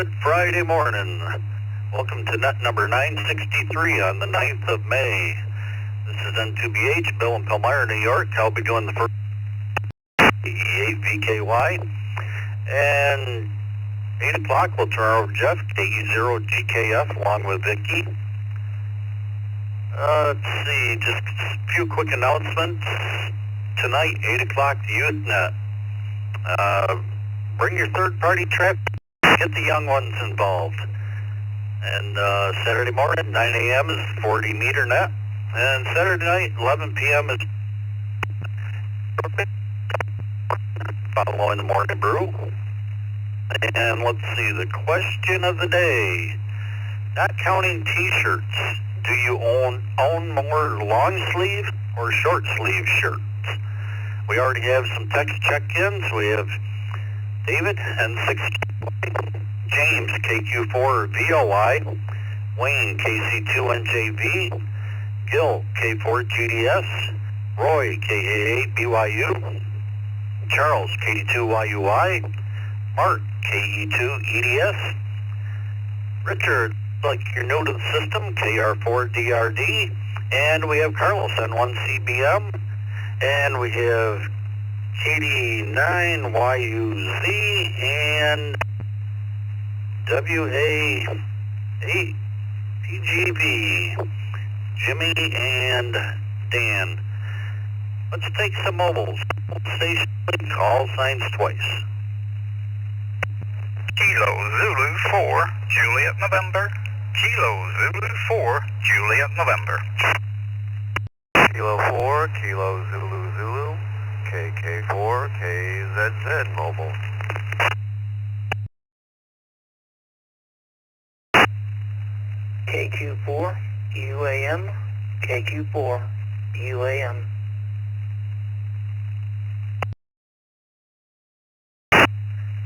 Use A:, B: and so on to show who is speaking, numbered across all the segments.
A: Good Friday morning. Welcome to net number 963 on the 9th of May. This is N2BH, Bill in Palmyra, New York. I'll be doing the first 8VKY. And 8 o'clock, we'll turn over Jeff, KE0GKF, along with Vicky. Let's see, just a few quick announcements. Tonight, 8 o'clock, the Youth Net. Bring your third-party traffic. Get the young ones involved. And Saturday morning, 9 a.m. is 40-meter net. And Saturday night, 11 p.m. is following the morning brew. And let's see, the question of the day. Not counting t-shirts, do you own more long sleeve or short sleeve shirts? We already have some text check-ins. We have David, N6, James, KQ4VOI, Wayne, KC2NJV, Gil, K4GDS, Roy, KA8BYU, Charles, KD2YUI, Mark, KE2EDS, Richard, like you're new to the system, KR4DRD, and we have Carlos, N1CBM, and we have KD9YUZ and WA8PGV, Jimmy and Dan. Let's take some mobiles. Station call signs twice.
B: Kilo Zulu 4, Juliet November. Kilo Zulu 4, Juliet November.
A: Kilo 4, Kilo Zulu Zulu, KK4, KZZ mobile.
C: KQ4, UAM, KQ4, UAM.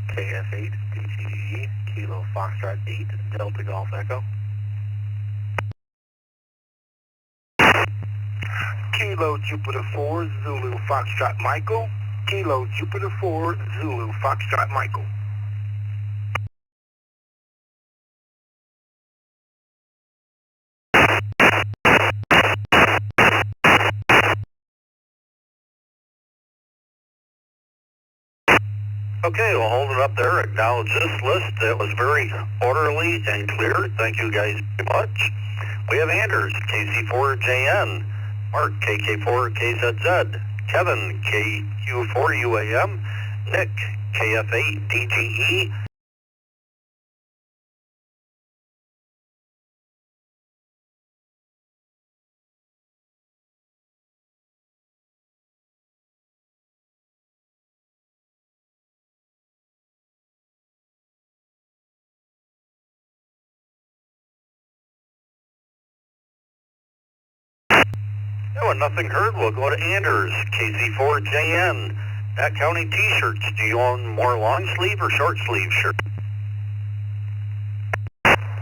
C: KF8, DTE, Kilo Foxtrot 8, Delta Golf Echo. Kilo Jupiter 4, Zulu Foxtrot Michael. Kilo Jupiter 4, Zulu Foxtrot Michael.
A: Okay, we'll hold it up there. Acknowledge this list. That was very orderly and clear. Thank you guys very much. We have Anders, KC4JN, Mark, KK4KZZ, Kevin, KQ4UAM, Nick, KF8DGE, Oh, and nothing heard. We'll go to Anders, KC4JN. Not counting t-shirts, do you own more long sleeve or short sleeve shirts?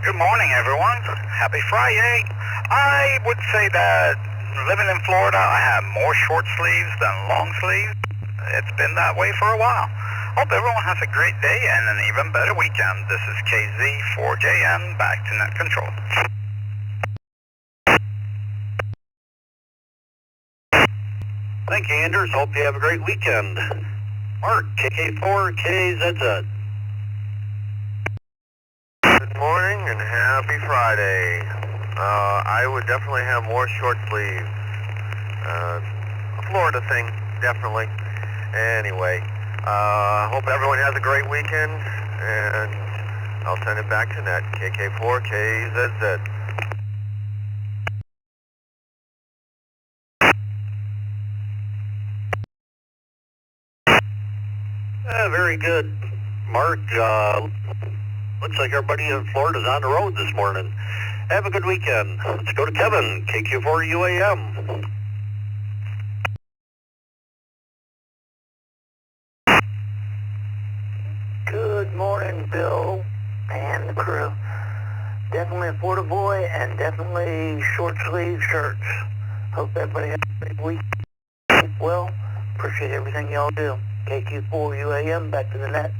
B: Good morning, everyone. Happy Friday. I would say that living in Florida, I have more short sleeves than long sleeves. It's been that way for a while. Hope everyone has a great day and an even better weekend. This is KZ4JN, back to net control.
A: Thank you, Anders. Hope you have a great weekend. Mark, KK4KZZ.
D: Good morning and happy Friday. I would definitely have more short sleeves. A Florida thing, definitely. Anyway, hope everyone has a great weekend, and I'll send it back to net, KK4KZZ.
A: Very good, Mark. Looks like everybody in Florida's on the road this morning. Have a good weekend. Let's go to Kevin, KQ4UAM.
C: Good morning, Bill and the crew. Definitely a Florida boy and definitely short sleeve shirts. Hope everybody has a great week. Well, appreciate everything y'all do. KQ4 UAM, back to the net.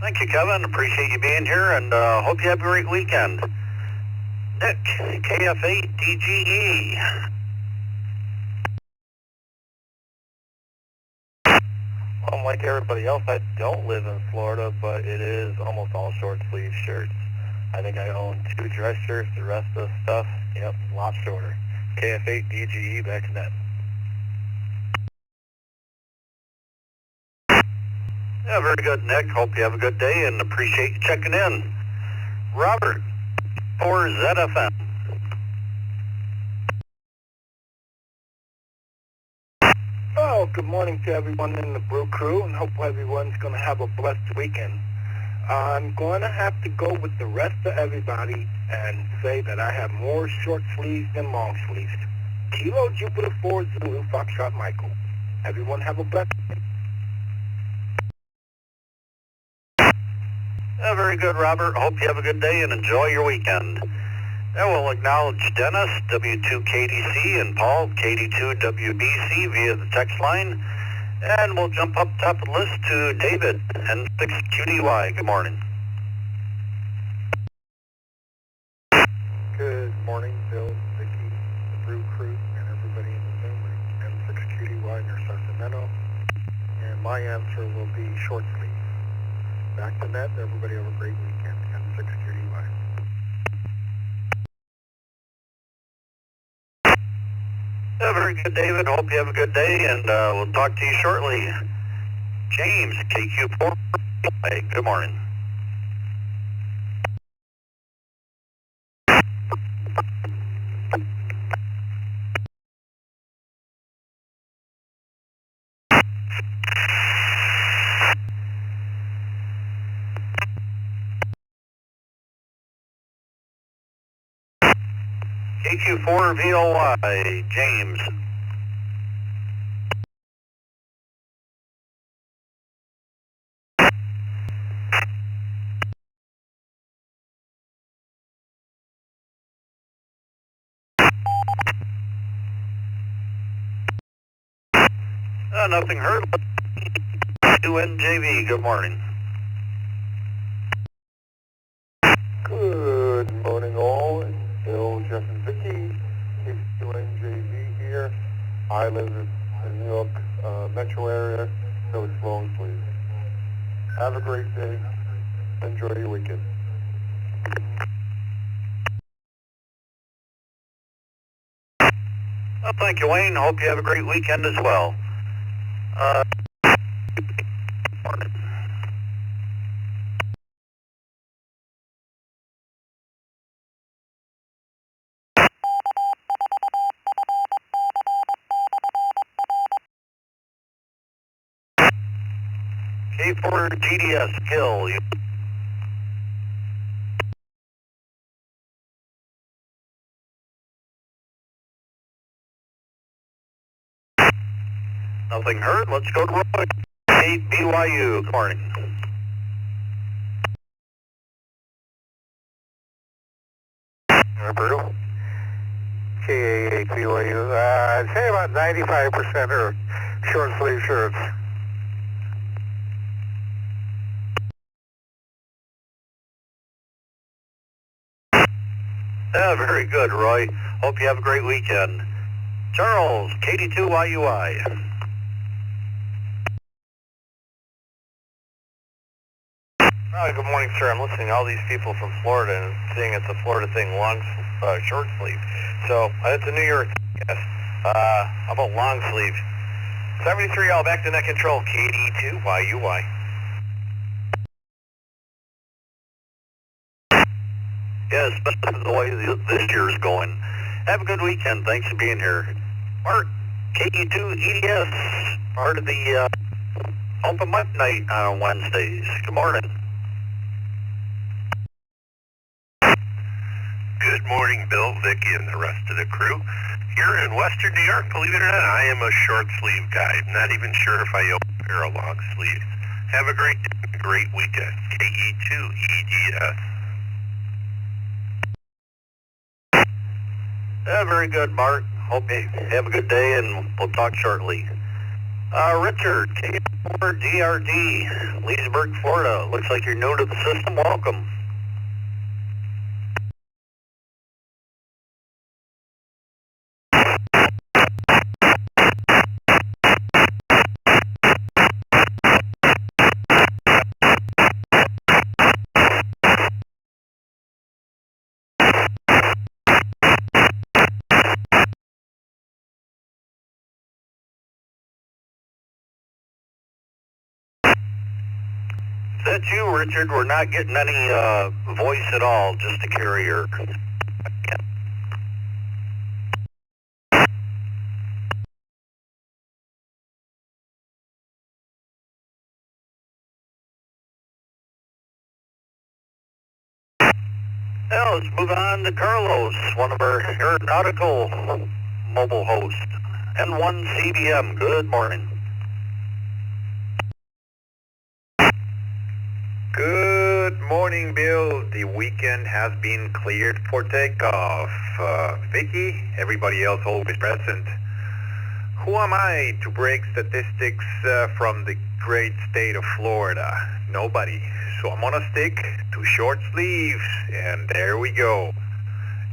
A: Thank you, Kevin. Appreciate you being here, and hope you have a great weekend. Nick, KF8DGE.
D: Unlike everybody else, I don't live in Florida, but it is almost all short sleeve shirts. I think I own 2 dress shirts, the rest of the stuff, yep, a lot shorter. KF8DGE back in that.
A: Yeah, very good, Nick. Hope you have a good day and appreciate you checking in. Robert, for ZFM.
E: Oh, good morning to everyone in the Brew Crew, and hope everyone's going to have a blessed weekend. I'm going to have to go with the rest of everybody and say that I have more short sleeves than long sleeves. Kilo Jupiter 4 Zulu Foxtrot Michael. Everyone have a blessed weekend.
A: Yeah, very good, Robert. Hope you have a good day and enjoy your weekend. And we'll acknowledge Dennis, W2KDC, and Paul, KD2WBC via the text line. And we'll jump up top of the list to David, N6QDY. Good morning.
E: Good morning, Bill, Vicky, the Brew Crew, and everybody in the Zoom room. M6QDY near Sacramento. And my answer will be short sleeves. Back to net, everybody have a great weekend. M6QDY.
A: Yeah, very good, David. Hope you have a good day, and we'll talk to you shortly. James, KQ4. Hey, good morning. KQ4VOY, James. Nothing heard. 2NJV, good morning.
E: Good morning all, it's Bill, Jeff, and Vicky, K2NJV here. I live in the New York metro area, so it's long sleeves. Have a great day. Enjoy your weekend.
A: Well, thank you, Wayne. Hope you have a great weekend as well. Morning. K4GDS, Kill. Nothing heard. Let's go to Roy. 8 BYU. Good morning.
E: Roberto? KA8 BYU. I'd say about 95% are short sleeve shirts.
A: Yeah, very good, Roy. Hope you have a great weekend. Charles, KD2YUI.
D: Good morning, sir. I'm listening to all these people from Florida and seeing it's a Florida thing, short sleeve. So, it's a New York thing, yes. How about long sleeve? 73, all back to net control, KD2YUY.
A: Yeah, especially the way this year is going. Have a good weekend. Thanks for being here. Mark, KE2EDS, part of the open mic night on Wednesdays. Good morning.
F: Good morning, Bill, Vicky, and the rest of the crew. Here in Western New York, believe it or not, I am a short sleeve guy. I'm not even sure if I own a pair of long sleeves. Have a great day, great weekend. KE2EDS.
A: Yeah, very good, Mark. Hope you have a good day, and we'll talk shortly. Richard, K4DRD, Leesburg, Florida. Looks like you're new to the system. Welcome. Is that you, Richard? We're not getting any voice at all, just a carrier. Now let's move on to Carlos, one of our aeronautical mobile hosts. N1CBM, good morning.
G: Good morning, Bill. The weekend has been cleared for takeoff. Vicky, everybody else always present. Who am I to break statistics from the great state of Florida? Nobody. So I'm gonna stick to short sleeves, and there we go.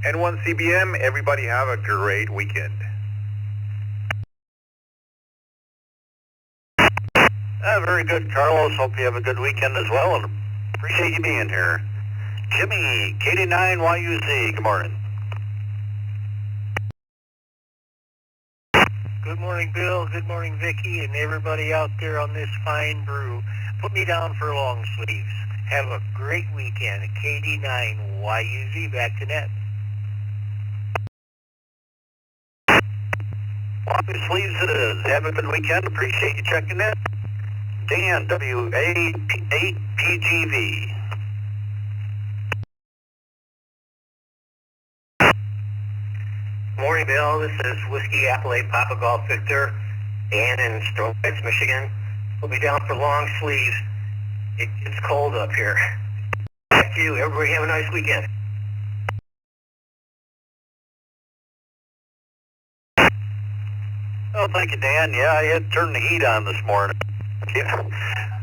G: N1CBM, everybody have a great weekend.
A: Very good, Carlos. Hope you have a good weekend as well, and appreciate you being here. Jimmy, KD9YUZ, good morning.
C: Good morning, Bill. Good morning, Vicky, and everybody out there on this fine brew. Put me down for long sleeves. Have a great weekend. KD9YUZ, back to net.
A: Long sleeves it is. Have a good weekend. Appreciate you checking in. Dan, W8PGV.
C: Morning, Bill. This is Whiskey Appalachia Papa Golf Victor, Dan in Stone Heights, Michigan. We'll be down for long sleeves. It's cold up here. Back to you. Everybody have a nice weekend.
A: Oh, thank you, Dan. Yeah, I had turned the heat on this morning. Yeah.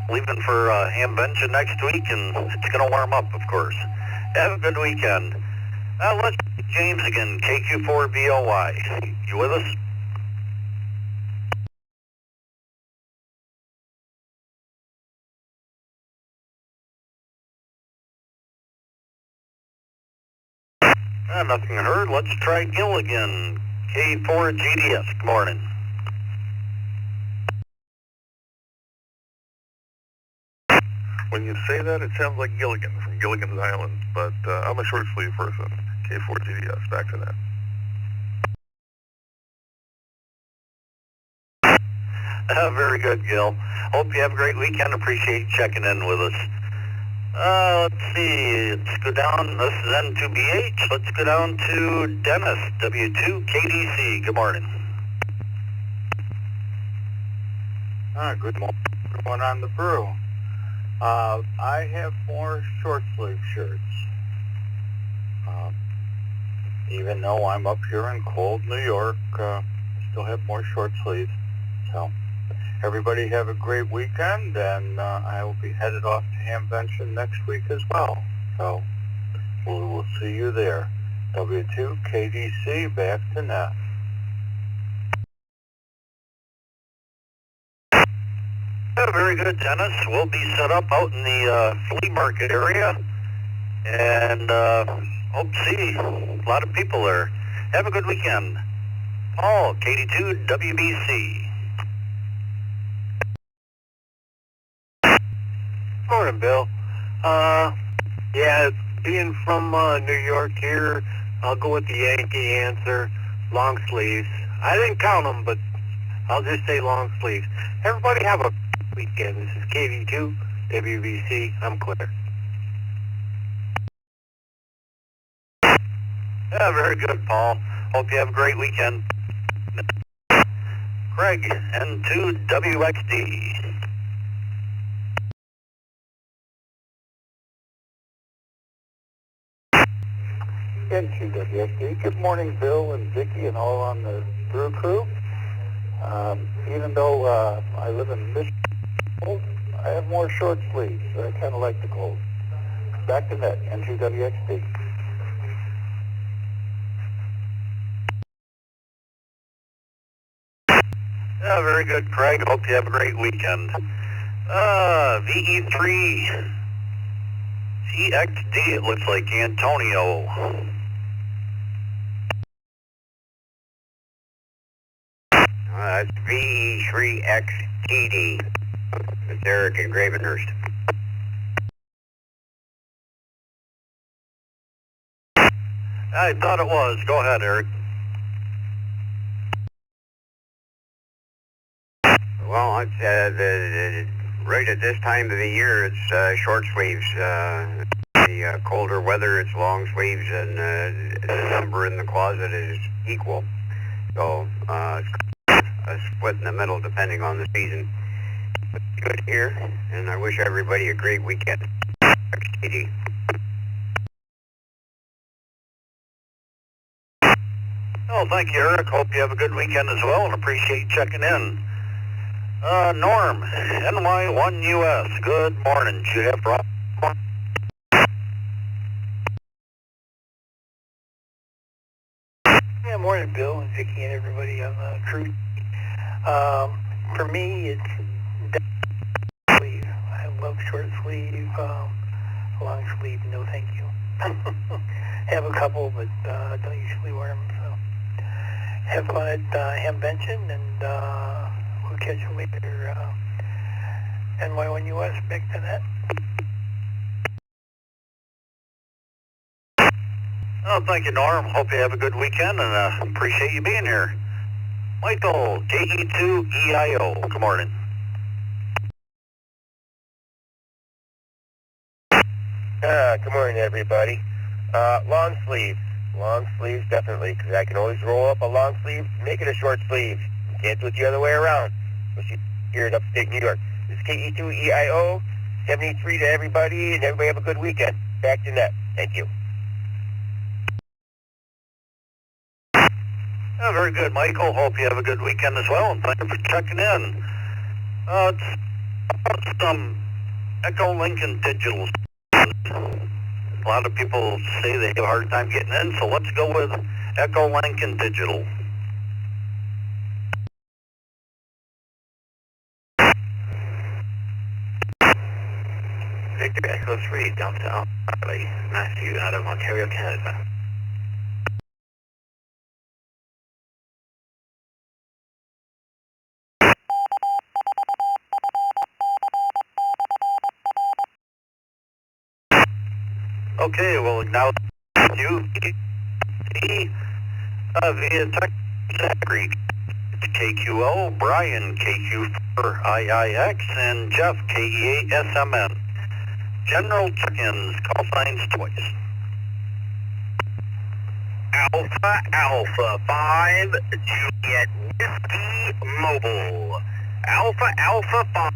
A: Leaving for Hamvention next week, and it's going to warm up, of course. Have a good weekend. Let's James again, KQ4BOY. You with us? Nothing heard. Let's try Gil again. K4GDS. Good morning.
F: When you say that, it sounds like Gilligan from Gilligan's Island, but I'm a short sleeve person. K4GDS, back to that.
A: Very good, Gil. Hope you have a great weekend. Appreciate you checking in with us. Let's see. Let's go down. This is N2BH. Let's go down to Dennis, W2KDC. Good morning.
E: Good morning, everyone on the brew. I have more short sleeve shirts. Even though I'm up here in cold New York, I still have more short sleeves. So everybody have a great weekend, and I will be headed off to Hamvention next week as well. So we will see you there. W2KDC, back to net.
A: Very good, Dennis. We'll be set up out in the flea market area, and hope to see a lot of people there. Have a good weekend. Paul, KD2WBC.
C: Morning, Bill. Yeah, being from New York here, I'll go with the Yankee answer, long sleeves. I didn't count them, but I'll just say long sleeves. Everybody have a weekend. This is KD2, WBC. I'm clear.
A: Yeah, very good, Paul. Hope you have a great weekend. Craig, N2WXD.
E: N2WXD. Good morning, Bill and Vicky and all on the brew crew. Even though I live in this cold, I have more short sleeves. I kind of like the cold. Back to net, N2WXD.
A: Yeah, very good, Craig. Hope you have a great weekend. VE3 CXD, it looks like Antonio.
H: That's VE3XTD. It's Eric in Gravenhurst.
A: I thought it was. Go ahead, Eric.
H: Well, it's right at this time of the year, it's short sleeves. The colder weather, it's long sleeves, and the number in the closet is equal. So it's a split in the middle depending on the season. But good here, and I wish everybody a great weekend. XTD.
A: Oh, thank you, Eric. Hope you have a good weekend as well, and appreciate you checking in. Norm, NY1US. Good morning. Do you have problems?
C: Yeah, morning, Bill and Vicki and everybody on the crew. For me, it's sleeve. I love short sleeve. Long sleeve, no thank you. Have a couple, but don't usually wear them. So have fun at Hamvention, and we'll catch you later. NY1US, back to that.
A: Oh, thank you, Norm. Hope you have a good weekend, and appreciate you being here. Michael, JE2EIO. Good morning.
D: Good morning, everybody. Long sleeves. Long sleeves, definitely, because I can always roll up a long sleeve, make it a short sleeve. Can't do it the other way around, especially here in upstate New York. This is KE2EIO, 73 to everybody, and everybody have a good weekend. Back to net. Thank you.
A: Yeah, very good, Michael. Hope you have a good weekend as well, and thank you for checking in. It's about some Echo Lincoln Digital. A lot of people say they have a hard time getting in, so let's go with Echo Lincoln Digital.
H: Victor Echo 3, Delta Charlie, Matthew out of Ontario, Canada.
A: Okay, well, now you via text Zachary, KQO, Brian, KQ4IIX, and Jeff, KE8SMN. General check-ins, call signs twice.
B: Alpha Alpha 5 Juliet Whiskey Mobile. Alpha Alpha 5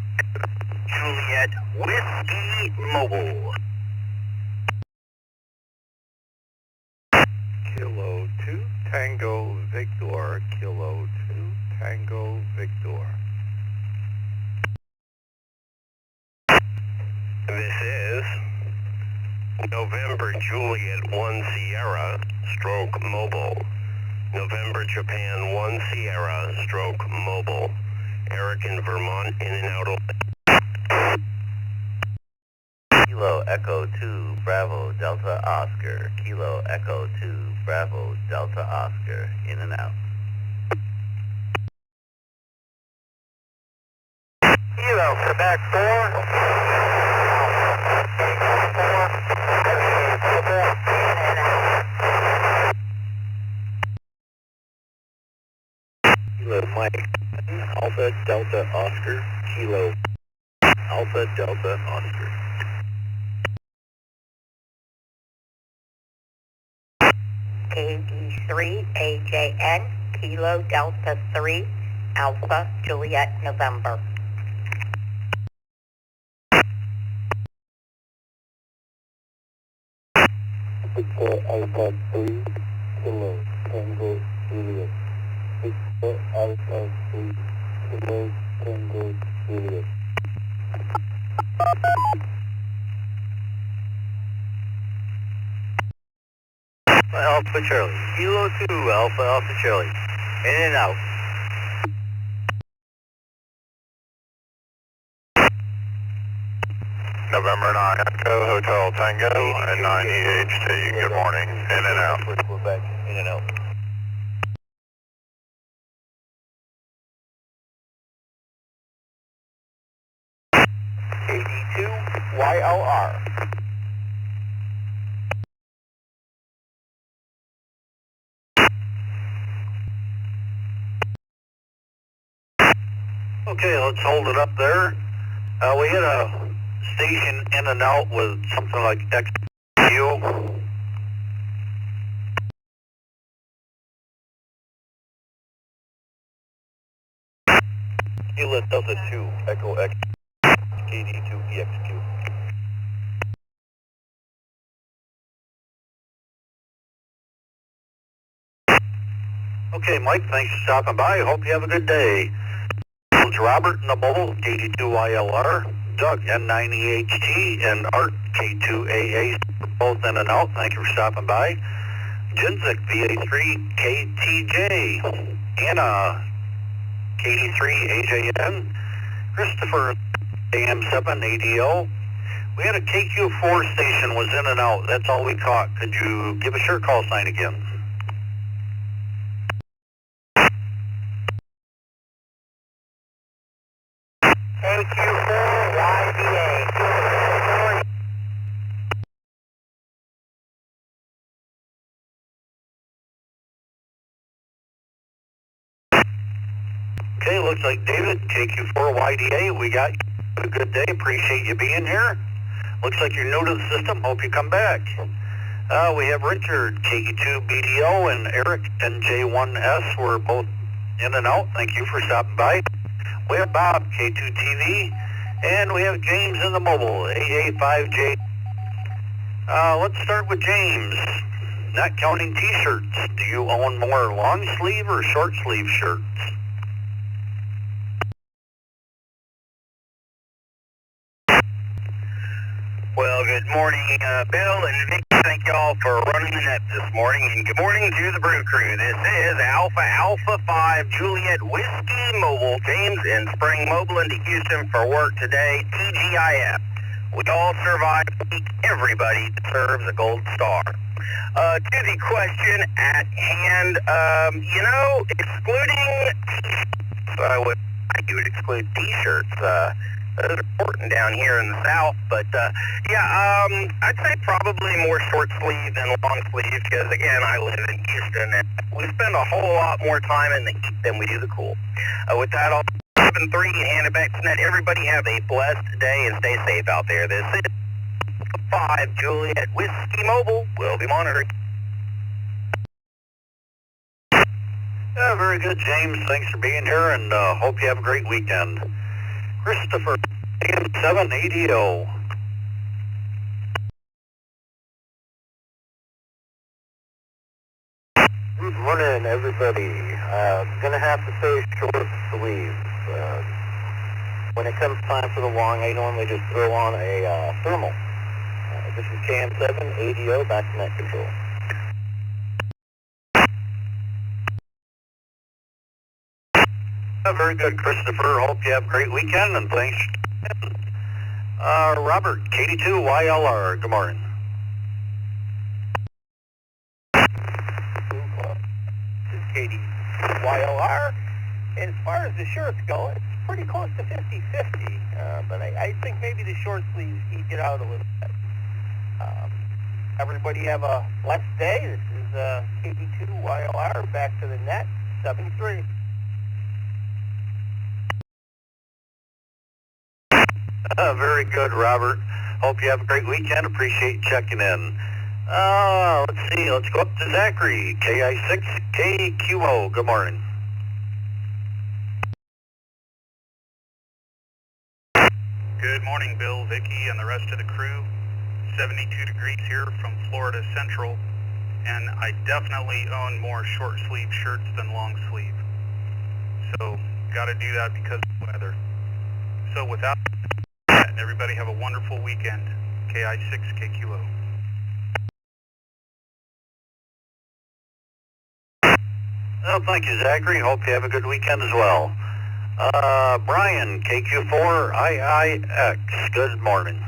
B: Juliet Whiskey Mobile.
G: Kilo 2 Tango Victor, Kilo 2 Tango Victor.
F: This is November Juliet 1 Sierra, stroke mobile. November Japan 1 Sierra, stroke mobile. Eric in Vermont, in and out of...
H: Kilo Echo 2 Bravo Delta Oscar. Kilo Echo 2 Bravo Delta Oscar. In and out.
B: Kilo Quebec 4.
A: Kilo Mike, Alpha Delta Oscar, Kilo Alpha Delta Oscar.
I: KD3AJN, Kilo Delta 3, Alpha Juliet November.
E: Victor Alpha 3, Kilo Tango Juliet. Victor Alpha 3.
A: Alpha Charlie. Kilo 2, Alpha Charlie. In and out.
F: November 9, Echo Hotel Tango and 9EHT. Good morning. In and out.
A: Quebec, in and out.
C: YLR.
A: Okay, let's hold it up there. We had a station in and out with something like XQ. Kilo Delta 2, Echo X, KD2EXQ. Okay, Mike, thanks for stopping by. Hope you have a good day. It's Robert in the mobile, KD2YLR, Doug, N9EHT, and Art, K2AA, both in and out. Thank you for stopping by. Jinzik, VA3KTJ, Anna, KD3AJN, Christopher, AM7ADO. We had a KQ4 station was in and out. That's all we caught. Could you give us your call sign again?
C: KQ4YBA.
A: Okay, looks like David, KQ4YDA, we got you. Have a good day. Appreciate you being here. Looks like you're new to the system. Hope you come back. We have Richard, KQ2BDO, and Eric, NJ1S. We're both in and out. Thank you for stopping by. We have Bob, K2TV, and we have James in the mobile, AA5J. Let's start with James. Not counting t-shirts. Do you own more long sleeve or short sleeve shirts?
B: Well, good morning, Bill and Vic. Thank y'all for running the net this morning, and good morning to the Brew Crew. This is Alpha 5 Juliet Whiskey Mobile. James in Spring Mobile into Houston for work today. TGIF. We all survive the week. Everybody deserves a gold star. To the question at hand, excluding, you would exclude t-shirts. Those are important down here in the South, but I'd say probably more short sleeve than long sleeve because, again, I live in Houston and we spend a whole lot more time in the heat than we do the cool. With that, I'll 7-3 and hand it back to Ned. Everybody have a blessed day and stay safe out there. This is 5 Juliet Whiskey Mobile. We'll be monitoring.
A: Yeah, very good, James. Thanks for being here, and hope you have a great weekend. Christopher, AM7ADO.
C: Good morning, everybody. Gonna have to say short sleeve. When it comes time for the long, I normally just throw on a thermal. This is KM7ADO, back to net control.
A: Very good, Christopher. Hope you have a great weekend, and thanks. Robert, KD2YLR, good morning.
C: This is KD2YLR. As far as the shirts go, it's pretty close to 50-50, but I think maybe the short sleeves eke it out a little bit. Everybody have a blessed day. This is KD2YLR, back to the net, 73.
A: Very good, Robert. Hope you have a great weekend. Appreciate you checking in. Let's see. Let's go up to Zachary, KI6KQO. Good morning.
B: Good morning, Bill, Vicky, and the rest of the crew. 72 degrees here from Florida Central, and I definitely own more short sleeve shirts than long sleeve. So, got to do that because of the weather. So without that, Everybody have a wonderful weekend. KI6 KQO.
A: Well, thank you, Zachary. Hope you have a good weekend as well. Brian, KQ4 IIX, good morning.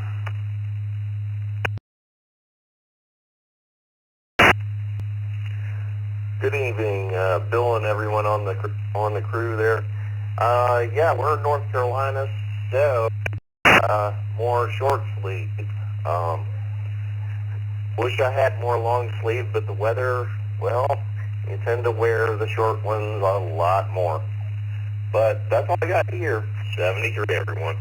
D: Good evening, Bill and everyone on the crew there. Yeah, we're in North Carolina, so more short sleeves. Wish I had more long sleeves, but the weather, well, you tend to wear the short ones a lot more. But that's all I got here. 73, everyone.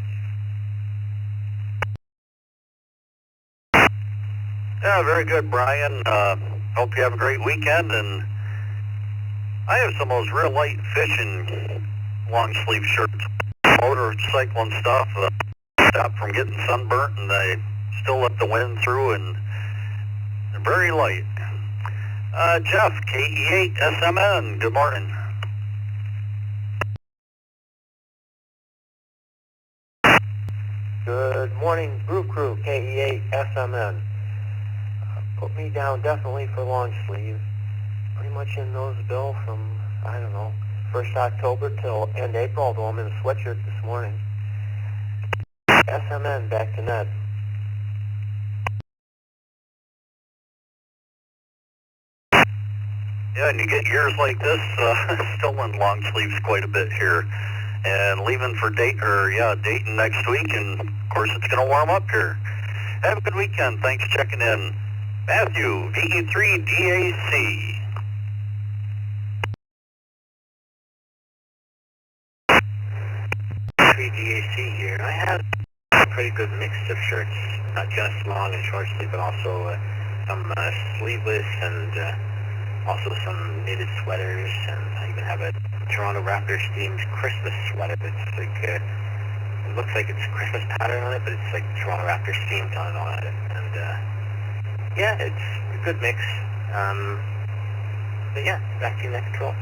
A: Yeah, very good, Brian. Hope you have a great weekend, and I have some of those real light fishing long sleeve shirts, motorcycle and stuff, stop from getting sunburnt, and they still let the wind through, and they're very light. Jeff, KE8 SMN, good morning.
D: Good morning, Brew Crew, KE8 SMN. Put me down definitely for long sleeves. Pretty much in those, Bill, from, I don't know, 1st October till end April, although I'm in a sweatshirt this morning. SMN, back to Ned.
A: Yeah, and you get years like this, still in long sleeves quite a bit here. And leaving for Dayton next week, and of course it's going to warm up here. Have a good weekend. Thanks for checking in. Matthew, VE3DAC.
H: DAC here. I have a pretty good mix of shirts, not just long and short sleeve, but also some sleeveless and also some knitted sweaters, and I even have a Toronto Raptors themed Christmas sweater that's like, it looks like it's Christmas pattern on it, but it's like Toronto Raptors themed on it, and yeah, it's a good mix. But yeah, back to you next 12.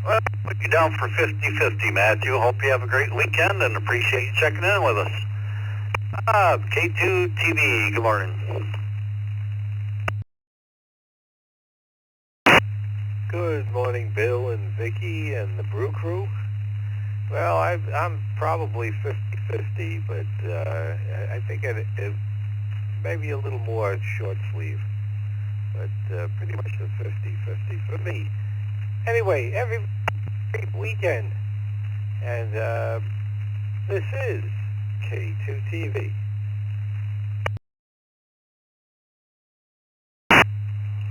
A: Well, put you down for 50-50, Matthew. Hope you have a great weekend and appreciate you checking in with us. K2TV, good morning.
E: Good morning, Bill and Vicky and the Brew Crew. Well, I'm probably 50-50, but I think it maybe a little more short sleeve, but pretty much the 50-50 for me. Anyway, every weekend, and this is K2TV.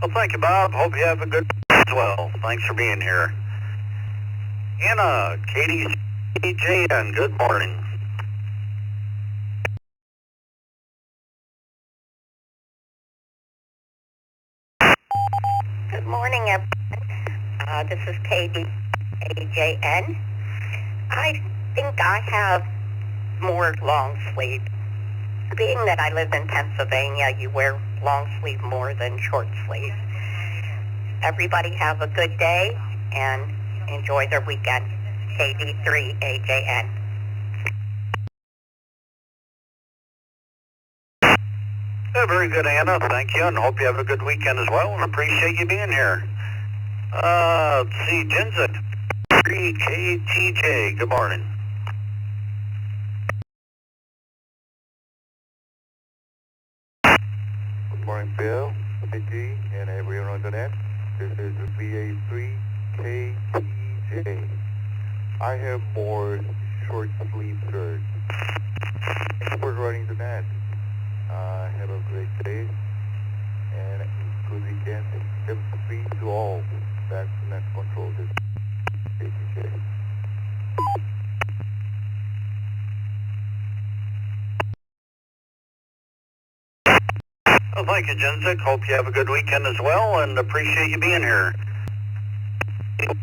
A: Well, thank you, Bob. Hope you have a good day as well. Thanks for being here. Anna, KDJN, good morning.
I: Good morning, everyone. This is KDJN. I think I have more long sleeve. Being that I live in Pennsylvania, you wear long sleeve more than short sleeve. Everybody have a good day and enjoy their weekend. KD3AJN.
A: Yeah, very good, Anna. Thank you, and hope you have a good weekend as well, and appreciate you being here. Let's see, Jinzik, 3KTJ, good morning.
D: Good morning, Bill, Vicky, and everyone on the net. This is the VA3KTJ. I have more short sleeve shirts. Thanks for running the net. Have a great day and good weekend. Free to all. Back to net control. This KTJ.
A: Well, thank you, Jinzik. Hope you have a good weekend as well, and appreciate you being here.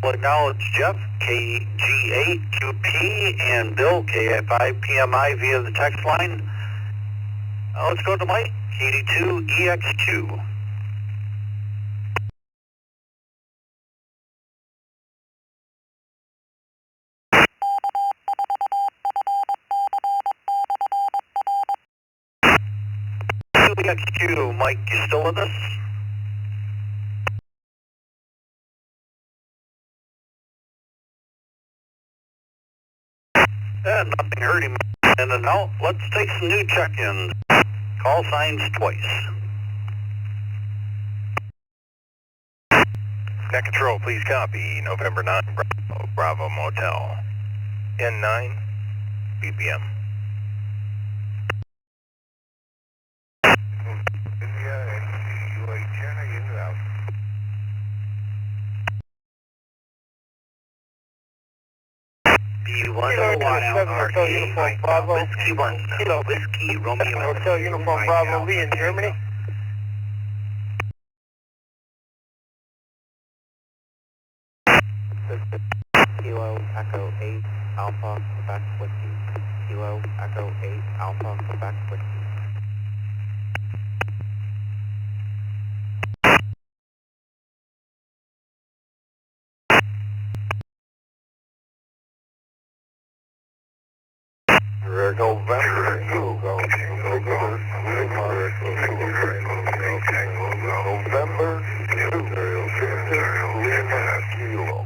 A: We'll acknowledge Jeff, KG8QP, and Bill, KI5PMI via the text line. Let's go to Mike, KD2EXQ. W2ECR, Mike, you still with us? Nothing heard him in and out. Let's take some new check-ins. Call signs twice.
G: Net Control, please copy. November 9, Bravo Motel. N9, BPM.
A: B1 Uniform Bravo, Whiskey 1, Kilo Whiskey Romeo.
E: Hotel Uniform Bravo, Lee in Germany.
C: Kilo Echo 8 Alpha Quebec Whiskey. Kilo Echo 8 Alpha Quebec Whiskey.
D: November 2, November 2, Kilo.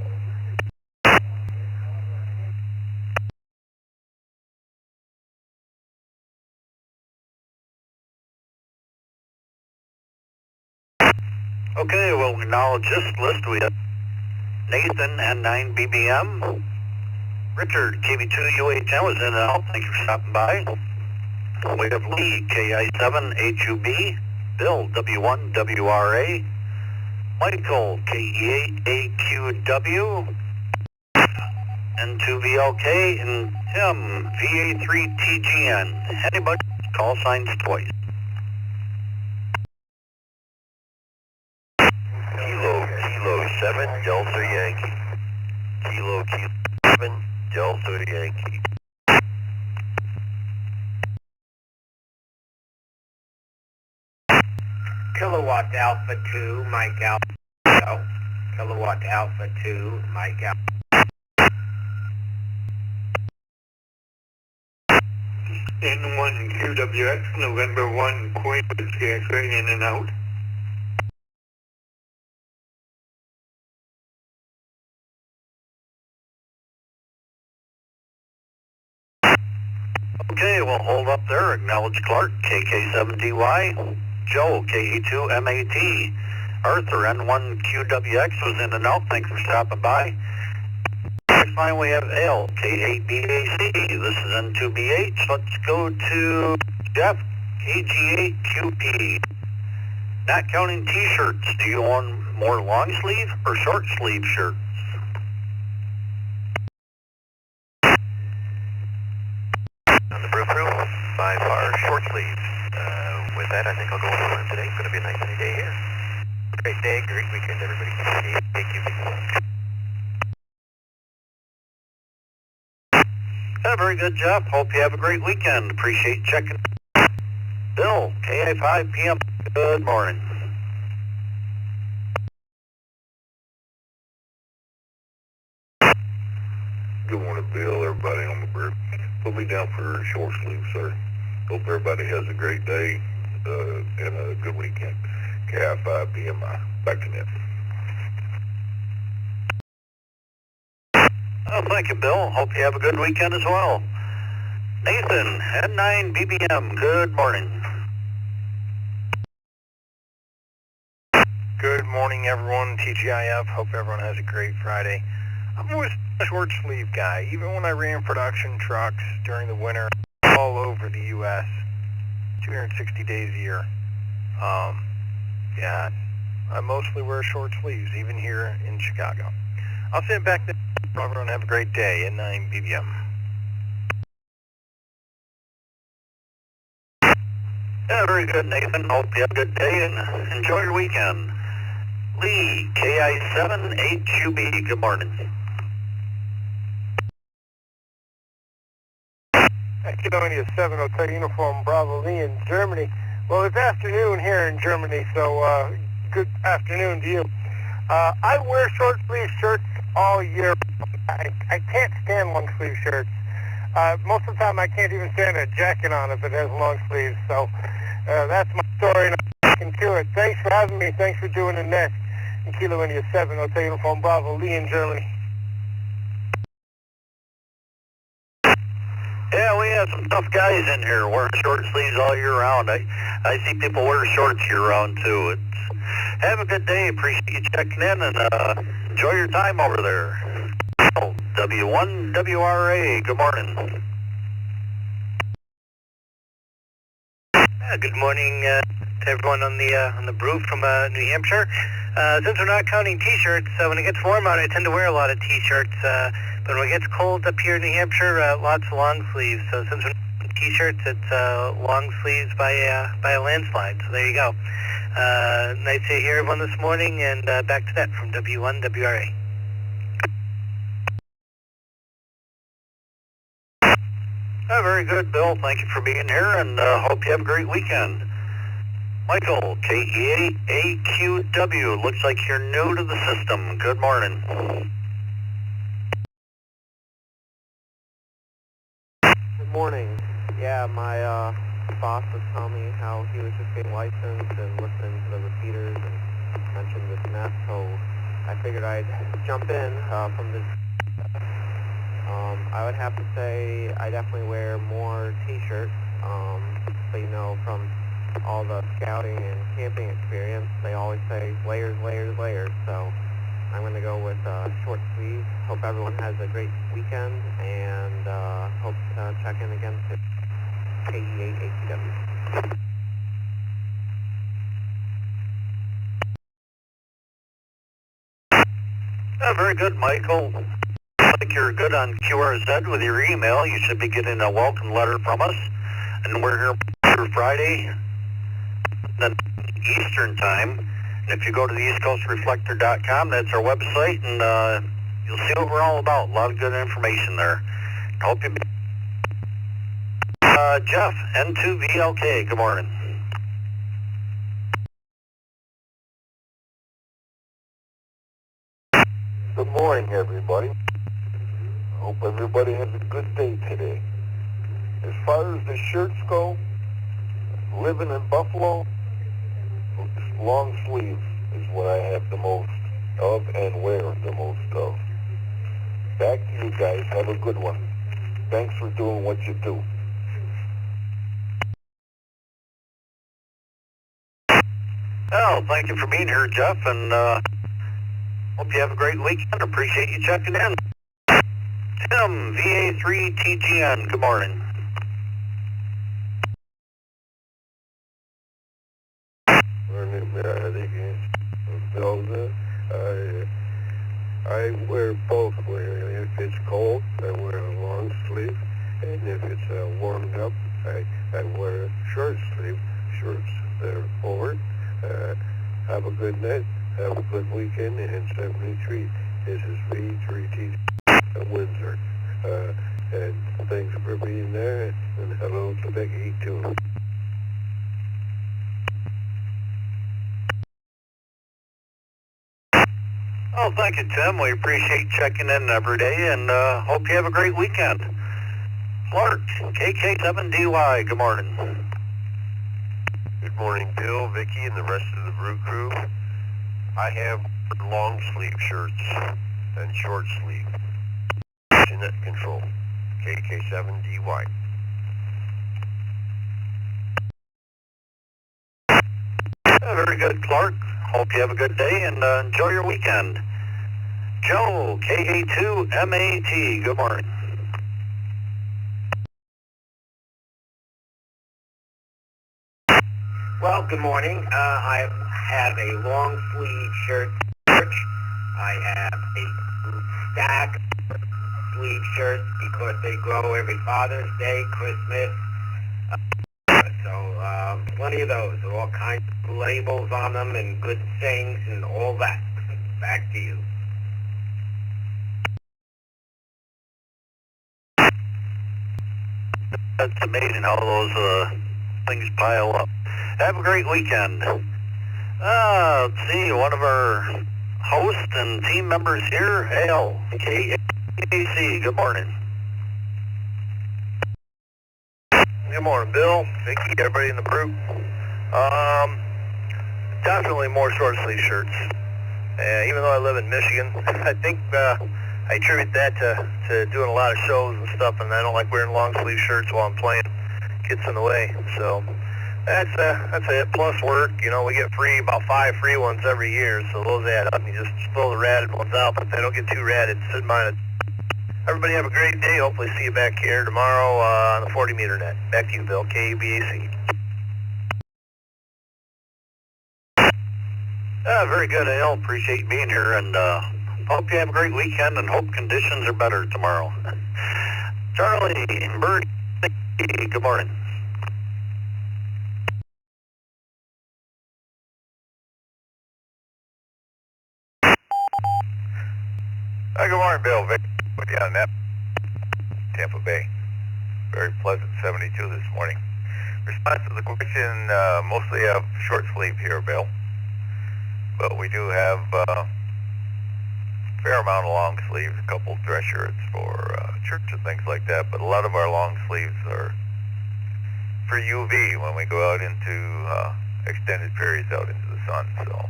A: Okay, we'll acknowledge this list. We have Nathan, N9 BBM. Richard, KV2UHN was in and out. Thanks for stopping by. We have Lee, KI7 HUB. Bill, W1WRA. Michael, KE8 AQW. N2VLK. And Tim, VA3 TGN. Anybody? Call signs twice.
D: Kilo 7 Delta Yankee. Kilo 7 Delta Yankee.
C: Kilowatt Alpha 2, Mike Alpha. Kilowatt Alpha 2, Mike Alpha.
E: N1 QWX, November 1, Queen Whiskey X-ray in and out.
A: Okay, we'll hold up there. Acknowledge Clark, KK7DY. Joe, KE2MAT. Arthur, N1QWX was in and out. Thanks for stopping by. Next line we have L, K8BAC. This is N2BH. Let's go to Jeff, KG8QP. Not counting t-shirts, do you want more long sleeve or short sleeve shirts?
D: On the Brew Crew, by far short sleeves. With that, I think I'll go on the line today. It's going to be a nice sunny day here. Great day, great weekend, everybody. Thank you.
A: Yeah, very good job. Hope you have a great weekend. Appreciate checking. Bill, KI5 PM. Good morning.
D: Good morning, Bill. Everybody on the Brew. Put me down for short sleeve, sir. Hope everybody has a great day and a good weekend. KI5 PMI. Back to Ned.
A: Oh, thank you, Bill. Hope you have a good weekend as well. Nathan, N9 BBM. Good morning.
G: Good morning, everyone. TGIF. Hope everyone has a great Friday. I'm always a short sleeve guy. Even when I ran production trucks during the winter all over the U.S., 260 days a year. Yeah, I mostly wear short sleeves, even here in Chicago. I'll send it back to everyone. Have a great day. N9 BBM.
A: Yeah, very good, Nathan. Hope you have a good day and enjoy your weekend. Lee, KI7 HUB. Good morning.
E: Macedonia 7 Hotel Uniform Bravo, Lee in Germany. Well, it's afternoon here in Germany, so good afternoon to you. I wear short sleeve shirts all year. I can't stand long sleeve shirts. Most of the time I can't even stand a jacket on if it has long sleeves, so that's my Sorry, I can do it. Thanks for having me. Thanks for doing the nest. In Kilo India 7, Hotel Uniform Bravo, Lee in Germany.
A: Yeah, we have some tough guys in here wearing short sleeves all year round. I see people wear shorts year round too. Have a good day. Appreciate you checking in and enjoy your time over there. Oh, W2ECR, good morning.
J: Good morning to everyone on the brew from New Hampshire. Since we're not counting T-shirts, when it gets warm out, I tend to wear a lot of T-shirts. But when it gets cold up here in New Hampshire, lots of long sleeves. So since we're not counting T-shirts, it's long sleeves by a landslide. So there you go. Nice to hear everyone this morning, and back to that from W1WRA.
A: Very good, Bill. Thank you for being here, and hope you have a great weekend. Michael, KEAQW, looks like you're new to the system. Good morning.
D: Good morning. Yeah, my boss was telling me how he was just getting licensed and listening to the repeaters and mentioned this nest, so I figured I'd jump in from this. I would have to say I definitely wear more T-shirts, but you know, from all the scouting and camping experience, they always say layers, layers, layers, so I'm going to go with short sleeves. Hope everyone has a great weekend, and hope to check in again to KE8ATW.
A: Very good, Michael. I think you're good on QRZ with your email. You should be getting a welcome letter from us. And we're here through Friday, then Eastern time. And if you go to the eastcoastreflector.com, that's our website, and you'll see what we're all about. A lot of good information there. Hope you... Jeff, N2VLK, good morning.
E: Good morning, everybody. Hope everybody has a good day today. As far as the shirts go, living in Buffalo, long sleeves is what I have the most of and wear the most of. Back to you guys. Have a good one. Thanks for doing what you do.
A: Well, thank you for being here, Jeff, and hope you have a great weekend. Appreciate you checking in. Tim, VA3TGN, good morning.
E: Morning, I wear both. If it's cold, I wear a long sleeve, and if it's warmed up, I wear a short sleeve shirts. Therefore, have a good night, have a good weekend, and 73. This is V3T Windsor. And thanks for being there, and hello to Becky too.
A: Oh, thank you, Tim. We appreciate checking in every day, and hope you have a great weekend. Clark, KK7DY, good morning.
F: Good morning, Bill, Vicky, and the rest of the brew crew. I have long sleeve shirts and short sleeve. Net control, KK7DY.
A: Very good, Clark. Hope you have a good day and enjoy your weekend. Joe, KA2MAT, good morning.
C: Well, good morning. I have a long sleeve shirt. I have a stack of sleeve shirts because they grow every Father's Day, Christmas. So plenty of those. All kinds of labels on them and good things and all that. Back to you.
A: That's amazing how those things pile up. Have a great weekend. Let's see, one of our hosts and team members here, Hale, KAC, good morning.
F: Good morning, Bill, Vicky, everybody in the brew.
A: Definitely more short sleeve shirts. Even though I live in Michigan, I think I attribute that to doing a lot of shows and stuff, and I don't like wearing long sleeve shirts while I'm playing. Gets in the way. So that's it. Plus work, you know, we get about 5 free ones every year, so those add up. You just throw the ratted ones out, but if they don't get too ratted, sit mine. Everybody have a great day. Hopefully see you back here tomorrow on the 40 meter net. Back to you, Bill. KBAC. Very good, Al. Appreciate you being here, and hope you have a great weekend, and hope conditions are better tomorrow. Charlie, Birdie, good morning.
G: Good morning, Bill. Vic, with you on that. Tampa Bay. Very pleasant 72 this morning. Response to the question, mostly have short sleeve here, Bill. But we do have a fair amount of long sleeves, a couple dress shirts for church and things like that. But a lot of our long sleeves are for UV when we go out into extended periods out into the sun. So,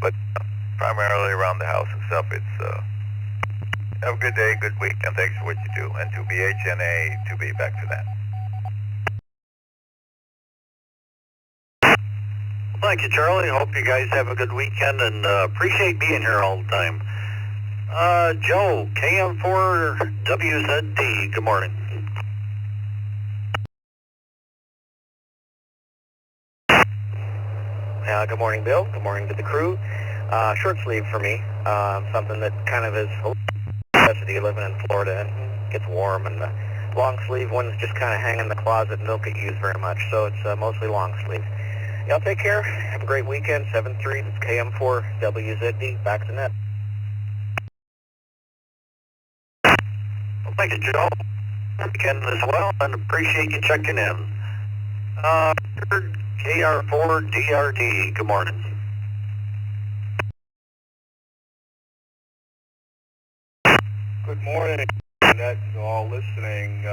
G: but primarily around the house and stuff, it's have a good day, good weekend. Thanks for what you do. And to BHNA, to be back to that.
A: Thank you, Charlie. Hope you guys have a good weekend, and appreciate being here all the time. Joe, KM4WZD, good morning.
C: Good morning, Bill. Good morning to the crew. Short sleeve for me, something that kind of is a necessity living in Florida and gets warm, and the long sleeve ones just kind of hang in the closet and don't get used very much, so it's mostly long sleeve. Y'all take care. Have a great weekend. 7-3, this is KM4WZD, back to net.
A: Well, thank you, Joe. Weekend as well, and appreciate you checking in. KR4DRD, good morning.
K: Good morning, Net, all listening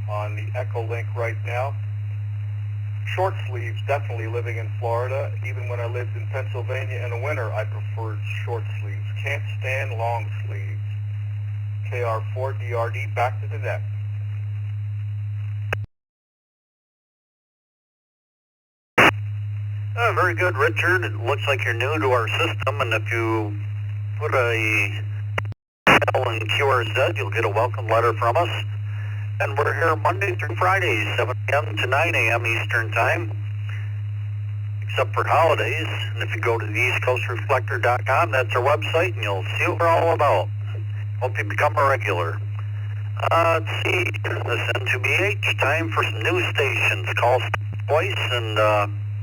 K: on the Echo Link right now. Short sleeves, definitely living in Florida. Even when I lived in Pennsylvania in the winter, I preferred short sleeves. Can't stand long sleeves. KR4DRD, back to the net.
A: Very good, Richard. It looks like you're new to our system, and if you put a L in QRZ, you'll get a welcome letter from us. And we're here Monday through Friday, 7 a.m. to 9 a.m. Eastern Time, except for holidays. And if you go to the EastCoastReflector.com, that's our website, and you'll see what we're all about. Hope you become a regular. Let's see, this N2BH, time for some new stations. Call twice, and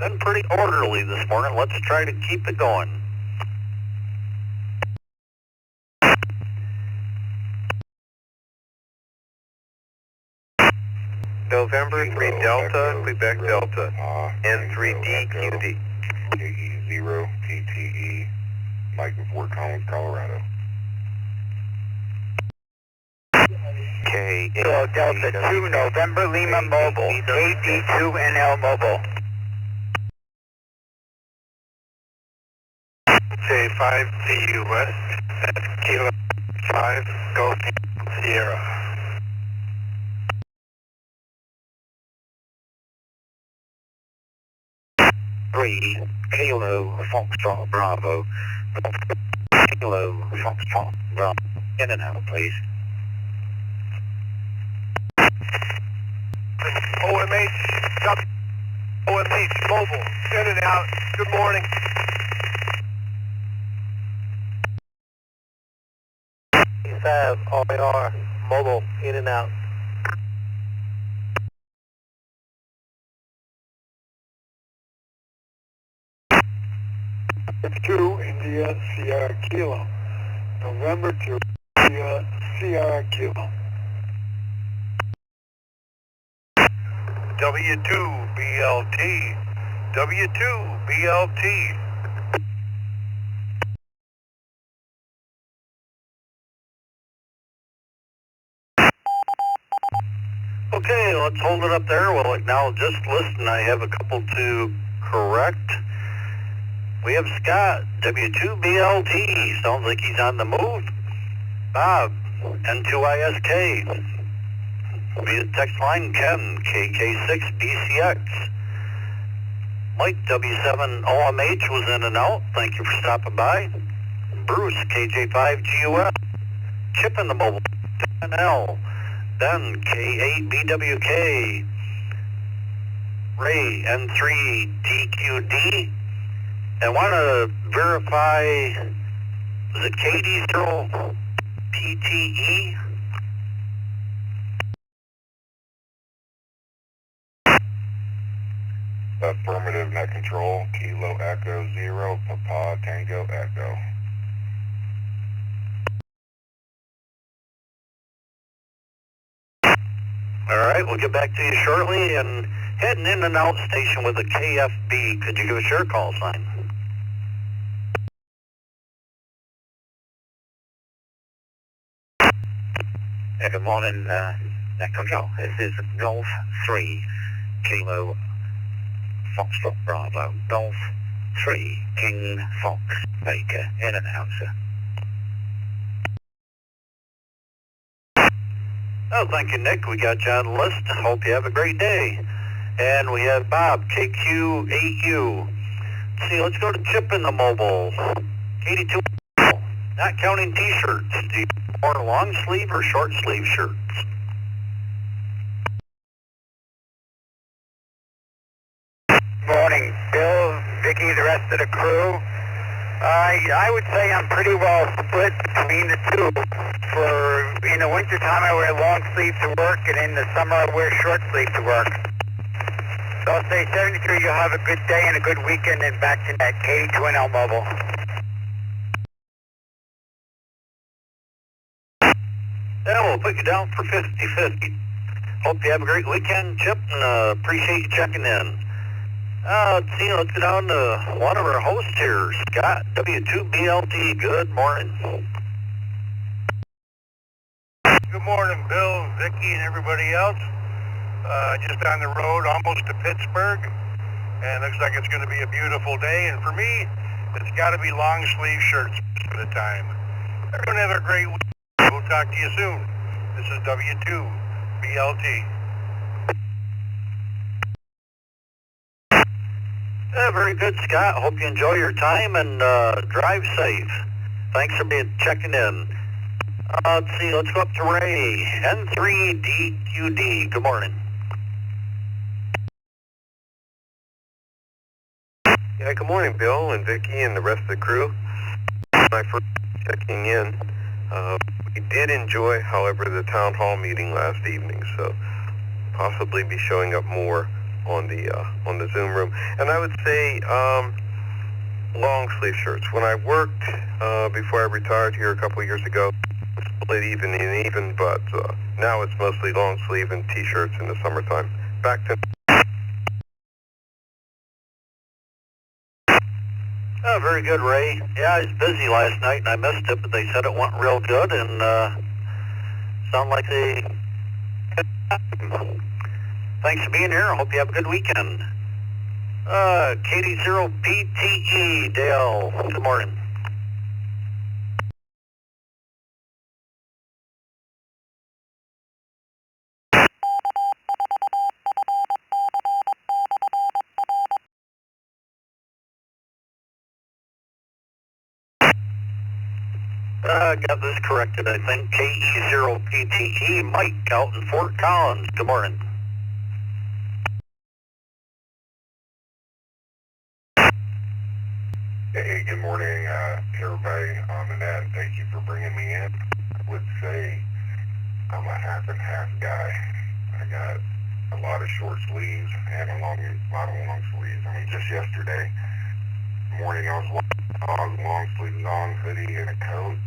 A: been pretty orderly this morning. Let's try to keep it going.
G: November 3 Delta, Quebec Delta, N3DQD.
K: KE0TTE, Mike in Fort Collins, Colorado.
C: Delta 2, November Lima Mobile, KD2NL Mobile.
F: J5DU West, that's Kilo 5, Golf Sierra.
A: 3, Kilo Foxtrot Bravo. Kilo Foxtrot Bravo. In and out, please.
F: OMH Mobile, in and out. Good morning.
A: E5 RAR Mobile, in and out.
K: It's 2, India Sierra Kilo. November 2, India Sierra Kilo.
F: W2BLT, W2BLT.
A: Okay, let's hold it up there. Well, now just listen, I have a couple to correct. We have Scott, W2BLT, sounds like he's on the move. Bob, N2ISK. Via the text line, Ken, KK6BCX. Mike, W7OMH was in and out. Thank you for stopping by. Bruce, KJ5GUF. Chip in the mobile, NL. Ben, K8BWK. Ray, N3DQD. I want to verify, is it KD0PTE?
K: Affirmative, net control, Kilo Echo 0, Papa Tango Echo.
A: Alright, we'll get back to you shortly, and heading in and out station with a KFB. Could you give us your call sign?
L: Good morning, net control. This is Golf 3, Kilo Foxtrot Bravo, Golf 3, King Fox Baker, in and out, sir.
A: Oh, thank you, Nick. We got you on the list. Hope you have a great day. And we have Bob, KQ8U. See, let's go to Chip in the mobile. 82. Not counting t-shirts. Do you wear long sleeve or short sleeve shirts?
B: Morning, Bill, Vicky, the rest of the crew. I would say I'm pretty well split between the two. In the winter time I wear long sleeve to work, and in the summer I wear short sleeve to work. So I'll say 73, you'll have a good day and a good weekend, and back to that K2NL mobile.
A: Yeah, we'll put you down for 50-50. Hope you have a great weekend, Chip, and appreciate you checking in. Let's see, let's go down to one of our hosts here, Scott, W2BLT. Good morning.
F: Good morning, Bill, Vicky, and everybody else. Just on the road, almost to Pittsburgh, and looks like it's going to be a beautiful day. And for me, it's got to be long sleeve shirts for the time. Everyone have a great week. We'll talk to you soon. This is W2BLT.
A: Yeah, very good, Scott. Hope you enjoy your time and drive safe. Thanks for checking in. Let's see, let's go up to Ray, N3DQD. Good morning.
D: Yeah, good morning, Bill and Vicky and the rest of the crew. My first checking in. We did enjoy, however, the town hall meeting last evening, so possibly be showing up more on the Zoom room. And I would say long sleeve shirts. When I worked before I retired here a couple of years ago, split even and even, but now it's mostly long sleeve and t-shirts in the summertime. Back to
A: Oh, very good, Ray. Yeah, I was busy last night and I missed it, but they said it went real good and sound like they... Thanks for being here. I hope you have a good weekend. KD0PTE, Dale. Good morning. Got this corrected, I think. KE0PTE, Mike out in Fort Collins. Good morning.
K: Hey, good morning, everybody on the net. Thank you for bringing me in. I would say I'm a half and half guy. I got a lot of short sleeves and a lot of long sleeves. I mean, just yesterday morning I was walking the dog, long sleeves on, hoodie and a coat.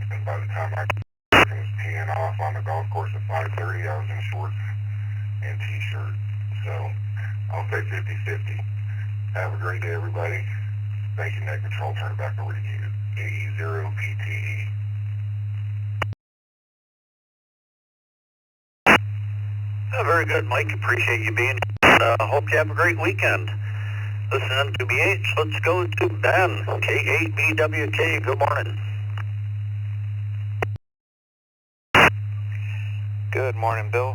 K: And by the time I was teeing off on the golf course at 5:30, I was in shorts and t-shirt. So I'll say 50-50. Have a great day, everybody. Thank you, Net Control. Turn it back over to you. KE0PTE.
A: Very good, Mike. Appreciate you being here, and hope you have a great weekend. Listen to BH. Let's go to Ben, K8BWK. Good morning.
G: Good morning, Bill.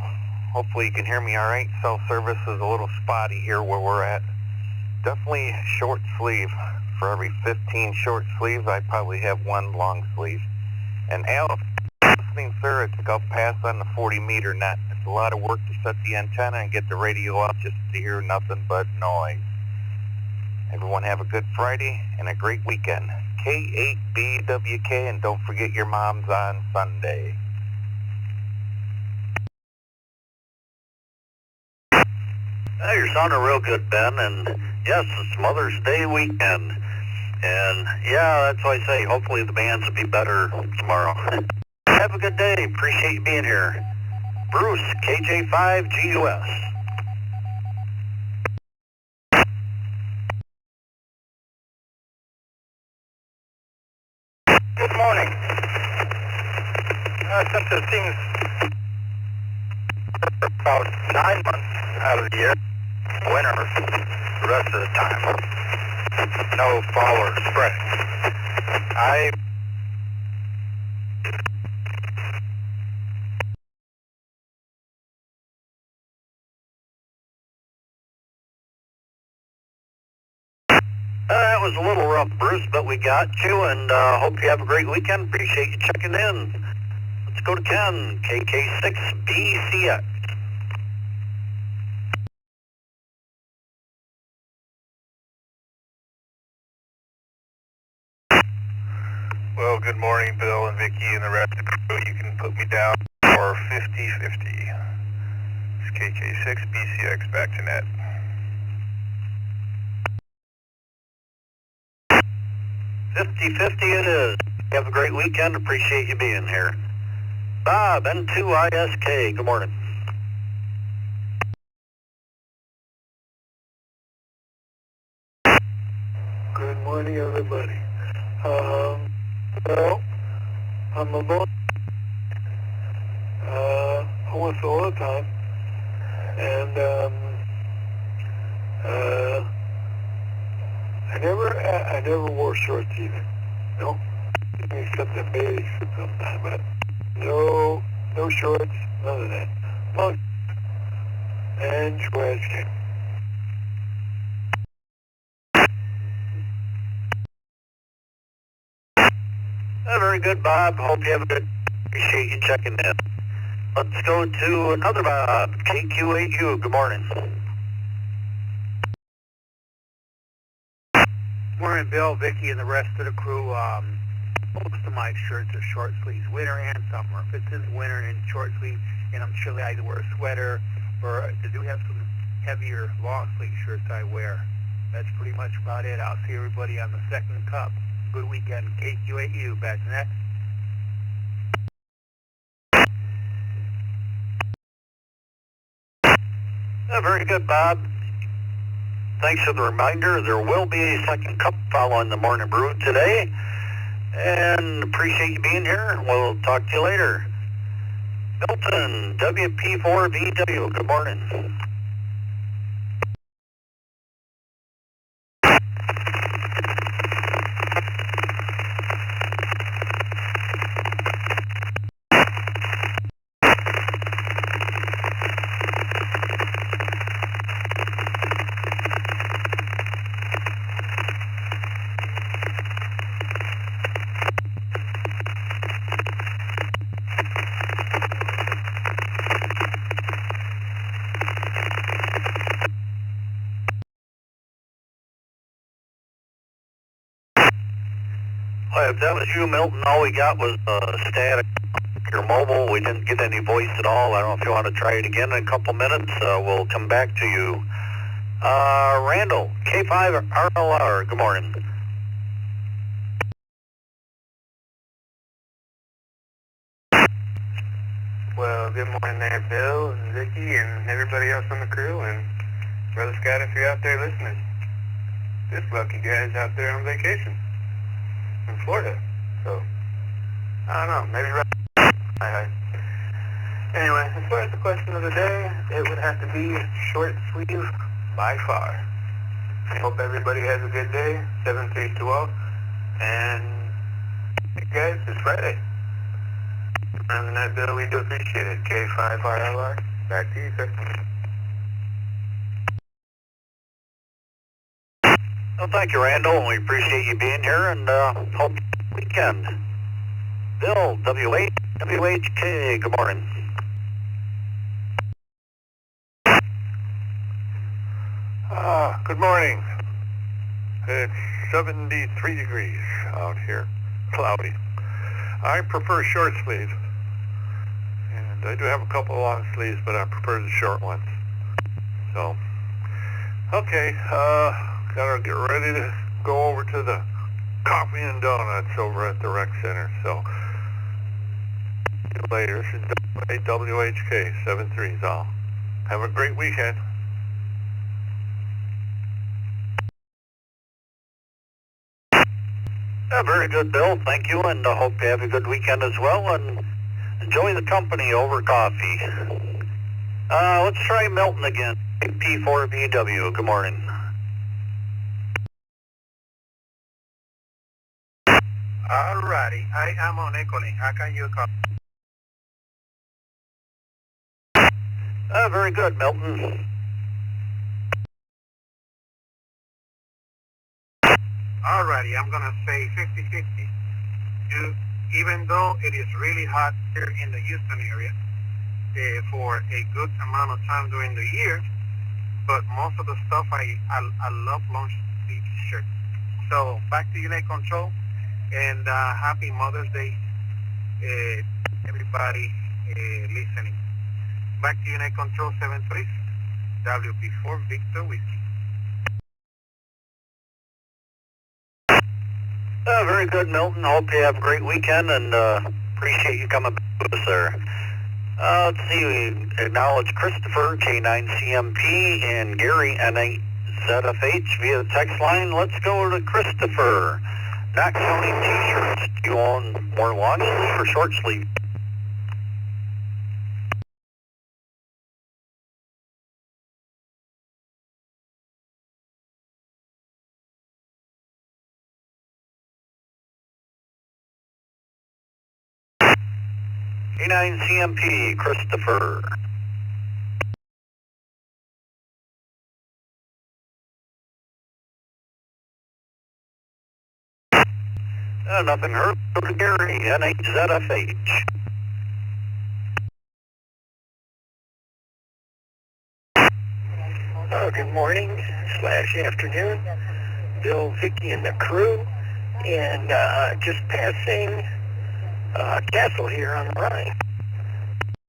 G: Hopefully you can hear me all right. Cell service is a little spotty here where we're at. Definitely short sleeve. For every 15 short sleeves, I probably have one long sleeve. And Al, listening, sir, I think I'll pass on the 40-meter net. It's a lot of work to set the antenna and get the radio up just to hear nothing but noise. Everyone have a good Friday and a great weekend. K8BWK, and don't forget your mom's on Sunday.
A: Hey, you're sounding real good, Ben, and yes, it's Mother's Day weekend. And yeah, that's why I say hopefully the bands will be better tomorrow. Have a good day. Appreciate you being here. Bruce, KJ5GUS.
B: Good morning. Since it seems about 9 months out of the year, winter, the rest of the time, no fall or spring.
A: That was a little rough, Bruce, but we got you, and hope you have a great weekend. Appreciate you checking in. Let's go to Ken, KK6BCX.
F: Well, good morning, Bill and Vicky and the rest of the crew. You can put me down for 50-50. It's KK6BCX back to net.
A: 50-50 it is. Have a great weekend. Appreciate you being here. Bob, N2ISK. Good morning.
E: Good morning, everybody. Well, I'm alone. Almost all the time. And, I never wore shorts either. No. Except the basics sometimes, but no shorts, none of that. Long and squares came.
A: Very good, Bob. Hope you have a good. Appreciate you checking in. Let's go to another Bob, KQ8U. Good morning.
M: Morning, Bill, Vicky, and the rest of the crew. Most of my shirts are short sleeves, winter and summer. If it's in the winter and short sleeves, and I'm chilly, I either wear a sweater, or I do have some heavier long sleeve shirts I wear. That's pretty much about it. I'll see everybody on the second cup. Good weekend. KQ8U, back to that.
A: Very good, Bob. Thanks for the reminder. There will be a second cup following the morning brew today. And appreciate you being here. We'll talk to you later. Milton, WP4VW. Good morning. Well, if that was you, Milton, all we got was static. Your mobile, we didn't get any voice at all. I don't know if you want to try it again in a couple minutes. We'll come back to you. Randall, K5RLR, good morning.
N: Well, good morning there, Bill and Vicky and everybody else on the crew, and Brother Scott, if you're out there listening. This lucky guy's out there on vacation in Florida, so I don't know, maybe right. Hi. Anyway, as far as the question of the day, it would have to be short sleeve by far. I hope everybody has a good day. 7320. And hey guys, it's Friday. Other than that, Bill, we do appreciate it. K5RLR. Back to you, sir.
A: Well, thank you, Randall, and we appreciate you being here, and hope weekend. Bill, WHK, good morning.
F: Good morning. It's 73 degrees out here, cloudy. I prefer short sleeves, and I do have a couple of long sleeves, but I prefer the short ones. So, okay, gotta get ready to go over to the Coffee and Donuts over at the rec center. So, see you later. This is WHK 73's all. Have a great weekend.
A: Yeah, very good, Bill. Thank you, and I hope you have a good weekend as well, and enjoy the company over coffee. Let's try Milton again. P4VW, good morning.
E: Alrighty, I am on Ecolink. How can you call?
A: Very good, Milton.
E: Alrighty, I'm gonna say 50-50. Even though it is really hot here in the Houston area for a good amount of time during the year, but most of the stuff I love long sleeve shirts. So back to Unit Control, and happy Mother's Day, everybody listening. Back to Unit Control 73, WP4 Victor Whiskey.
A: Very good, Milton. Hope you have a great weekend, and appreciate you coming back with us there. Let's see, we acknowledge Christopher, K9CMP, and Gary, N8ZFH via the text line. Let's go to Christopher. Not counting t-shirts. Do you own more long sleeve or short sleeve? K9CMP, Christopher. Nothing heard. Go to Gary, N8ZFH.
C: Good morning / afternoon. Bill, Vicky, and the crew. And just passing Castle here on the Rhine.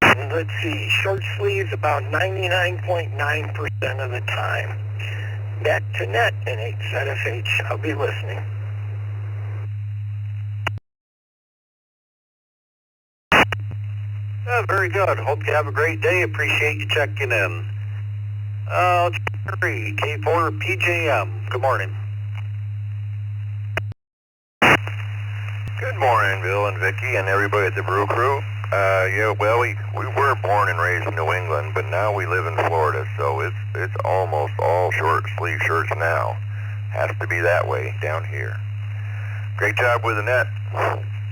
C: And let's see, short sleeves about 99.9% of the time. Back to net and N8ZFH. I'll be listening.
A: Very good. Hope you have a great day. Appreciate you checking in. Jerry, K4 PJM. Good morning.
D: Good morning, Bill and Vicky and everybody at the Brew Crew. Yeah, well, we were born and raised in New England, but now we live in Florida, so it's almost all short sleeve shirts now. Has to be that way down here. Great job with the net.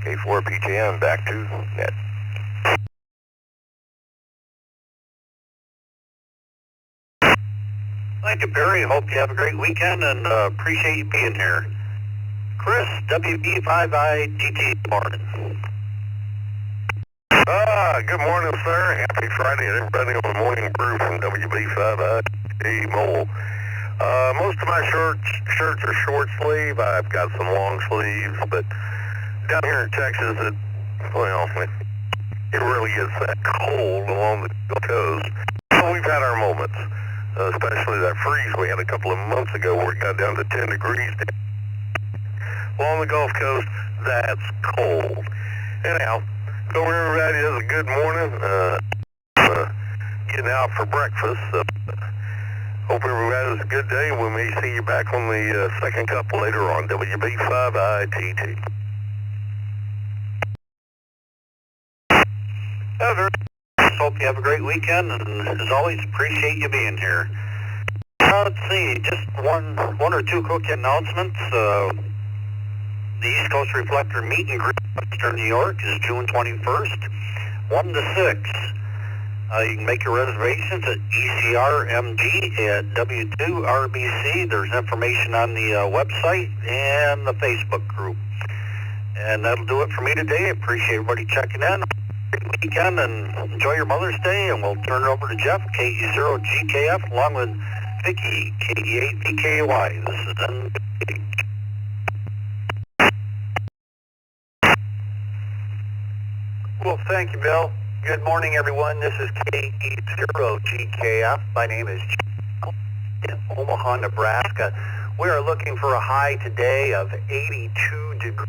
D: K4 PJM, back to net.
A: Thank you, Barry. Hope you have a great weekend, and appreciate you being here. Chris, WB5ITT, good morning.
F: Good morning, sir. Happy Friday to everybody on the Morning Brew from WB5ITT Mole. Most of my shirts are short sleeve. I've got some long sleeves, but down here in Texas, it really is that cold along the Gulf Coast. So we've had our moments. Especially that freeze we had a couple of months ago where it got down to 10 degrees. Along the Gulf Coast, that's cold. Anyhow, hope everybody has a good morning. Getting out for breakfast. Hope everybody has a good day. We may see you back on the second cup later on WB5ITT.
A: Hope hope you have a great weekend, and as always, appreciate you being here. Let's see, just one or two quick announcements. The East Coast Reflector Meet and Greet in Western New York is June 21st, 1 to 6. You can make your reservations at ECRMG at W2RBC. There's information on the website and the Facebook group. And that'll do it for me today. I appreciate everybody checking in. Great weekend and enjoy your Mother's Day. And we'll turn it over to Jeff, KE0GKF, along with Vicky, KE8VKY. This is NBC.
O: Well, thank you, Bill. Good morning, everyone. This is KE0GKF. My name is Joe in Omaha, Nebraska. We are looking for a high today of 82 degrees.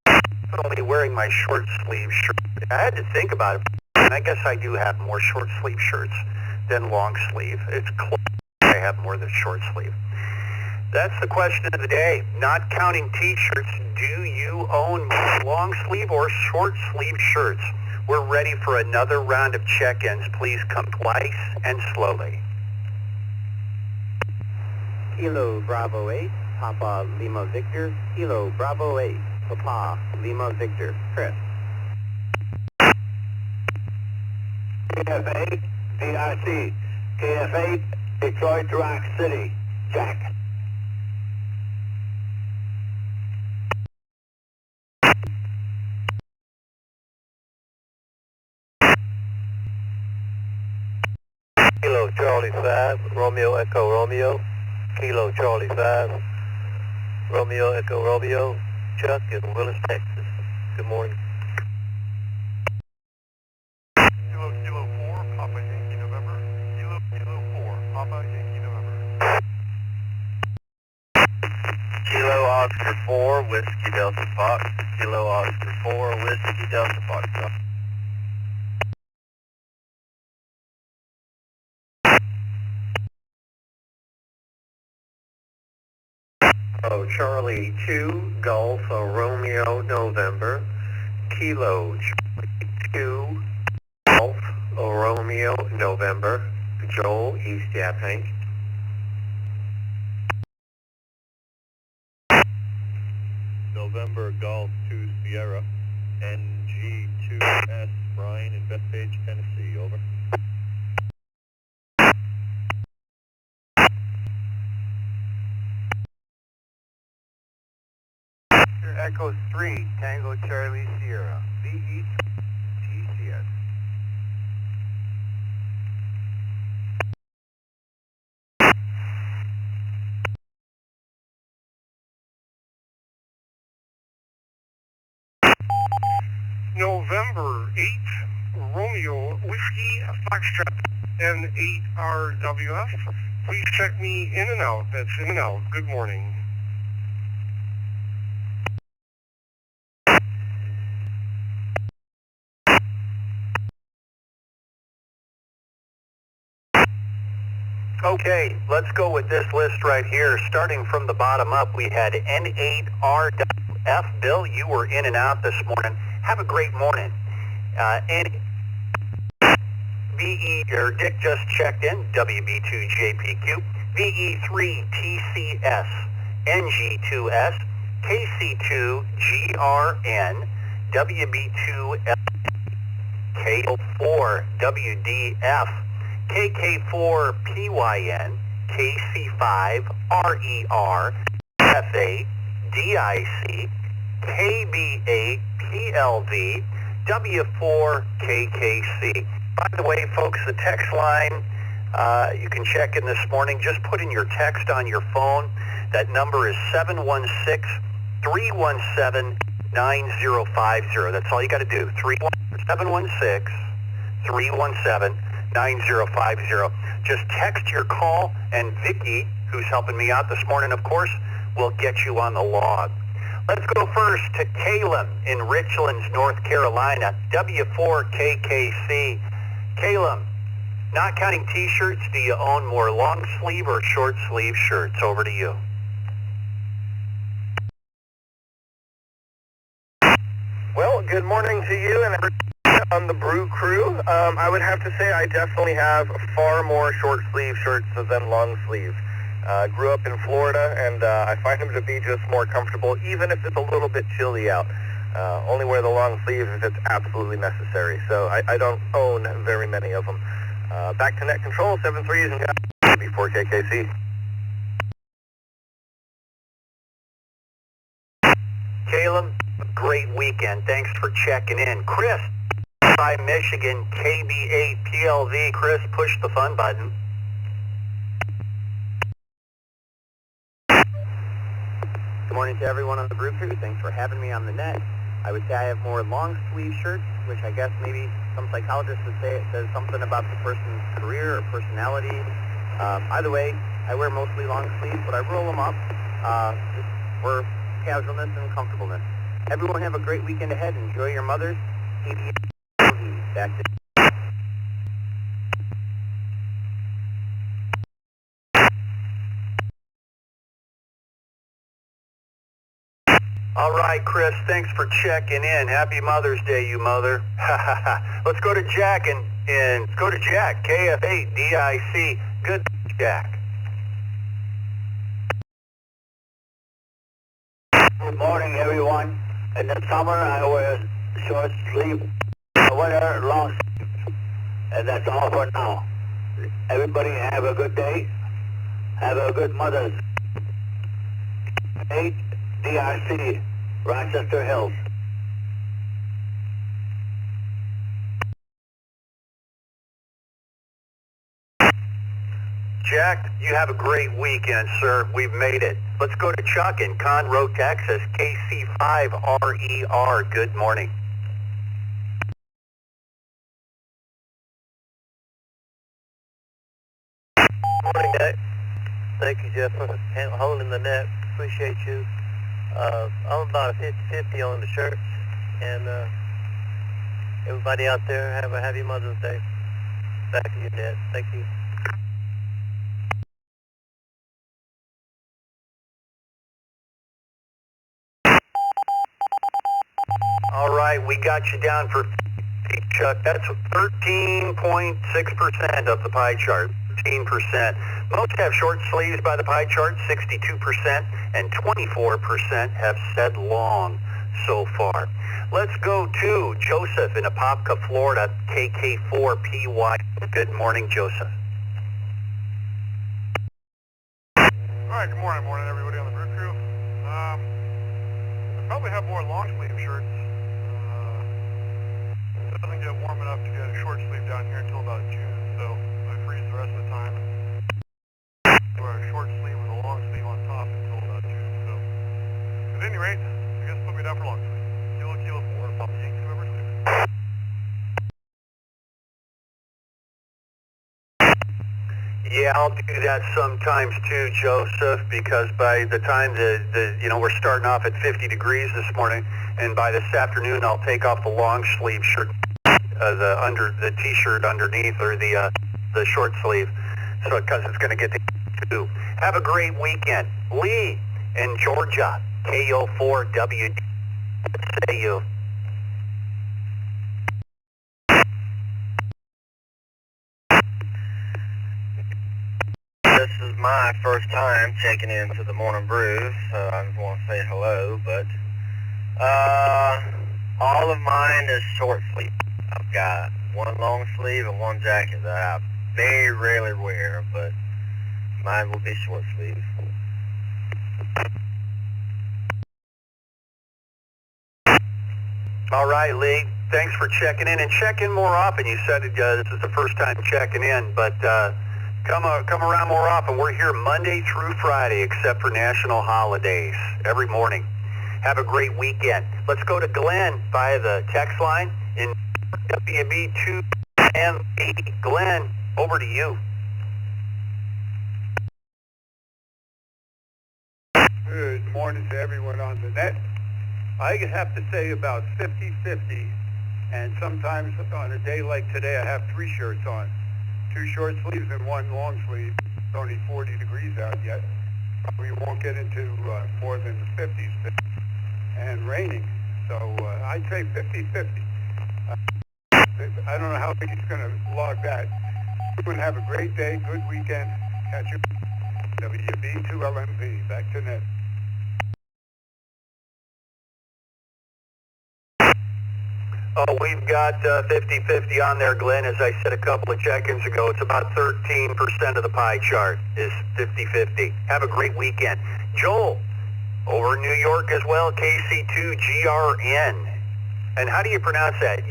O: I'm only wearing my short sleeve shirt. I had to think about it, and I guess I do have more short sleeve shirts than long sleeve. It's close. I have more than short sleeve. That's the question of the day. Not counting t-shirts, do you own long sleeve or short sleeve shirts? We're ready for another round of check-ins. Please come twice and slowly.
C: Kilo Bravo 8, Papa Lima Victor. Kilo Bravo 8, Papa Lima Victor. Chris. KF8, DRC. KF8, Detroit Rock City. Jack.
O: Kilo Charlie 5, Romeo Echo Romeo. Kilo Charlie 5, Romeo Echo Romeo. Chuck in Willis, Texas. Good morning.
K: Kilo 4, Papa Yankee November. Kilo 4, Papa Yankee November.
O: Kilo Oscar 4, Whiskey Delta Fox. Kilo Oscar 4, Whiskey Delta Fox.
D: Oh, Charlie 2, Golf Romeo November. Kilo Charlie 2, Golf Romeo November. Joel East Yapping.
F: November Golf 2 Sierra, NG2S Brian in Bethpage, Tennessee, over.
O: Echo 3, Tango Charlie Sierra, VE TCS.
K: November 8, Romeo Whiskey Foxtrot N8RWF. Please check me in and out. That's in and out. Good morning.
O: Okay, let's go with this list right here. Starting from the bottom up, we had N8RWF. Bill, you were in and out this morning. Have a great morning. Dick just checked in, WB2JPQ, VE3TCS, NG2S, KC2GRN, WB2L, K4WDF, KK4PYN, KC5RER, FA, DIC, KB8PLV, W4KKC. By the way, folks, the text line, you can check in this morning. Just put in your text on your phone. That number is 716-317-9050. That's all you got to do, 716-317-9050. Just text your call, and Vicky, who's helping me out this morning, of course, will get you on the log. Let's go first to Caleb in Richlands, North Carolina, W4KKC. Caleb, not counting t-shirts, do you own more long sleeve or short sleeve shirts? Over to you.
D: Well, good morning to you and everybody. On the Brew crew, I would have to say I definitely have far more short sleeve shirts than long sleeve. Grew up in Florida, and I find them to be just more comfortable, even if it's a little bit chilly out. Only wear the long sleeves if it's absolutely necessary. So I don't own very many of them. Back to net control, 7-3s and before KKC.
O: Caleb, great weekend. Thanks for checking in. Chris, by Michigan, KB8PLV. Chris, push the fun button.
P: Good morning to everyone on the Brew Crew. Thanks for having me on the net. I would say I have more long sleeve shirts, which I guess maybe some psychologists would say it says something about the person's career or personality. Either way, I wear mostly long sleeves, but I roll them up just for casualness and comfortableness. Everyone have a great weekend ahead. Enjoy your mothers. Back to
O: All right, Chris, thanks for checking in. Happy Mother's Day, you mother. Let's go to Jack and go to Jack, KF8DIC. Good, Jack.
C: Good morning, everyone. In the summer, I wear short sleeve. I wear long sleeve. And that's all for now. Everybody have a good day. Have a good Mother's Day. DRC, Rochester Hills.
O: Jack, you have a great weekend, sir. We've made it. Let's go to Chuck in Conroe, Texas, KC5RER. Good morning.
C: Morning, Nick. Thank you, Jeff, for holding the net. Appreciate you. I'm about a 50-50 on the shirts, and everybody out there have a happy Mother's Day. Back to you, Dad. Thank you.
O: All right, we got you down for 50, Chuck. That's 13.6% of the pie chart. 15%. Most have short sleeves by the pie chart, 62%, and 24% have said long so far. Let's go to Joseph in Apopka, Florida, KK4PY. Good morning, Joseph.
K: All right, good morning everybody on the Brew Crew. I probably have more long sleeve shirts. It doesn't get warm enough to get a short sleeve down here until about June, so I freeze the rest of the time and wear a short sleeve with a long sleeve on top until about June. So, at any rate, I guess put me down for long sleeve. Kilo 4, Papa Yankee, November sleeve.
O: Yeah, I'll do that sometimes too, Joseph, because by the time we're starting off at 50 degrees this morning, and by this afternoon I'll take off the long sleeve shirt, the t-shirt underneath, or the short sleeve, so because it's going to get to 2. Have a great weekend. Lee in Georgia, KO4WD. Say you.
D: This is my first time checking into the Morning Brew, so I just want to say hello, but all of mine is short sleeve. I've got one long sleeve and one jacket that I very rarely wear, but mine will be short sleeve.
O: All right, Lee. Thanks for checking in, and check in more often. You said this is the first time checking in, but come around more often. We're here Monday through Friday, except for national holidays, every morning. Have a great weekend. Let's go to Glenn via the text line in WB2MB. Glenn, over to you.
Q: Good morning to everyone on the net. I have to say about 50-50, and sometimes on a day like today I have 3 shirts on. 2 short sleeves and 1 long sleeve. It's only 40 degrees out yet. Probably won't get into more than the 50s and raining. So I'd say 50-50. I don't know how he's going to log that. Everyone have a great day, good weekend. Catch you. W2LMV. Back to net.
O: Oh, we've got 50-50 on there, Glenn. As I said a couple of check-ins ago, it's about 13% of the pie chart is 50-50. Have a great weekend. Joel, over in New York as well, KC2GRN. And how do you pronounce that?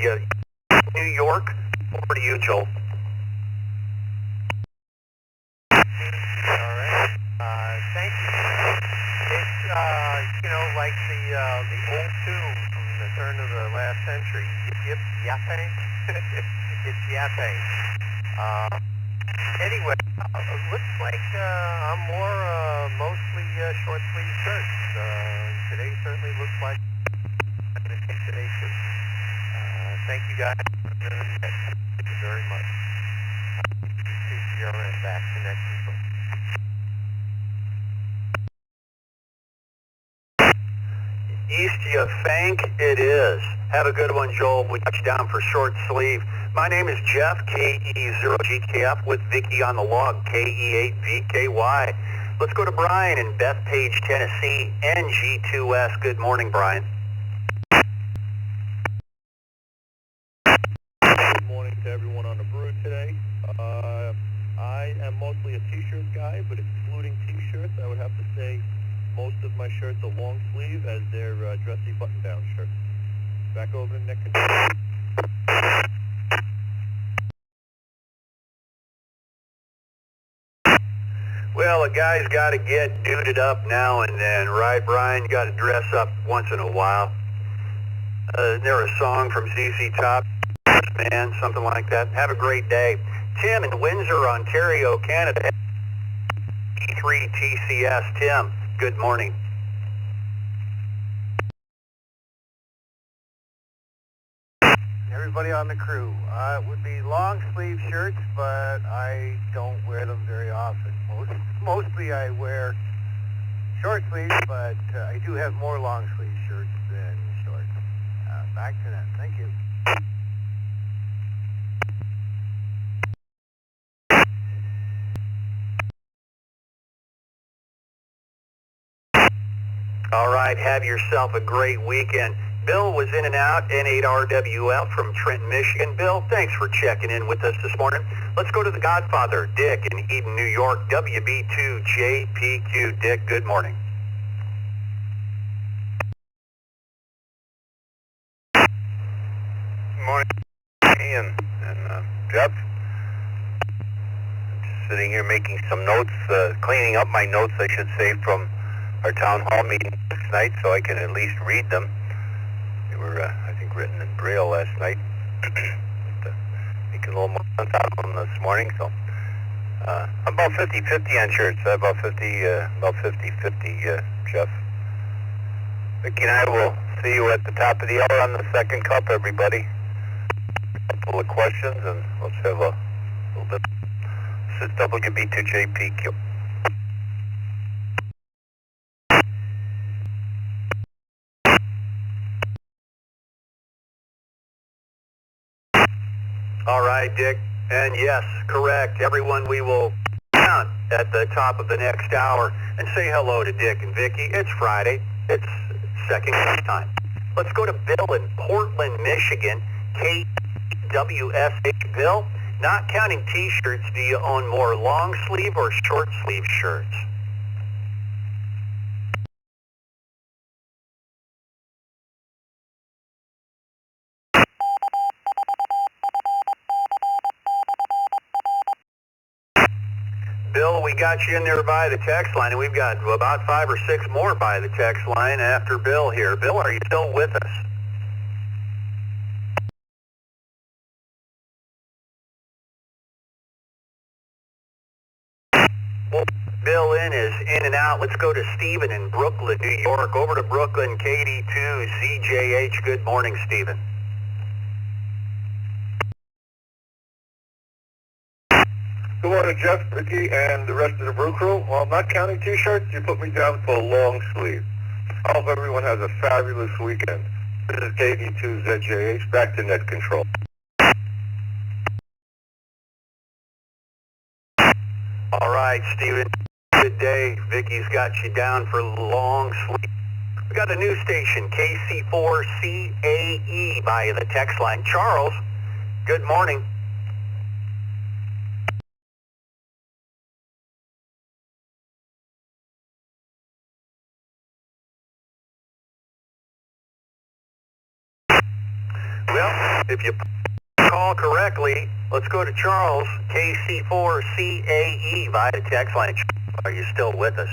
O: New York? Over to you, Joel.
D: All right. Thank you. It's, like the old tune from the turn of the last century. Yip, yip, yapping. It's yapping. Anyway, looks like I'm more mostly short sleeve shirts. Today certainly looks like I'm going to take today too. Thank you guys. Thank you very much. Back to next control.
O: East you think it is. Have a good one, Joel. We touch down for short sleeve. My name is Jeff, KE0GKF, with Vicky on the log, KE8VKY. Let's go to Brian in Bethpage, Tennessee, NG2S. Good morning, Brian.
R: Good morning to everyone on the brew today. I am mostly a t-shirt guy, but excluding t-shirts, I would have to say most of my shirts are long sleeve as they're dressy button-down shirts. Back over to Nick.
O: Well, a guy's got to get duded up now and then, right, Brian? You got to dress up once in a while. Isn't there a song from ZZ Top, man, something like that? Have a great day. Tim in Windsor, Ontario, Canada. W2ECR. Tim, good morning.
M: Everybody on the crew. It would be long sleeve shirts, but I don't wear them very often. Mostly I wear short sleeves, but I do have more long sleeve shirts than short. Back to that. Thank you.
O: All right, have yourself a great weekend. Bill was in and out, N8RWL from Trenton, Michigan. Bill, thanks for checking in with us this morning. Let's go to the Godfather, Dick in Eden, New York, WB2JPQ. Dick, good morning.
F: Good morning, Ian and Jeff. I'm just sitting here making some notes, cleaning up my notes, I should say, from our town hall meeting last night, so I can at least read them. They were, I think, written in Braille last night. Making a little more sense out of them this morning, so I'm about 50-50 on shirts. About 50-50, Jeff. Vicky and I will see you at the top of the hour on the second cup, everybody. A couple of questions, and let's have a little bit. This is WB2JPQ.
O: All right, Dick. And yes, correct. Everyone, we will count at the top of the next hour and say hello to Dick and Vicky. It's Friday. It's second time. Let's go to Bill in Portland, Michigan, KWSH. Bill, not counting t-shirts, do you own more long sleeve or short sleeve shirts? Bill, we got you in there by the text line, and we've got about 5 or 6 more by the text line after Bill here. Bill, are you still with us? Well, Bill is in and out. Let's go to Stephen in Brooklyn, New York. Over to Brooklyn, KD2ZJH. Good morning, Stephen.
K: Good morning, Jeff, Ricky, and the rest of the brew crew. Well, I'm not counting t-shirts. You put me down for a long sleeve. I hope everyone has a fabulous weekend. This is KD2ZJH, back to net control.
O: All right, Steven. Good day. Vicky's got you down for long sleep. We got a new station, KC4CAE, via the text line. Charles, good morning. Well, if you call correctly, let's go to Charles, KC4CAE, via the text line. Are you still with us?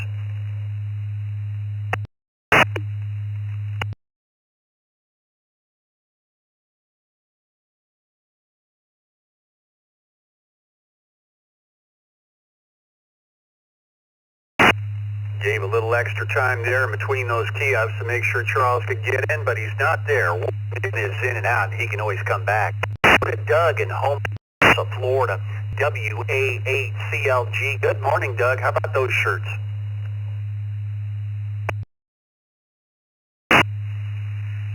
O: Gave a little extra time there in between those kiosks to make sure Charles could get in, but he's not there. Warren is in and out, and he can always come back. Doug in home, Florida, W2ECR. Good morning, Doug. How about those shirts?
S: This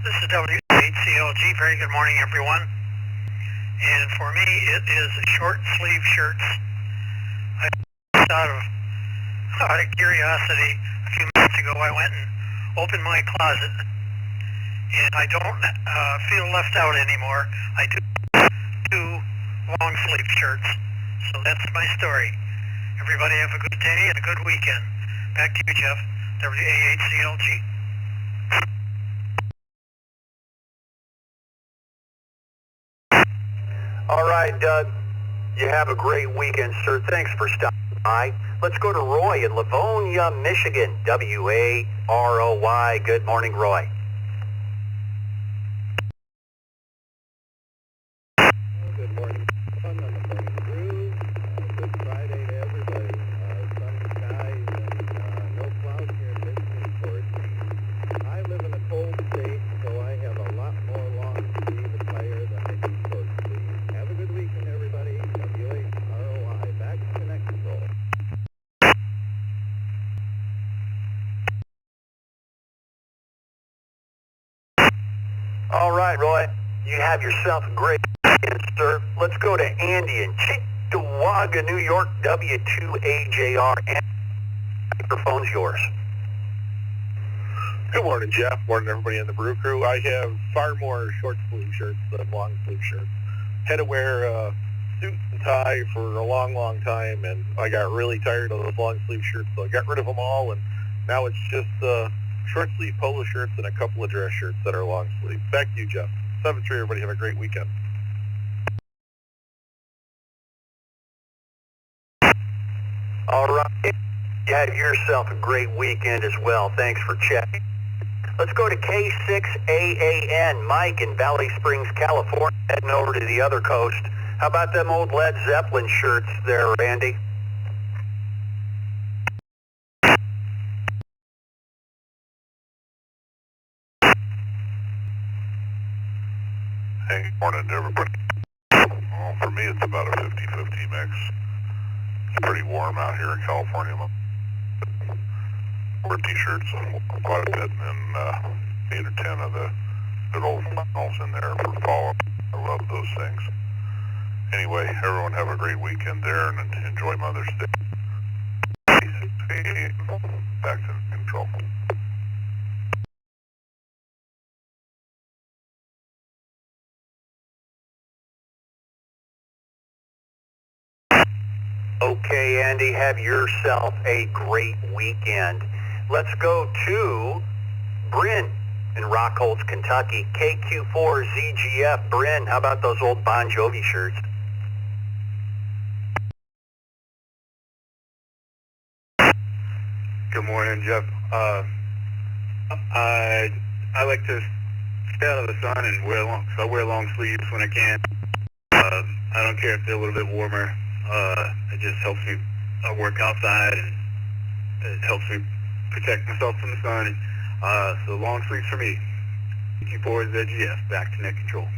S: is W2ECR. Very good morning, everyone. And for me, it is short sleeve shirts. I out of curiosity, a few minutes ago, I went and opened my closet, and I don't feel left out anymore. I do long sleeve shirts, so that's my story. Everybody have a good day and a good weekend. Back to you, Jeff. WAHCLG.
O: All right, Doug. You have a great weekend, sir. Thanks for stopping by. Let's go to Roy in Livonia, Michigan. WAROY. Good morning, Roy.
T: Good morning. On the morning brew. Good Friday to everybody. Sunny skies and no clouds here in Michigan for it. I live in a cold state, so I have a lot more long sleeve attire than I do short sleeve. Have a good weekend, everybody. WAROY. Back to Connect Control.
O: All right, Roy. You have yourself a great weekend, sir. Let's go to Andy in Cheektowaga, New York, W2AJR. And microphone's yours.
F: Good morning, Jeff. Morning, everybody in the Brew Crew. I have far more short sleeve shirts than long sleeve shirts. Had to wear a suit and tie for a long, long time, and I got really tired of those long sleeve shirts, so I got rid of them all, and now it's just short sleeve polo shirts and a couple of dress shirts that are long sleeve. Back to you, Jeff. 7-3, everybody. Have a great weekend.
O: All right. You have yourself a great weekend as well. Thanks for checking. Let's go to K6AAN, Mike in Valley Springs, California, heading over to the other coast. How about them old Led Zeppelin shirts there, Randy?
F: Hey, morning, everybody. Well, for me, it's about a 50-50 mix. It's pretty warm out here in California. Wear t-shirts quite a bit, and 8 or 10 of the good old flannels in there for fall. I love those things. Anyway, everyone have a great weekend there, and enjoy Mother's Day. Back to control.
O: Okay, Andy, have yourself a great weekend. Let's go to Bryn in Rockholds, Kentucky. KQ4ZGF. Bryn, how about those old Bon Jovi shirts?
U: Good morning, Jeff. I like to stay out of the sun and I wear long sleeves when I can. I don't care if they're a little bit warmer. It just helps me work outside, and it helps me protect myself from the sun. So long sleeves for me. KQ4ZGF, back to net control.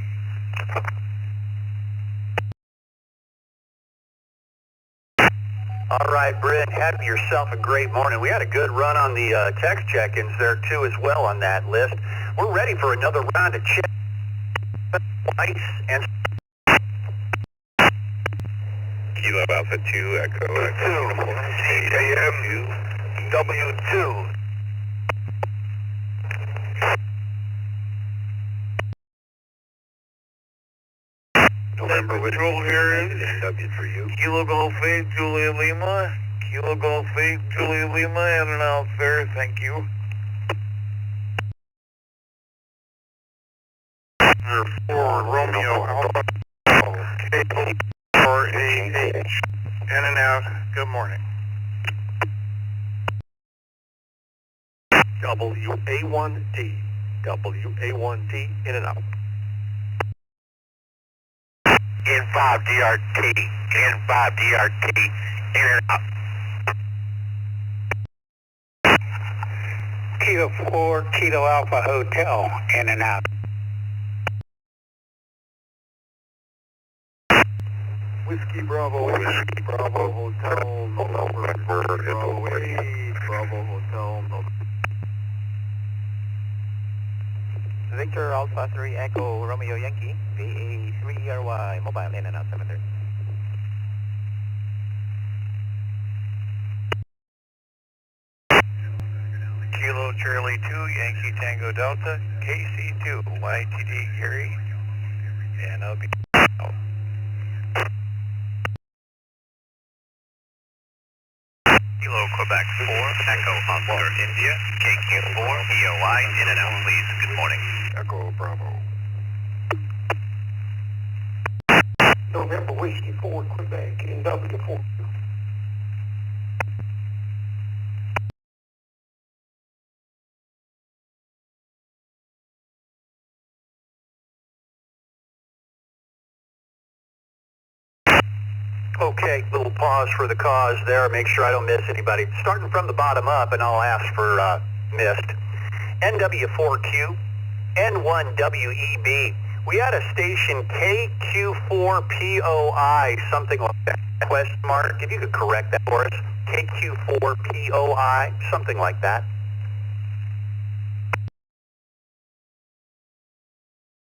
O: All right, Brent, have yourself a great morning. We had a good run on the text check-ins there, too, as well on that list. We're ready for another round of check and
F: Kilo Alpha 2, Echo
K: 2, 8 a.m. W2.
F: November Patrol here is
K: W3U. Kilo Golf 8, Julia Lima. Kilo Golf 8, Julia Lima, and an out there, thank you. 4 Romeo Alpha. 4AH. In and out, good morning. WA1D. WA1D, in and out.
B: N5 DRT, N5 DRT, in and out.
M: Kilo 4, Kilo Alpha Hotel, in and out.
K: Whiskey Bravo, Whiskey Bravo Hotel, November Bravo 8, Bravo Hotel, November.
P: Victor Alpha 3 Echo Romeo Yankee, VA3RY, mobile in and out 730.
K: Kilo Charlie 2, Yankee Tango Delta, KC2, YTD Gary, and I'll be out.
B: Kilo Quebec 4, Echo Oscar India, KQ4, EOI, in and out please, good morning.
K: Echo Bravo.
E: November Whiskey 4, Quebec, NW4.
O: Okay, little pause for the cause there. Make sure I don't miss anybody. Starting from the bottom up, and I'll ask for missed. NW4Q, N1WEB. We had a station KQ4POI, something like that. Question mark. If you could correct that for us. KQ4POI, something like that.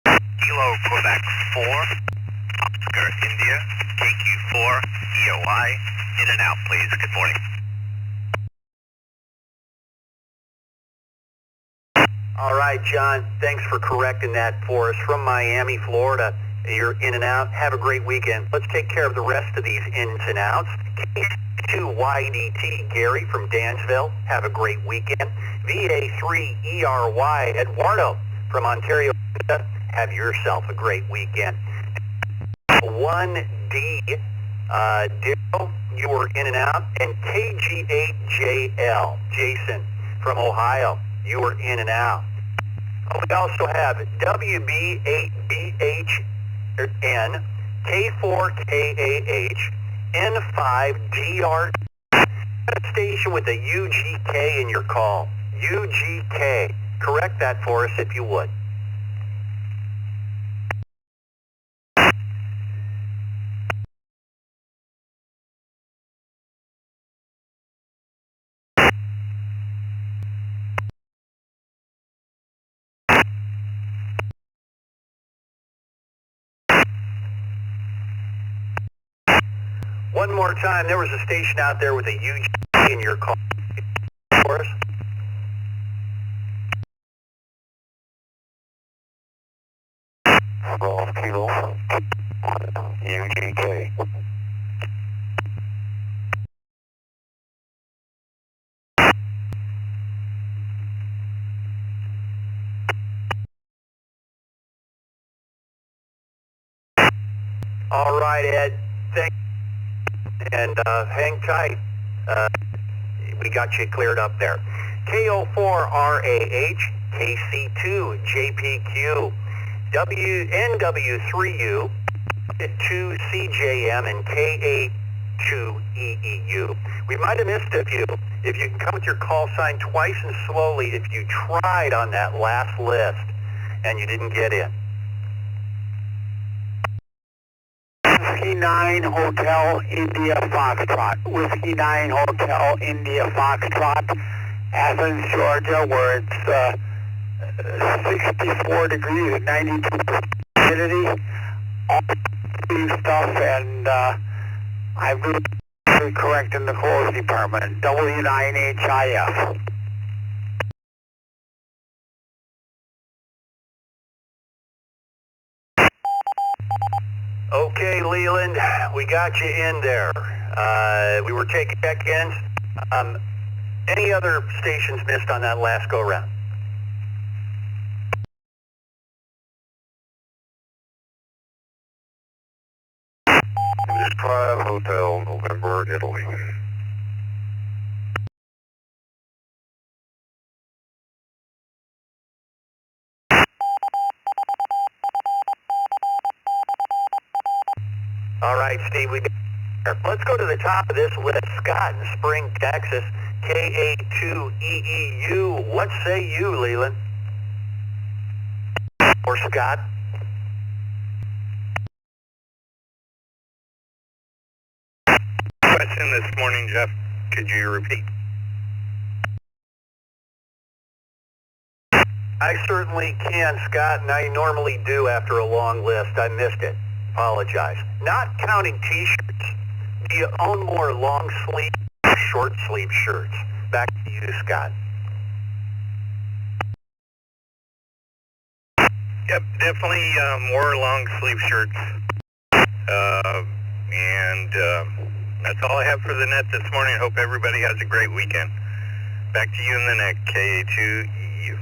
B: Kilo Quebec 4, Oscar India, KQ4, EOI, in and out please, good morning.
O: All right, John, thanks for correcting that for us. From Miami, Florida, you're in and out. Have a great weekend. Let's take care of the rest of these ins and outs. K2YDT, Gary from Dansville, have a great weekend. VA3ERY, Eduardo from Ontario, have yourself a great weekend. 1D, Daryl, you were in and out. And KG8JL, Jason from Ohio, you were in and out. We also have WB8BHN, K4KAH, N5DR, station with a UGK in your call. UGK. Correct that for us if you would. One more time, there was a station out there with a UGK in your call for us.
K: Golf Kilo, UGK.
O: All right, Ed. Thank you. And hang tight. We got you cleared up there. KO4RAH, KC2, JPQ, NW3U, 2CJM, and KA2EEU. We might have missed a few. If you can come with your call sign twice and slowly if you tried on that last list and you didn't get in.
M: Whiskey 9 Hotel India Foxtrot. Whiskey 9 Hotel India Foxtrot, Athens, Georgia, where it's 64 degrees and 92% humidity. All new stuff, and
C: I've been correct in the calls department. W9HIF.
O: Okay, Leland, we got you in there. We were taking check-ins. Any other stations missed on that last go-round?
F: Prime Hotel, November, Italy.
O: All right, Steve, let's go to the top of this list. Scott in Spring, Texas, KA2EEU. What say you, Leland? Or Scott?
F: Question this morning, Jeff. Could you repeat?
O: I certainly can, Scott, and I normally do after a long list. I missed it. Apologize. Not counting T-shirts. Do you own more long sleeve or short sleeve shirts? Back to you, Scott.
F: Yep, definitely more long sleeve shirts. And that's all I have for the net this morning. I hope everybody has a great weekend. Back to you in the net, KA2EU.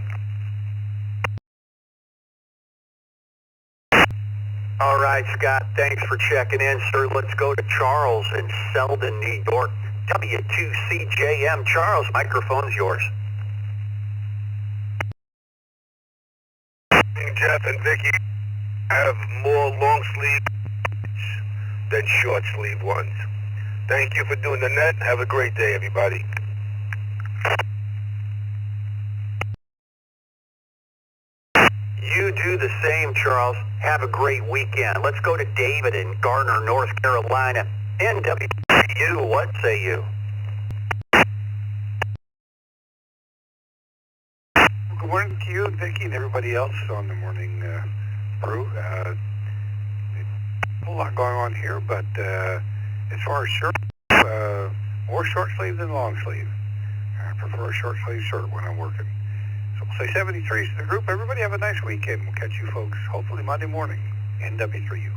O: All right, Scott, thanks for checking in, sir. Let's go to Charles in Selden, New York. W2CJM. Charles, microphone's yours.
F: Jeff and Vicky have more long sleeve than short sleeve ones. Thank you for doing the net. Have a great day, everybody.
O: You do the same, Charles. Have a great weekend. Let's go to David in Garner, North Carolina. NW, what say you?
E: Good morning to you, Vicky, and everybody else on the morning brew. A whole lot going on here, but as far as shirts, more short sleeve than long sleeve. I prefer a short sleeve shirt when I'm working. So we'll say 73 to the group. Everybody have a nice weekend. We'll catch you folks hopefully Monday morning. NW3U.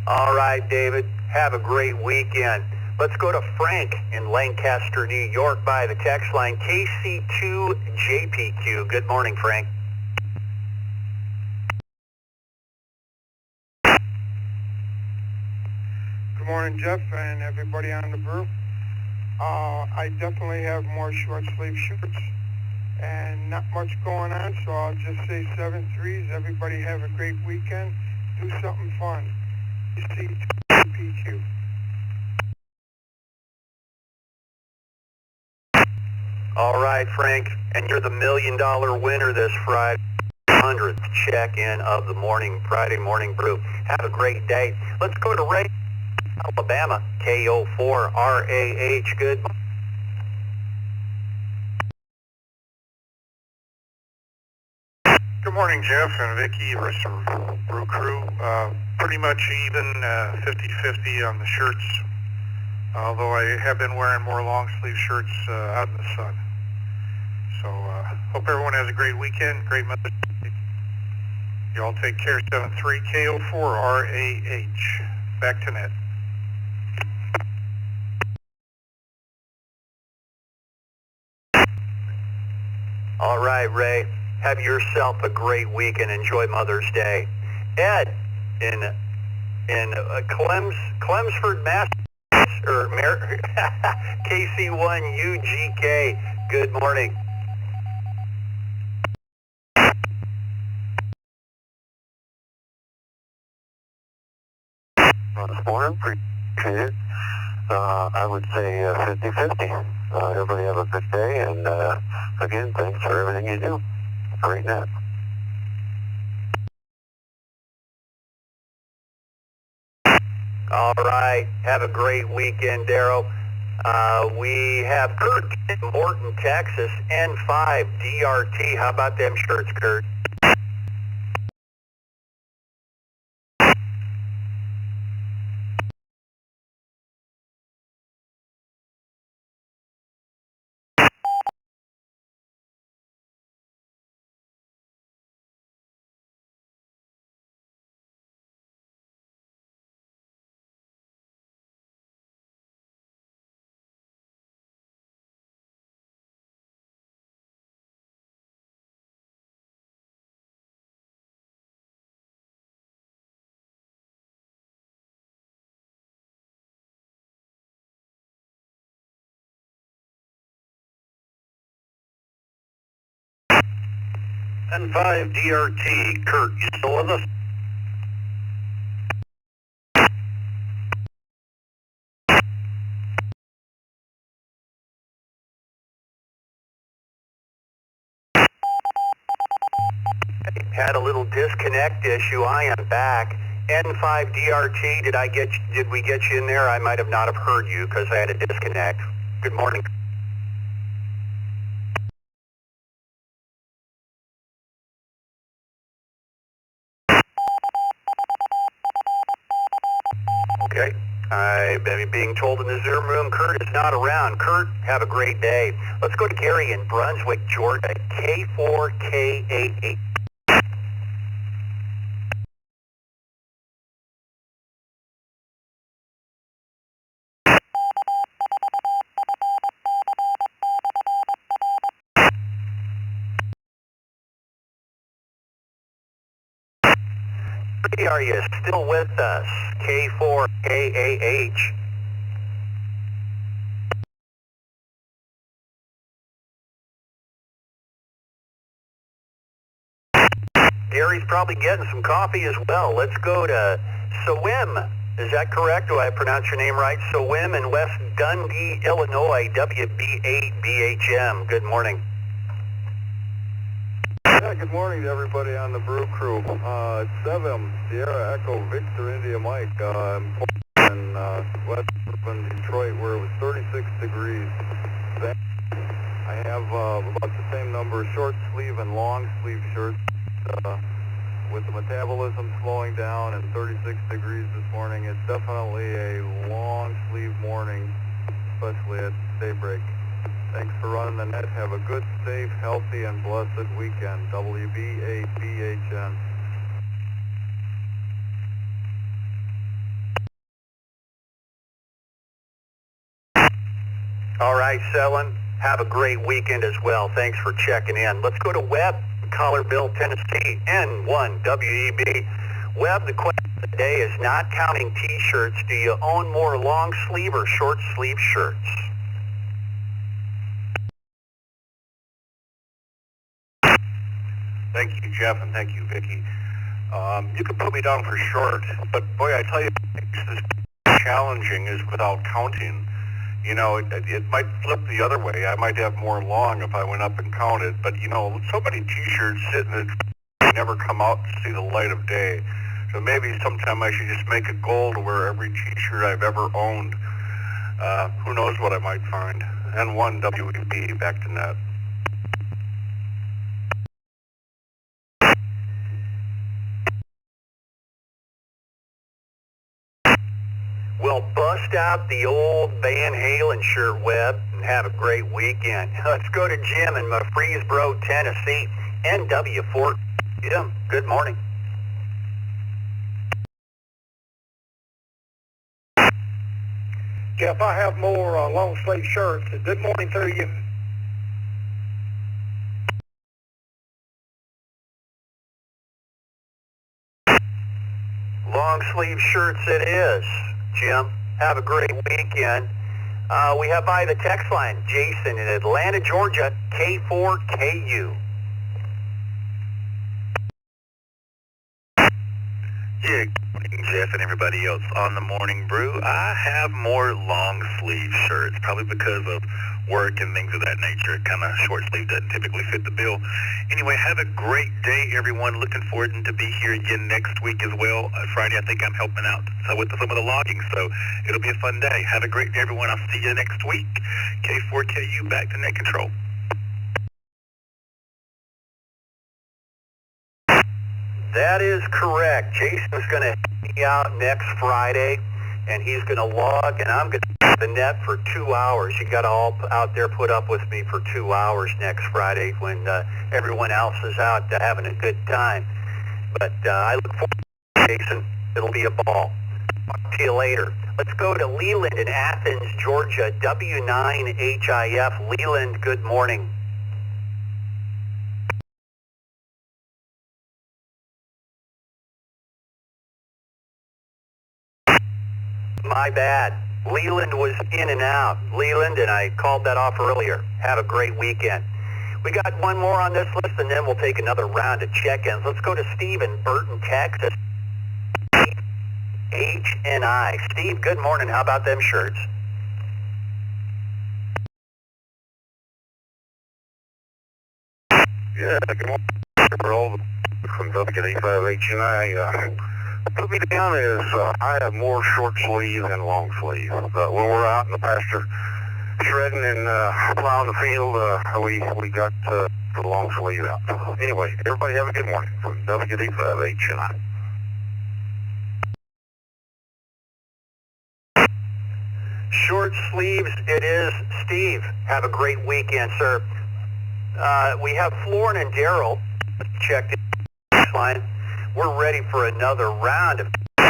O: All right, David. Have a great weekend. Let's go to Frank in Lancaster, New York by the text line KC2JPQ. Good morning, Frank.
H: Good morning, Jeff, and everybody on the brew. I definitely have more short sleeve shirts and not much going on, so I'll just say 7-3s. Everybody have a great weekend. Do something fun. KC2JPQ.
O: All right, Frank, and you're the $1 million winner this Friday. 100th check-in of the Friday morning brew. Have a great day. Let's go to Ray, Alabama, KO4RAH. Good.
F: Good morning, Jeff and Vicky, rest of the brew crew. Pretty much even 50-50 on the shirts, although I have been wearing more long sleeve shirts out in the sun. So hope everyone has a great weekend, great Mother's Day. You all take care. 73 KO4RAH. Back to net.
O: All right, Ray. Have yourself a great week and enjoy Mother's Day. Ed, in Clemsford, Massachusetts, or KC1UGK. Good morning.
D: This morning, appreciate it. I would say 50-50. Everybody have a good day, and again, thanks for everything you do. Great net.
O: All right. Have a great weekend, Darryl. We have Kurt in Morton, Texas, N5 DRT. How about them shirts, Kurt?
A: 10-5 DRT, Kurt, you still with us?
O: Had a little disconnect issue. I am back. N5 DRT, did we get you in there? I might have not have heard you because I had a disconnect. Good morning. Okay. I'm being told in the Zoom room Kurt is not around. Kurt, have a great day. Let's go to Gary in Brunswick, Georgia, K4K88. Are you still with us? K4KAH. Gary's probably getting some coffee as well. Let's go to Sewim. Is that correct? Do I pronounce your name right? Sewim in West Dundee, Illinois, WB8BHM. Good morning.
D: Yeah, good morning to everybody on the Brew Crew. 7 Sierra Echo Victor India Mike. I'm in West Urban Detroit where it was 36 degrees. I have about the same number of short sleeve and long sleeve shirts. With the metabolism slowing down and 36 degrees this morning, it's definitely a long sleeve morning, especially at daybreak. Thanks for running the net. Have a good, safe, healthy, and blessed weekend. WB8BHN.
O: All right, Selin. Have a great weekend as well. Thanks for checking in. Let's go to Webb, Collarville, Tennessee, N1WEB. Webb, the question of the day is not counting T-shirts. Do you own more long sleeve or short sleeve shirts?
F: Thank you, Jeff, and thank you, Vicki. You can put me down for short, but boy, I tell you, what makes this challenging is without counting. You know, it might flip the other way. I might have more long if I went up and counted, but you know, so many T-shirts sitting in they never come out to see the light of day. So maybe sometime I should just make a goal to wear every T-shirt I've ever owned. Who knows what I might find. N1WEB, back to net.
O: Well, bust out the old Van Halen shirt, Webb, and have a great weekend. Let's go to Jim in Murfreesboro, Tennessee, NW4. Jim, good morning.
E: Jeff, I have more long sleeve shirts. Good morning to you.
O: Long sleeve shirts it is, Jim. Have a great weekend. We have by the text line, Jason in Atlanta, Georgia, K4KU.
I: Yeah, Jeff and everybody else on the Morning Brew. I have more long sleeve shirts, probably because of work and things of that nature. Kind of short sleeve doesn't typically fit the bill. Anyway, have a great day, everyone. Looking forward to be here again next week as well. Friday, I think I'm helping out with some of the logging, so it'll be a fun day. Have a great day, everyone. I'll see you next week. K4KU, back to net control.
O: That is correct. Jason's going to be out next Friday, and he's going to log, and I'm going to be the net for 2 hours. You got to all out there put up with me for 2 hours next Friday when everyone else is out having a good time. But I look forward to it, Jason. It'll be a ball. Talk to you later. Let's go to Leland in Athens, Georgia, W9HIF. Leland, good morning. My bad. Leland was in and out. Leland, and I called that off earlier. Have a great weekend. We got one more on this list, and then we'll take another round of check-ins. Let's go to Steve in Burton, Texas. H&I. Steve, good morning. How about them shirts?
D: Yeah, good morning. We're all from W2ECR. Put me down as I have more short sleeve than long sleeve. When we're out in the pasture shredding and plowing the field, we got the long sleeve out. Anyway, everybody have a good morning from W2ECR.
O: Short sleeves it is. Steve, have a great weekend, sir. We have Florin and Daryl checked in the text line. We're ready for another round.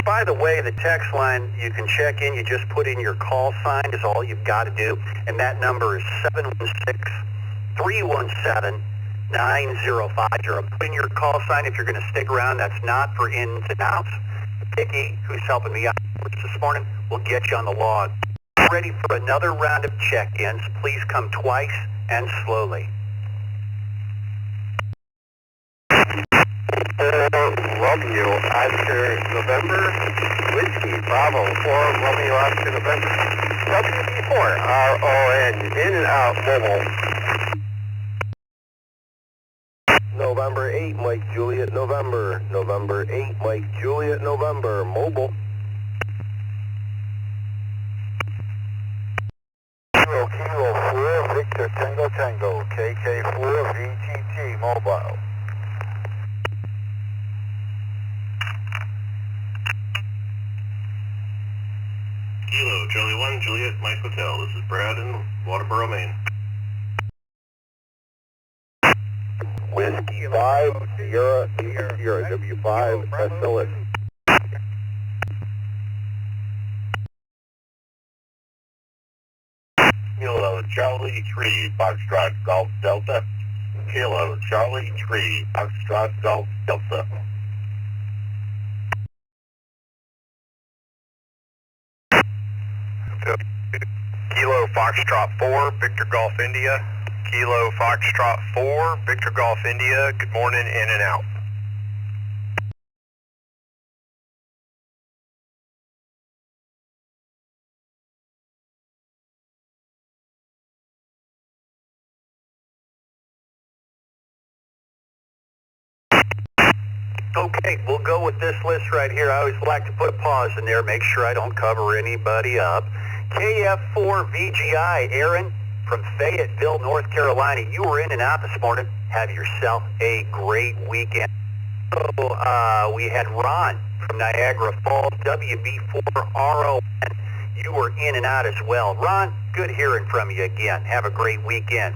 O: By the way, the text line, you can check in. You just put in your call sign is all you've got to do. And that number is 716-317-9050. Put in your call sign if you're going to stick around. That's not for ins and outs. Vicky, who's helping me out this morning, will get you on the log. Ready for another round of check-ins. Please come twice and slowly.
D: Romeo Oscar November, Whiskey Bravo 4, Romeo Oscar November, WB4, RON, in and out, mobile. November 8, Mike Juliet November, November 8, Mike Juliet November, mobile. Kilo 4, Victor Tango Tango, KK4, VTT, mobile.
F: Kilo, Charlie 1, Juliet, Mike Hotel. This is Brad in Waterboro, Maine.
D: Whiskey 5, Sierra, W5, SLS. Kilo, Charlie 3, Foxtrot, Golf Delta. Kilo, Charlie 3, Foxtrot, Golf Delta.
B: Kilo Foxtrot 4, Victor Golf India. Kilo Foxtrot 4, Victor Golf India. Good morning, in and out.
O: Okay, we'll go with this list right here. I always like to put a pause in there, make sure I don't cover anybody up. KF4VGI, Aaron from Fayetteville, North Carolina. You were in and out this morning. Have yourself a great weekend. So, we had Ron from Niagara Falls, WB4RON. You were in and out as well. Ron, good hearing from you again. Have a great weekend.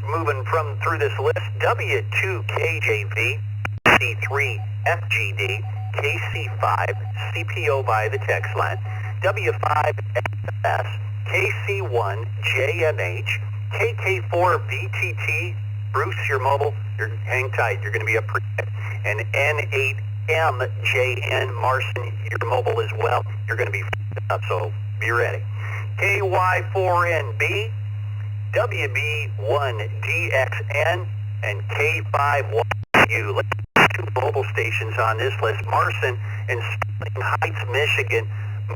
O: Moving through this list, W2KJV, C3FGD, KC5, CPO by the text line, W5SS, KC1JMH, KK4VTT, Bruce, your mobile, hang tight, you're going to be a pre-hit, and N8MJN, Marson, your mobile as well, you're going to be up, so be ready. KY4NB, WB1DXN, and K51U. Let's two mobile stations on this list. Marson in Sterling Heights, Michigan.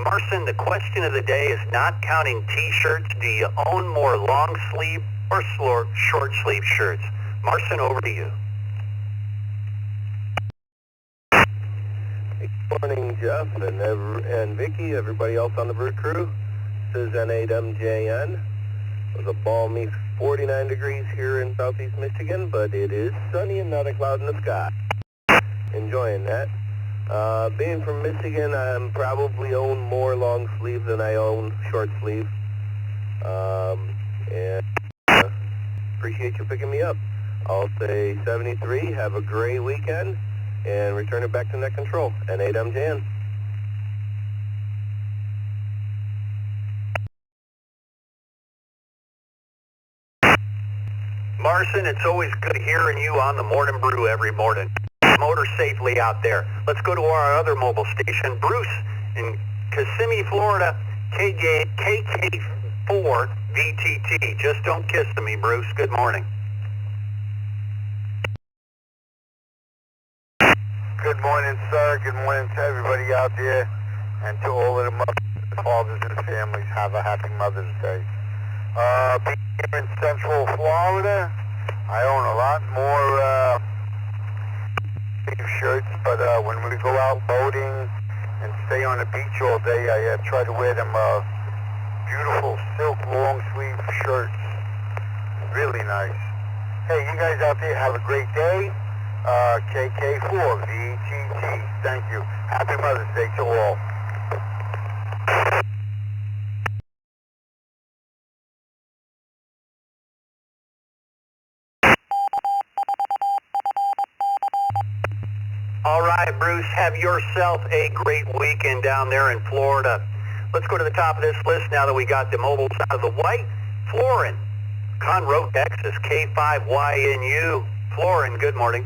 O: Marson, the question of the day is not counting T-shirts. Do you own more long sleeve or short sleeve shirts? Marson, over to you.
D: Good morning, Jeff and Vicky, everybody else on the Brew crew. This is N8MJN. It was a balmy 49 degrees here in southeast Michigan, but it is sunny and not a cloud in the sky. Enjoying that. Being from Michigan, I probably own more long sleeve than I own short sleeve. And appreciate you picking me up. I'll say 73, have a great weekend, and return it back to net control. N8MJN.
O: Marson, it's always good hearing you on the Morning Brew every morning. Motor safely out there. Let's go to our other mobile station, Bruce in Kissimmee, Florida, KK4VTT. Just don't kiss me, Bruce. Good morning.
D: Good morning, sir. Good morning to everybody out there, and to all of the mothers, fathers, and families. Have a happy Mother's Day. Being here in Central Florida, I own a lot more shirts, but when we go out boating and stay on the beach all day, I try to wear them beautiful silk long sleeve shirts. Really nice. Hey, you guys out there have a great day. KK4 VTT. Thank you. Happy Mother's Day to all.
O: All right, Bruce, have yourself a great weekend down there in Florida. Let's go to the top of this list now that we got the mobiles out of the white. Florin, Conroe, Texas, K5YNU. Florin, good morning.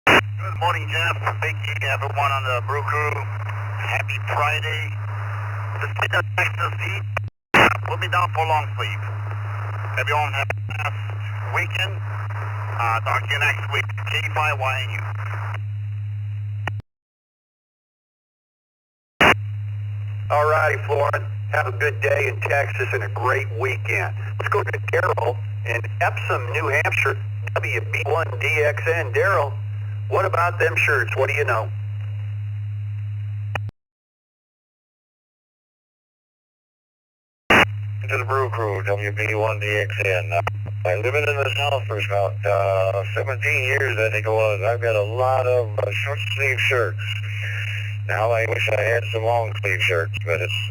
B: Good morning, Jeff. Vicky, everyone on the Brew Crew. Happy Friday. The state of Texas heat. Put me down for long sleeve. Everyone have a nice weekend. Talk to you next week. K5YNU.
O: All righty, Florin. Have a good day in Texas and a great weekend. Let's go to Daryl in Epsom, New Hampshire. WB1DXN. Daryl, what about them shirts? What do you know?
D: To the Brew Crew, WB1DXN. I've been in the South for about 17 years, I think it was. I've got a lot of short sleeve shirts. Now I wish I had some long sleeve shirts, but it's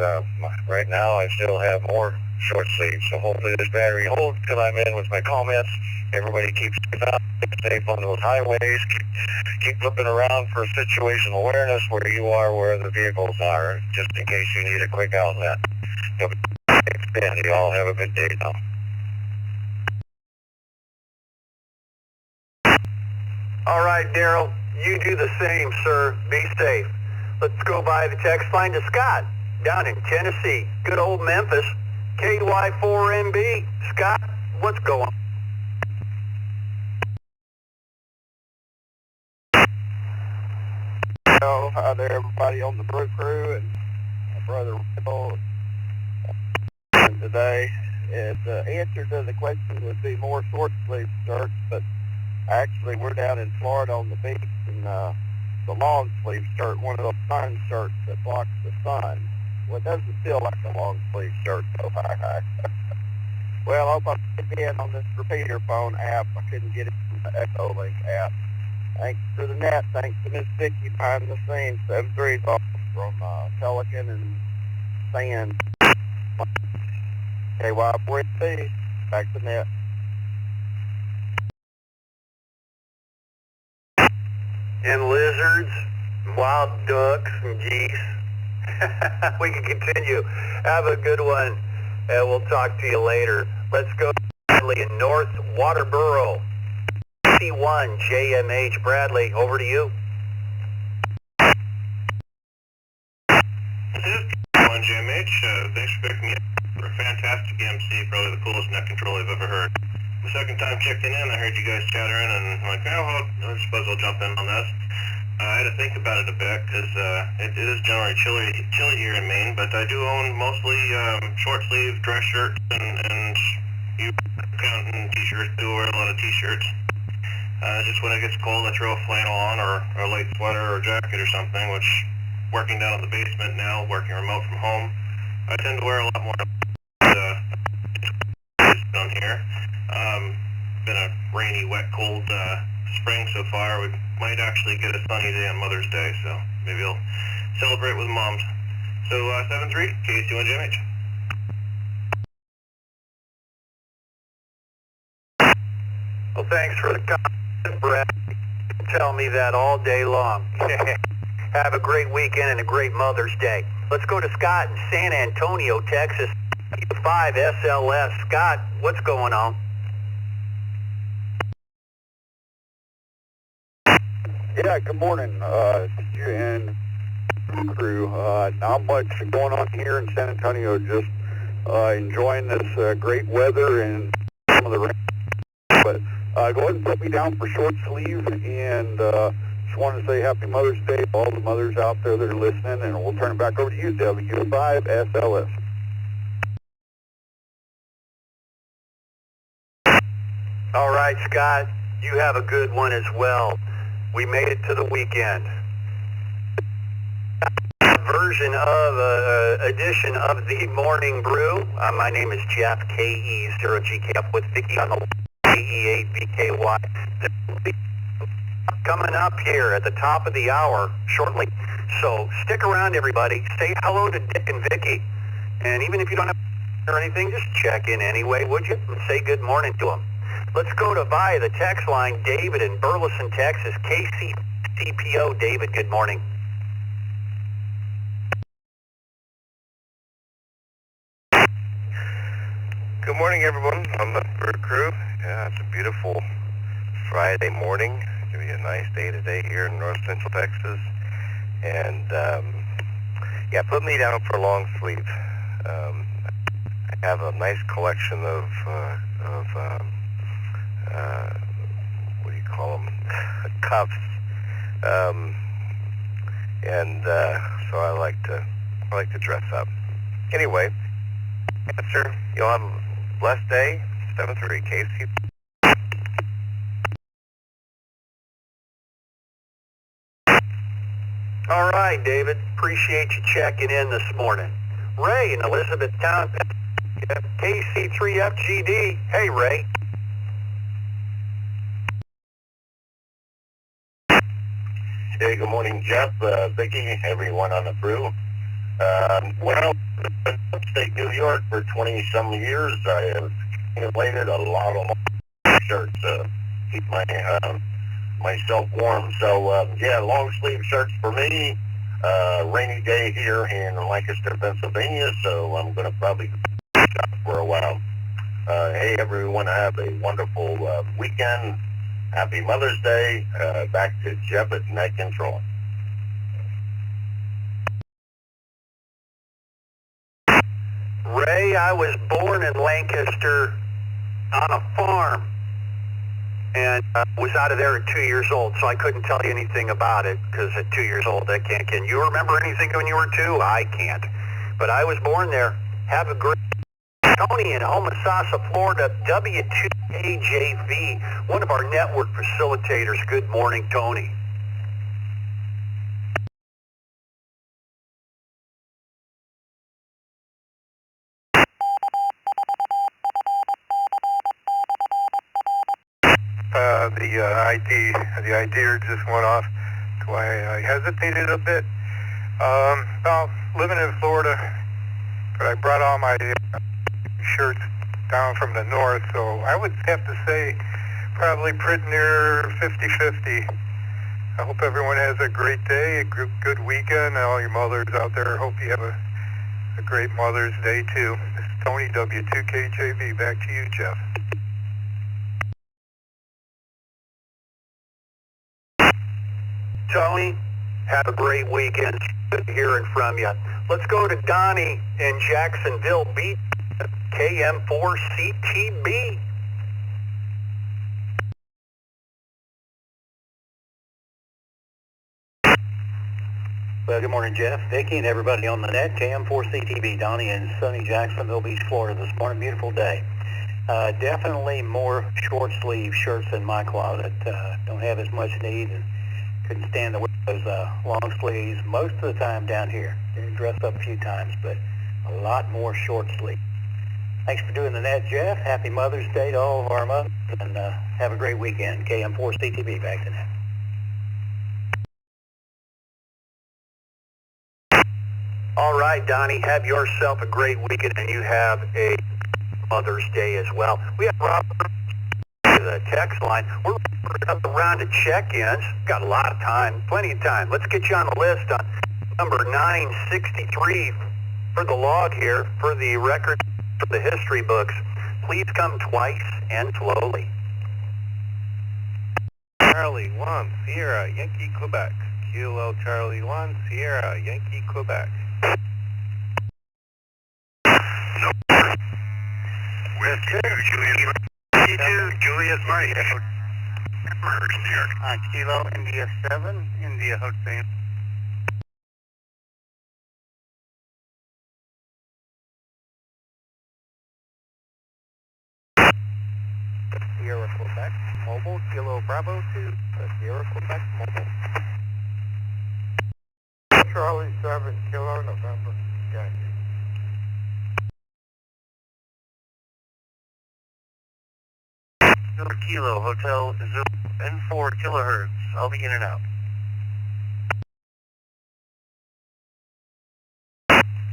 D: right now I still have more short sleeves. So hopefully this battery holds till I'm in with my comments. Everybody keeps safe on those highways. Keep looking around for situational awareness where you are, where the vehicles are, just in case you need a quick outlet. You all have a good day now.
O: All right, Daryl, you do the same, sir. Be safe. Let's go by the text line to Scott down in Tennessee. Good old Memphis. KY4MB. Scott, what's going on?
J: Hello, hi there, everybody on the Brew Crew and my brother Randall. And today, the answer to the question would be more short sleeve shirts, but actually we're down in Florida on the beach, and the long sleeve shirt, one of those sun shirts that blocks the sun. Well, it doesn't feel like a long sleeve shirt, so well, I hope I can get in on this repeater phone app. I couldn't get it from the Echolink app. Thanks for the net. Thanks to Miss Vicky behind the scenes. 7-3's off from Pelican and Sand. KY4C. Back to net.
O: And lizards, wild ducks, and geese. We can continue. Have a good one, and we'll talk to you later. Let's go to Bradley in North Waterboro. C1 JMH. Bradley, over to you.
F: C1 JMH, thanks for picking me up. You're a fantastic MC, probably the coolest net control I've ever heard. The second time checking in, I heard you guys chattering, and I'm like, oh, well, I suppose I'll jump in on this. I had to think about it a bit, because it is generally chilly here in Maine, but I do own mostly short sleeve dress shirts, and you counting t-shirts, do wear a lot of t-shirts. Just when it gets cold, I throw a flannel on, or a light sweater or jacket or something, which, working down in the basement now, working remote from home, I tend to wear a lot more down here. Been a rainy, wet, cold spring so far. We might actually get a sunny day on Mother's Day, so maybe I'll celebrate with moms. So 7-3, KC1 JMH.
O: Well, thanks for the comment, Brad. Tell me that all day long. Have a great weekend and a great Mother's Day. Let's go to Scott in San Antonio, Texas. 5 SLS. Scott, what's going on?
J: Yeah, good morning to you and crew. Not much going on here in San Antonio, just
D: enjoying this great weather and some of the rain. But go ahead and put me down for short sleeve, and just wanted to say Happy Mother's Day to all the mothers out there that are listening, and we'll turn it back over to you, W5SLS.
O: All right, Scott, you have a good one as well. We made it to the weekend. Version of edition of the Morning Brew. My name is Jeff, KE0GK, up with Vicky on the KE8VKY. Coming up here at the top of the hour shortly. So stick around, everybody. Say hello to Dick and Vicky. And even if you don't have or anything, just check in anyway, would you? And say good morning to them. Let's go to via the text line, David in Burleson, Texas. KCPO, David, good morning.
D: Good morning, everyone, on the Brew Crew. Yeah, it's a beautiful Friday morning. It's going to be a nice day today here in North Central Texas. And, yeah, put me down for long sleeve. I have a nice collection of what do you call them, cuffs. And so I like to dress up. Anyway, answer, you'll have a blessed day. 7-3 KC.
O: All right, David. Appreciate you checking in this morning. Ray in Elizabethtown, KC3FGD. Hey, Ray.
D: Hey, good morning, Jeff, Vicky, everyone on the brew. When I was in upstate New York for 20-some years, I have accumulated a lot of shirts to keep myself warm. So, yeah, long sleeve shirts for me. Rainy day here in Lancaster, Pennsylvania, so I'm going to probably shop for a while. Hey, everyone, have a wonderful weekend. Happy Mother's Day. Back to Jeff at Night Control.
O: Ray, I was born in Lancaster on a farm and was out of there at 2 years old, so I couldn't tell you anything about it because at 2 years old I can't. Can you remember anything when you were 2? I can't. But I was born there. Have a great Tony in Homosassa, Florida, W2ECR, one of our network facilitators. Good morning, Tony.
H: The idea just went off, so I hesitated a bit. Well, living in Florida, but I brought all my shirts down from the north, so I would have to say probably pretty near 50-50. I hope everyone has a great day, a good weekend, and all your mothers out there, hope you have a great Mother's Day too. This is Tony, W2KJV. Back to you, Jeff.
O: Tony, have a great weekend. Good hearing from you. Let's go to Donnie in Jacksonville Beach, KM4CTB.
L: Well, good morning, Jeff, Vicky, and everybody on the net. KM4CTB, Donnie in sunny Jacksonville Beach, Florida this morning. Beautiful day. Definitely more short sleeve shirts in my closet. Don't have as much need and couldn't stand to wear those long sleeves most of the time down here. Didn't dress up a few times, but a lot more short sleeve. Thanks for doing the net, Jeff. Happy Mother's Day to all of our mothers, and have a great weekend. KM4CTB, back to net.
O: All right, Donnie, have yourself a great weekend, and you have a Mother's Day as well. We have Robert the text line. We're up around to check-ins. Got a lot of time, plenty of time. Let's get you on the list on number 963 for the log here, for the record, for the history books. Please come twice and slowly.
D: Charlie 1, Sierra, Yankee, Quebec. Kilo Charlie 1, Sierra, Yankee, Quebec.
F: No. Whiskey 2, Julius Mike. Whiskey 2, Julius Mike. Amherst, New York.
J: Kilo India 7, India Hotel. Sierra Quebec Mobile, Kilo Bravo 2, Sierra Quebec Mobile. Charlie 7, Kilo November, Yankee.
O: Kilo Hotel Zulu N4 kilohertz. I'll be in and out.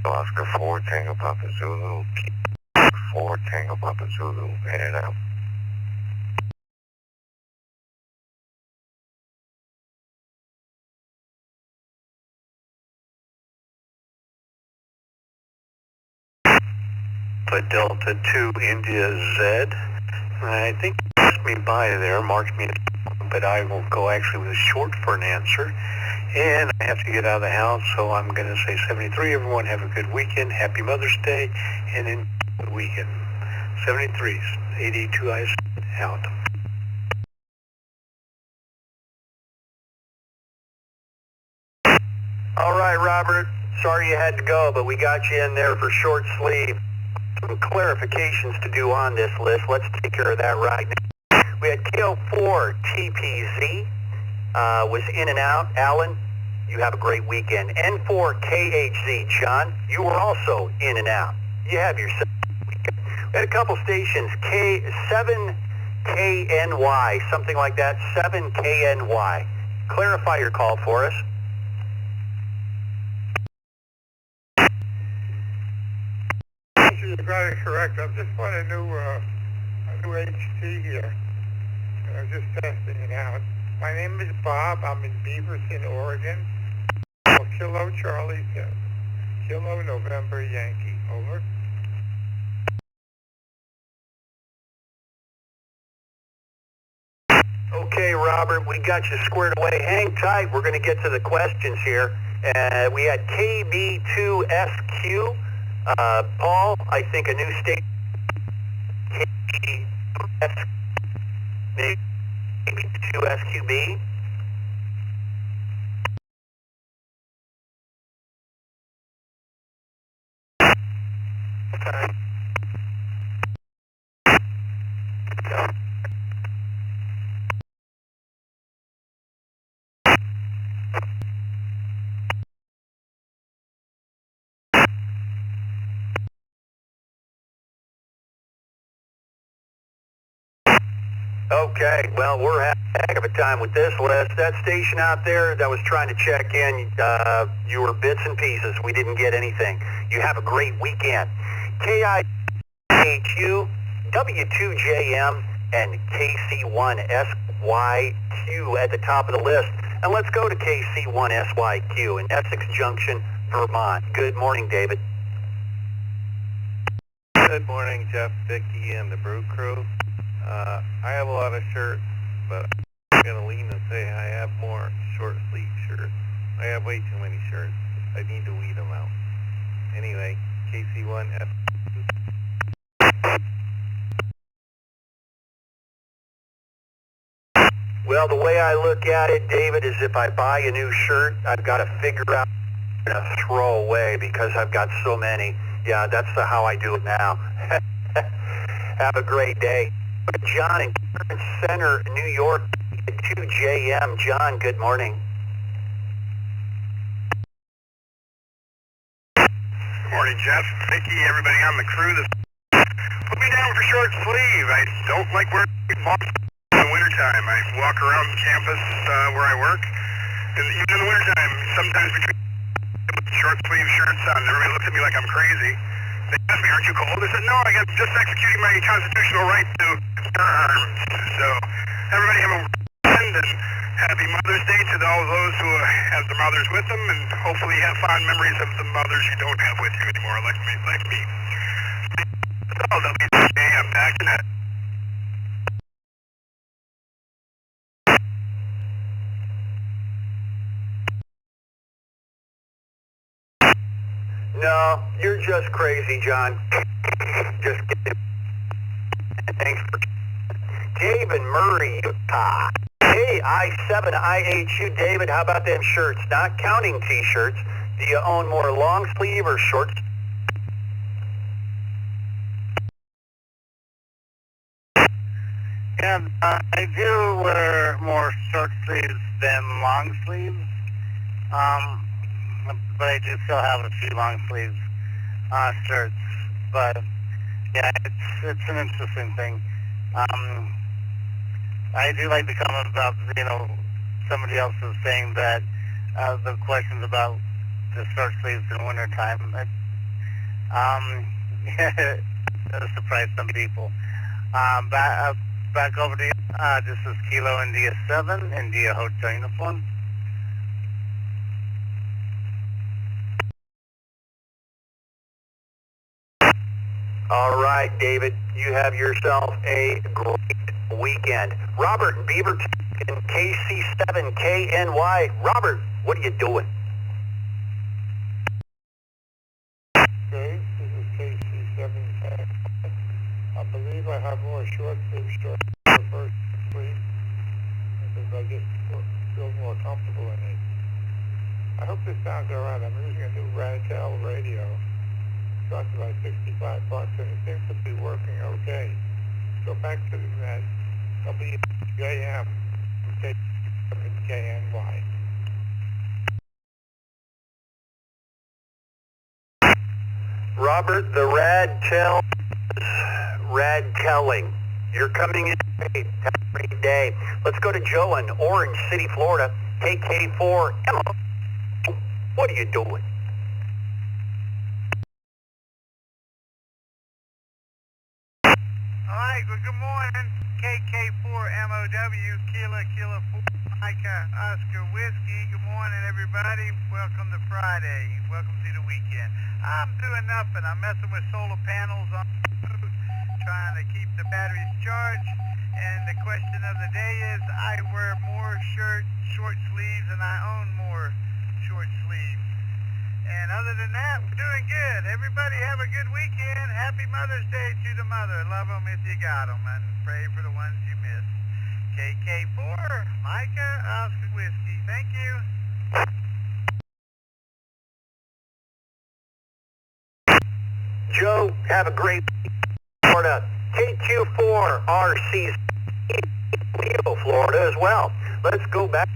D: Oscar 4, Tango Papa Zulu. 4, Tango Papa Zulu, in and out.
O: But Delta 2 India Z. I think you asked me by there, marked me, but I will go actually with a short for an answer. And I have to get out of the house, so I'm going to say 73. Everyone have a good weekend. Happy Mother's Day, and enjoy the weekend. 73s, 82 eyes out. All right, Robert. Sorry you had to go, but we got you in there for short sleeve. Some clarifications to do on this list. Let's take care of that right now. We had KO4 TPZ was in and out. Alan, you have a great weekend. N4 KHZ, John, you were also in and out. You have yourself a weekend. We had a couple stations, K7KNY, something like that, 7KNY. Clarify your call for us.
H: You got it correct. I just want a new HT here. I'm just testing it out. My name is Bob. I'm in Beaverton, Oregon. Kilo Charlie 7. Kilo November Yankee. Over.
O: Okay, Robert, we got you squared away. Hang tight. We're going to get to the questions here. We had KB2SQ. Paul, I think a new state. KB2SQB. Okay. Okay, well, we're having a heck of a time with this list. That station out there that was trying to check in, you were bits and pieces. We didn't get anything. You have a great weekend. KIHU, W2JM, and KC1SYQ at the top of the list. And let's go to KC1SYQ in Essex Junction, Vermont. Good morning, David.
D: Good morning, Jeff, Vicky, and the Brew Crew. I have a lot of shirts, but I'm going to lean and say I have more short sleeve shirts. I have way too many shirts. I need to weed them out. Anyway, KC1F.
O: Well, the way I look at it, David, is if I buy a new shirt, I've got to figure out how to throw away because I've got so many. Yeah, that's how I do it now. Have a great day. John in Clarence Center, New York, 2JM. John, good morning.
F: Morning, Jeff, Vicky, everybody on the crew. Put me down for short sleeve. I don't like wearing long sleeves in the wintertime. I walk around campus where I work, and even in the wintertime, sometimes between short sleeve shirts on, everybody looks at me like I'm crazy. They ask me, aren't you cold? I said, no, I'm just executing my constitutional right to bear arms. So, everybody have a weekend and happy Mother's Day to all those who have their mothers with them, and hopefully have fond memories of the mothers you don't have with you anymore, like me. So, WTK, I'm back in that.
O: No, you're just crazy, John. Just kidding. Thanks for David Murray, Utah. Hey, I-7 IHU, David, how about them shirts? Not counting t-shirts. Do you own more long sleeve or short?
C: Yeah, I do wear more short sleeves than long sleeves. But I do still have a few long sleeves shirts. But yeah, it's an interesting thing. I do like to comment about, somebody else was saying that the questions about the short sleeves in wintertime. That'll surprise some people. Back over to you. This is Kilo India 7, India Hotel Uniform.
O: All right, David, you have yourself a great weekend. Robert in Beaverton, KC7KNY. Robert, what are you doing?
H: Okay, this is KC7K. I believe I have more short sleeve shirts for first sleeve because I just feel more comfortable in it. I hope this sounds alright. I'm using a new Radtel radio. It costs about $65 and it seems to be working okay. So back to the net, WJM from KC7KNY.
O: Robert, the Radtelling. You're coming in great. Have a great day. Let's go to Joe in Orange City, Florida. KK4 Emma. What are you doing?
G: All right, well, good morning. KK4MOW, Kilo 4, Micah, Oscar Whiskey. Good morning, everybody. Welcome to Friday. Welcome to the weekend. I'm doing nothing. I'm messing with solar panels on the boat, trying to keep the batteries charged. And the question of the day is, I wear more short sleeves, and I own more short sleeves. And other than that, we're doing good. Everybody have a good weekend. Happy Mother's Day to the mother. Love them if you got them, and pray for the ones you missed. KK4, Micah, Oscar Whiskey. Thank you.
O: Joe, have a great Florida. KQ4RC, Leo, Florida as well. Let's go back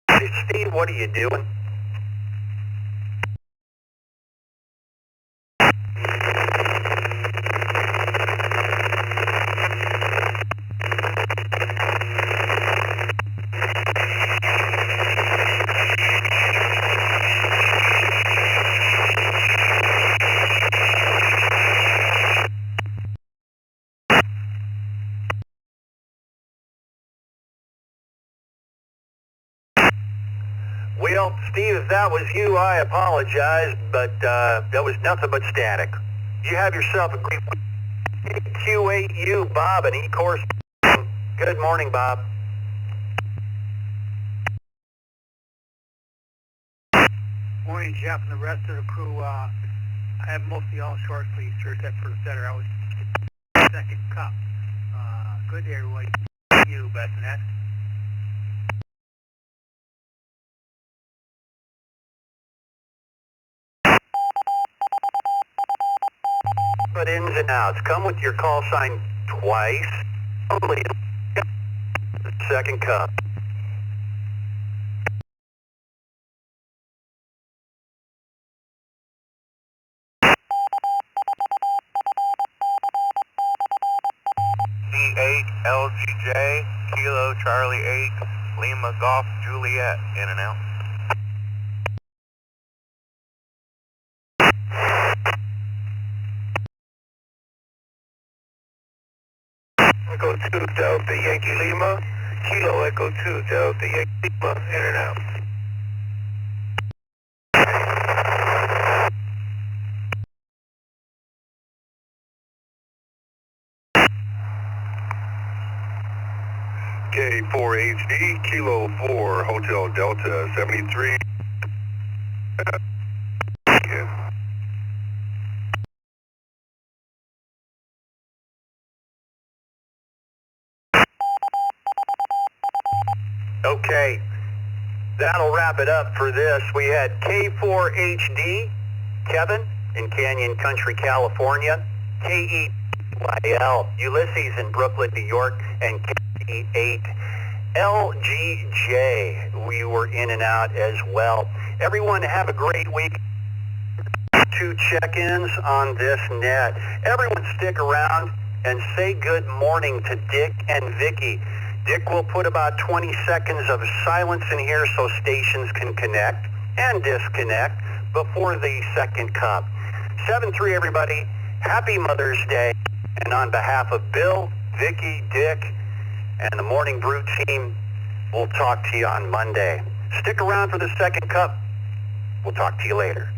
O: to Steve. What are you doing? Well, Steve, if that was you, I apologize, but that was nothing but static. You have yourself a great week. Q8U, Bob, and E-Course. Good morning, Bob.
M: Morning, Jeff, and the rest of the crew. I have mostly all short sleeve shirts except for the setter. I was second cup. Good day, everybody. You, best net.
O: But ins and outs. Come with your call sign twice. Only second cup.
D: C8LGJ, Kilo Charlie 8, Lima Golf Juliet, in and out. Echo 2 Delta Yankee Lima, Kilo Echo 2 Delta Yankee Lima, in and out. K4HD, Kilo 4, Hotel Delta 73.
O: Okay, that'll wrap it up for this. We had K4HD, Kevin, in Canyon Country, California, KEYL, Ulysses in Brooklyn, New York, and KE8, LGJ. We were in and out as well. Everyone have a great week. 2 check-ins on this net. Everyone stick around and say good morning to Dick and Vicky. Dick will put about 20 seconds of silence in here so stations can connect and disconnect before the second cup. 7-3, everybody. Happy Mother's Day. And on behalf of Bill, Vicky, Dick, and the Morning Brew team, we'll talk to you on Monday. Stick around for the second cup. We'll talk to you later.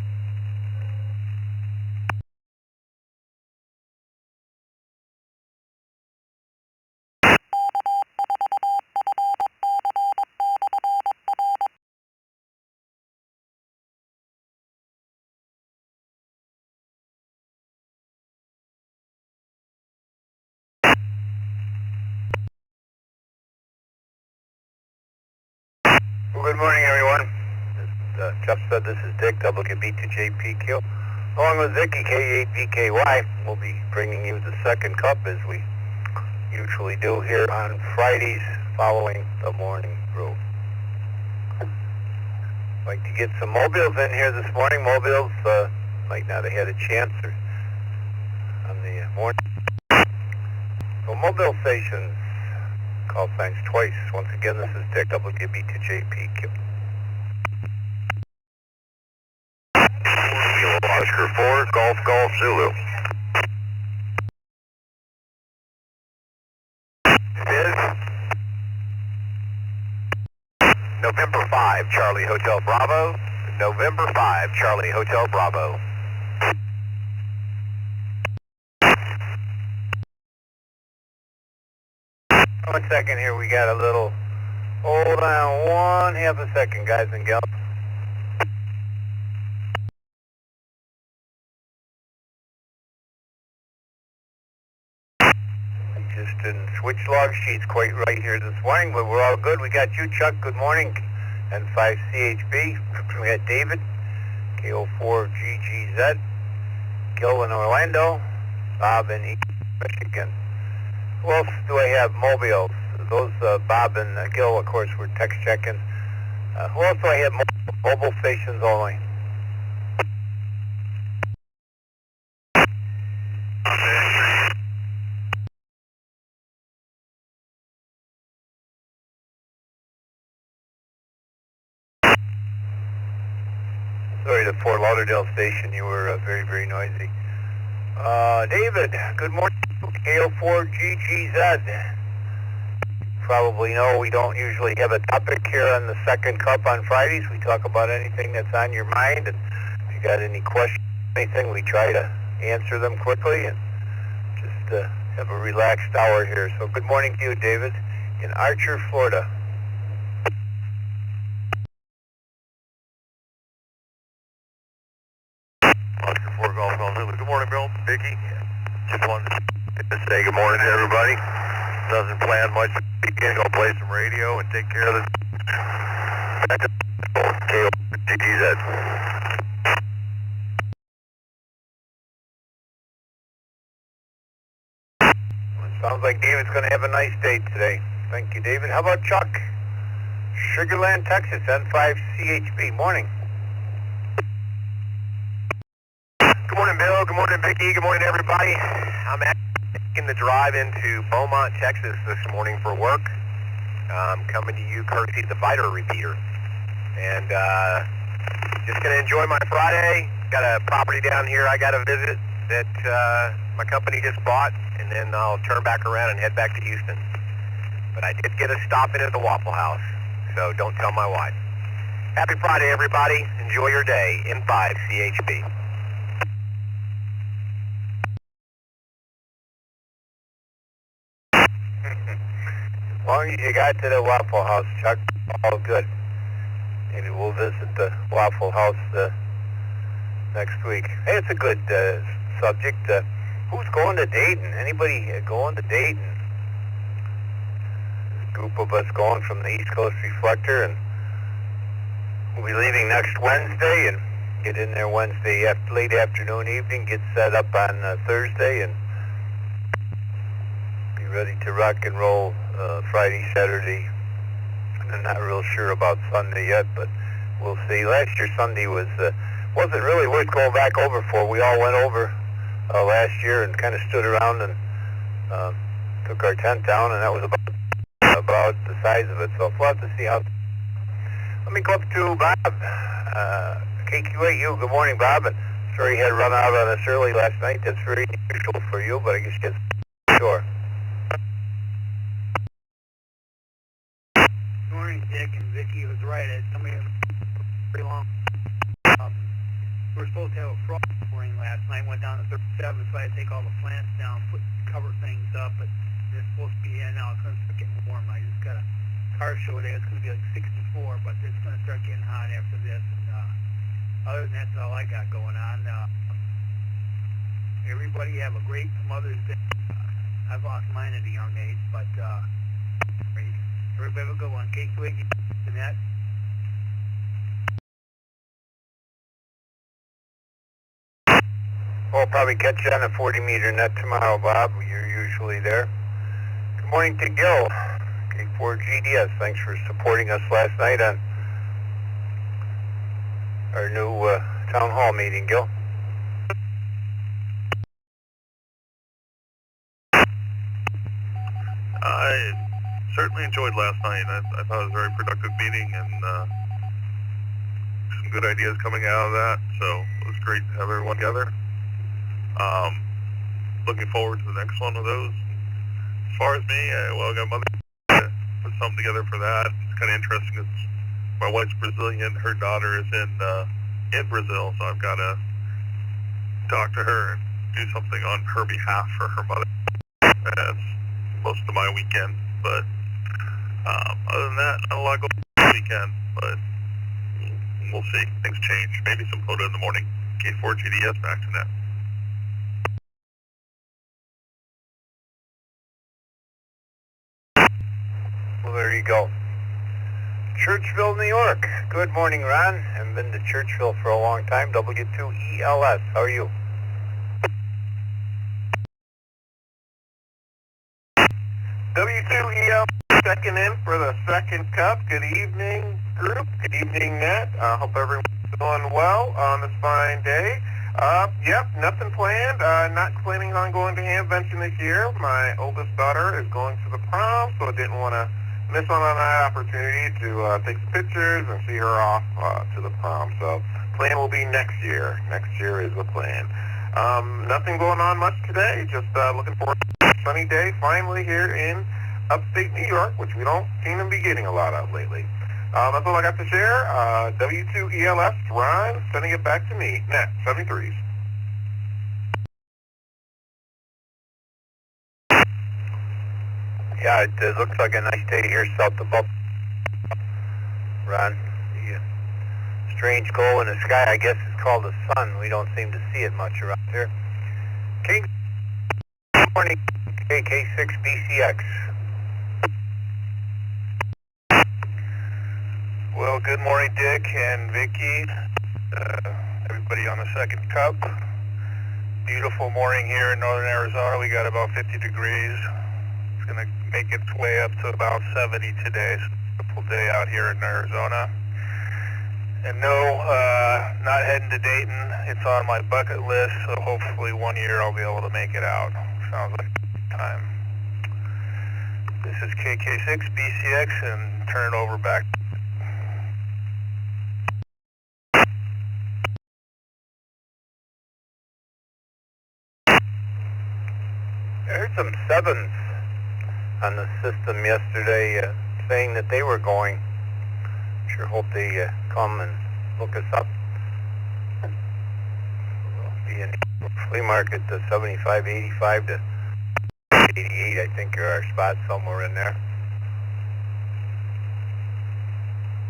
D: Good morning, everyone. As Jeff said, this is Dick, WB2JPQ. Along with Vicky, K8VKY, we'll be bringing you the second cup as we usually do here on Fridays following the Morning Brew. I'd like to get some mobiles in here this morning. Mobiles might not have had a chance on the morning. So mobile stations. Call signs twice. Once again, this is Dick, WB2JPQ. Oscar 4, Golf Zulu. Biz. November 5, Charlie Hotel Bravo. November 5, Charlie Hotel Bravo. One second here, we got a little, hold on 1/2 second, guys and gals. Just didn't switch log sheets quite right here this morning, but we're all good. We got you, Chuck, good morning, N5CHB. We got David, KO4GGZ, Gil in Orlando, Bob in East Michigan. Who else do I have? Mobiles. Those Bob and Gil, of course, were text checking. Who else do I have? Mobile stations only. Sorry, the Fort Lauderdale station, you were very, very noisy. David, good morning. KO4GGZ. Probably know we don't usually have a topic here on the second cup on Fridays. We talk about anything that's on your mind, and if you got any questions, anything, we try to answer them quickly and just have a relaxed hour here. So good morning to you, David, in Archer, Florida. Oscar 4 Golf Zulu. Good morning, Bill. Vicky. Just wanted to say good morning to everybody. Doesn't plan much. Weekend, go play some radio and take care of this. KOTZ. Sounds like David's going to have a nice day today. Thank you, David. How about Chuck? Sugarland, Texas, N5CHB. Morning. Good morning, Bill. Good morning, Vicky. Good morning, everybody. I'm making the drive into Beaumont, Texas this morning for work. I'm coming to you courtesy of the Viter repeater. And just going to enjoy my Friday. Got a property down here I got to visit that my company just bought, and then I'll turn back around and head back to Houston. But I did get a stop in at the Waffle House, so don't tell my wife. Happy Friday, everybody. Enjoy your day. N5CHB. As long as you got to the Waffle House, Chuck, all good. Maybe we'll visit the Waffle House next week. Hey, it's a good subject. Who's going to Dayton? Anybody going to Dayton?
A: group of us going from the East Coast Reflector, and we'll be leaving next Wednesday and get in there Wednesday late afternoon, evening, get set up on Thursday, and be ready to rock and roll Friday, Saturday. I'm not real sure about Sunday yet, but we'll see. Last year Sunday wasn't really worth going back over for. We all went over last year and kind of stood around and took our tent down, and that was about the size of it. So we'll have to see how. Let me go up to Bob, KQ8U. Good morning, Bob. And sorry you had to run out on us early last night. That's very unusual for you, but I guess you sure.
M: Good morning, Dick and Vicky. Was right. Somebody pretty long. We were supposed to have a frost pouring last night. Went down to 37, so I had to take all the plants down, cover things up. But it's supposed to be in now. It's going to start getting warm. I just got a car show today. It's going to be like 64, but it's going to start getting hot after this. And other than that, that's all I got going on. Everybody have a great Mother's Day. I've lost mine at a young age, but everybody have a good one. KQ8 and that.
A: We'll probably catch you on a 40-meter net tomorrow, Bob. You're usually there. Good morning to Gil, K4GDS. Thanks for supporting us last night on our new town hall meeting, Gil.
F: I certainly enjoyed last night. I thought it was a very productive meeting, and some good ideas coming out of that. So it was great to have everyone together. Looking forward to the next one of those. As far as me, I got Mother to put something together for that. It's kind of interesting because my wife's Brazilian, her daughter is in Brazil, so I've got to talk to her and do something on her behalf for her mother. That's most of my weekend, but other than that, not a lot going on this weekend, but we'll see. Things change. Maybe some photo in the morning. K4GDS back to that.
A: Well, there you go. Churchville, New York. Good morning, Ron. Haven't been to Churchville for a long time. W2ELS. How are you?
D: W2EL checking in for the second cup. Good evening, group. Good evening, Nat. Hope everyone's doing well on this fine day. Yep, nothing planned. Not planning on going to Hamvention this year. My oldest daughter is going to the prom, so I didn't want to miss on that opportunity to take some pictures and see her off to the prom. So plan will be next year. Next year is the plan. Nothing going on much today. Just looking forward to a sunny day finally here in upstate New York, which we don't seem to be getting a lot of lately. That's all I got to share. W2ELS, Ron, sending it back to me. Nat, 73s.
A: Yeah, it looks like a nice day here south of Buffalo. Ron, the strange glow in the sky, I guess it's called the sun. We don't seem to see it much around here. Good morning, KK6BCX.
F: Well, good morning, Dick and Vicky. Everybody on the second cup. Beautiful morning here in northern Arizona. We got about 50 degrees. It's going to make its way up to about 70 today. It's a beautiful day out here in Arizona. And no, not heading to Dayton. It's on my bucket list, so hopefully one year I'll be able to make it out. Sounds like a time. This is KK6BCX, and turn it over back.
A: I heard some sevens on the system yesterday saying that they were going. Sure hope they come and look us up. We'll be in the flea market to 75, 85 to 88, I think are our spots somewhere in there.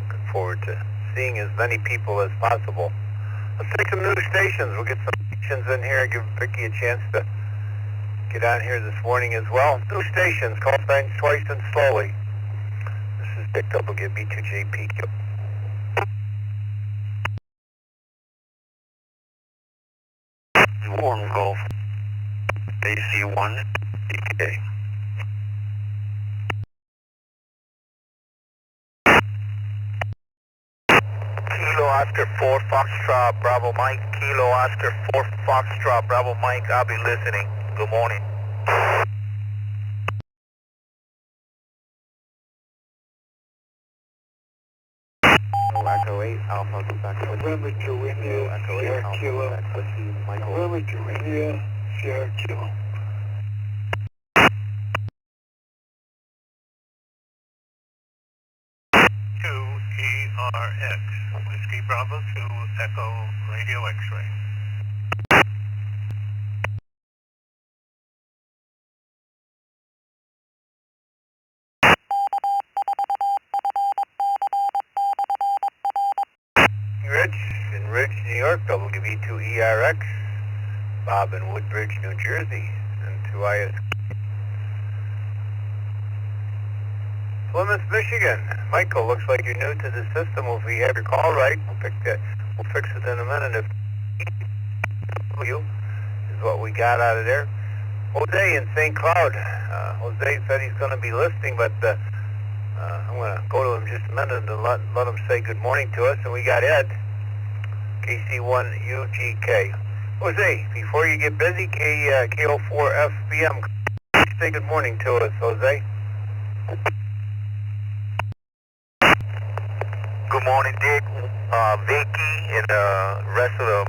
A: Looking forward to seeing as many people as possible. Let's take some new stations. We'll get some stations in here and give Vicky a chance to get on here this morning as well. New stations, call signs twice and slowly.
D: WB2JP.
I: Warm Gulf, AC1, DK.
B: Kilo Oscar 4 Foxtrot Bravo Mike. Kilo Oscar 4 Foxtrot Bravo Mike. I'll be listening. Good morning.
P: Echo 8 Alpha Quebec.
E: November to India,
P: Echo 8
E: Sierra
P: Alpha
E: Kilo.
P: Quebec. Whiskey Michael.
E: November to India, Sierra Kilo.
F: W2ERX, Whiskey Bravo 2, Echo Radio X-ray.
B: Rich in Ridge, New York, WB2ERX, Bob in Woodbridge, New Jersey, and 2IS. Plymouth, Michigan. Michael, looks like you're new to the system. If we have your call right, we'll fix it in a minute. If you is what we got out of there. Jose in St. Cloud. Jose said he's going to be listening, but I'm going to go to him just a minute and let him say good morning to us. And we got Ed, KC1UGK. Jose, before you get busy, KO4FBM, say good morning to us, Jose. Good morning, Dick, Vicky, and the rest of the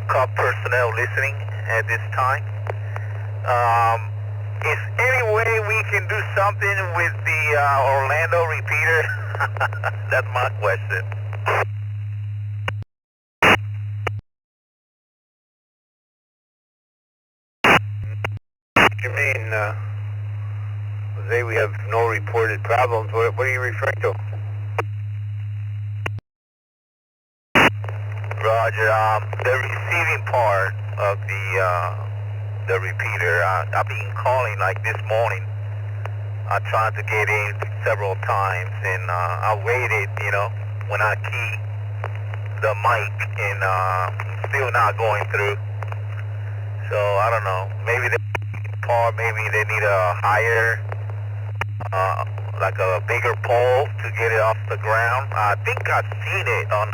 B: COP personnel listening at this time. Is any way we can do something with the Orlando repeater? That's my question. What do you mean, Jose, we have no reported problems? What are you referring to? Roger, the receiving part of the repeater, I've been calling like this morning. I tried to get in several times, and I waited, when I key the mic, and still not going through. So I don't know, maybe maybe they need a higher, like a bigger pole to get it off the ground. I think I've seen it on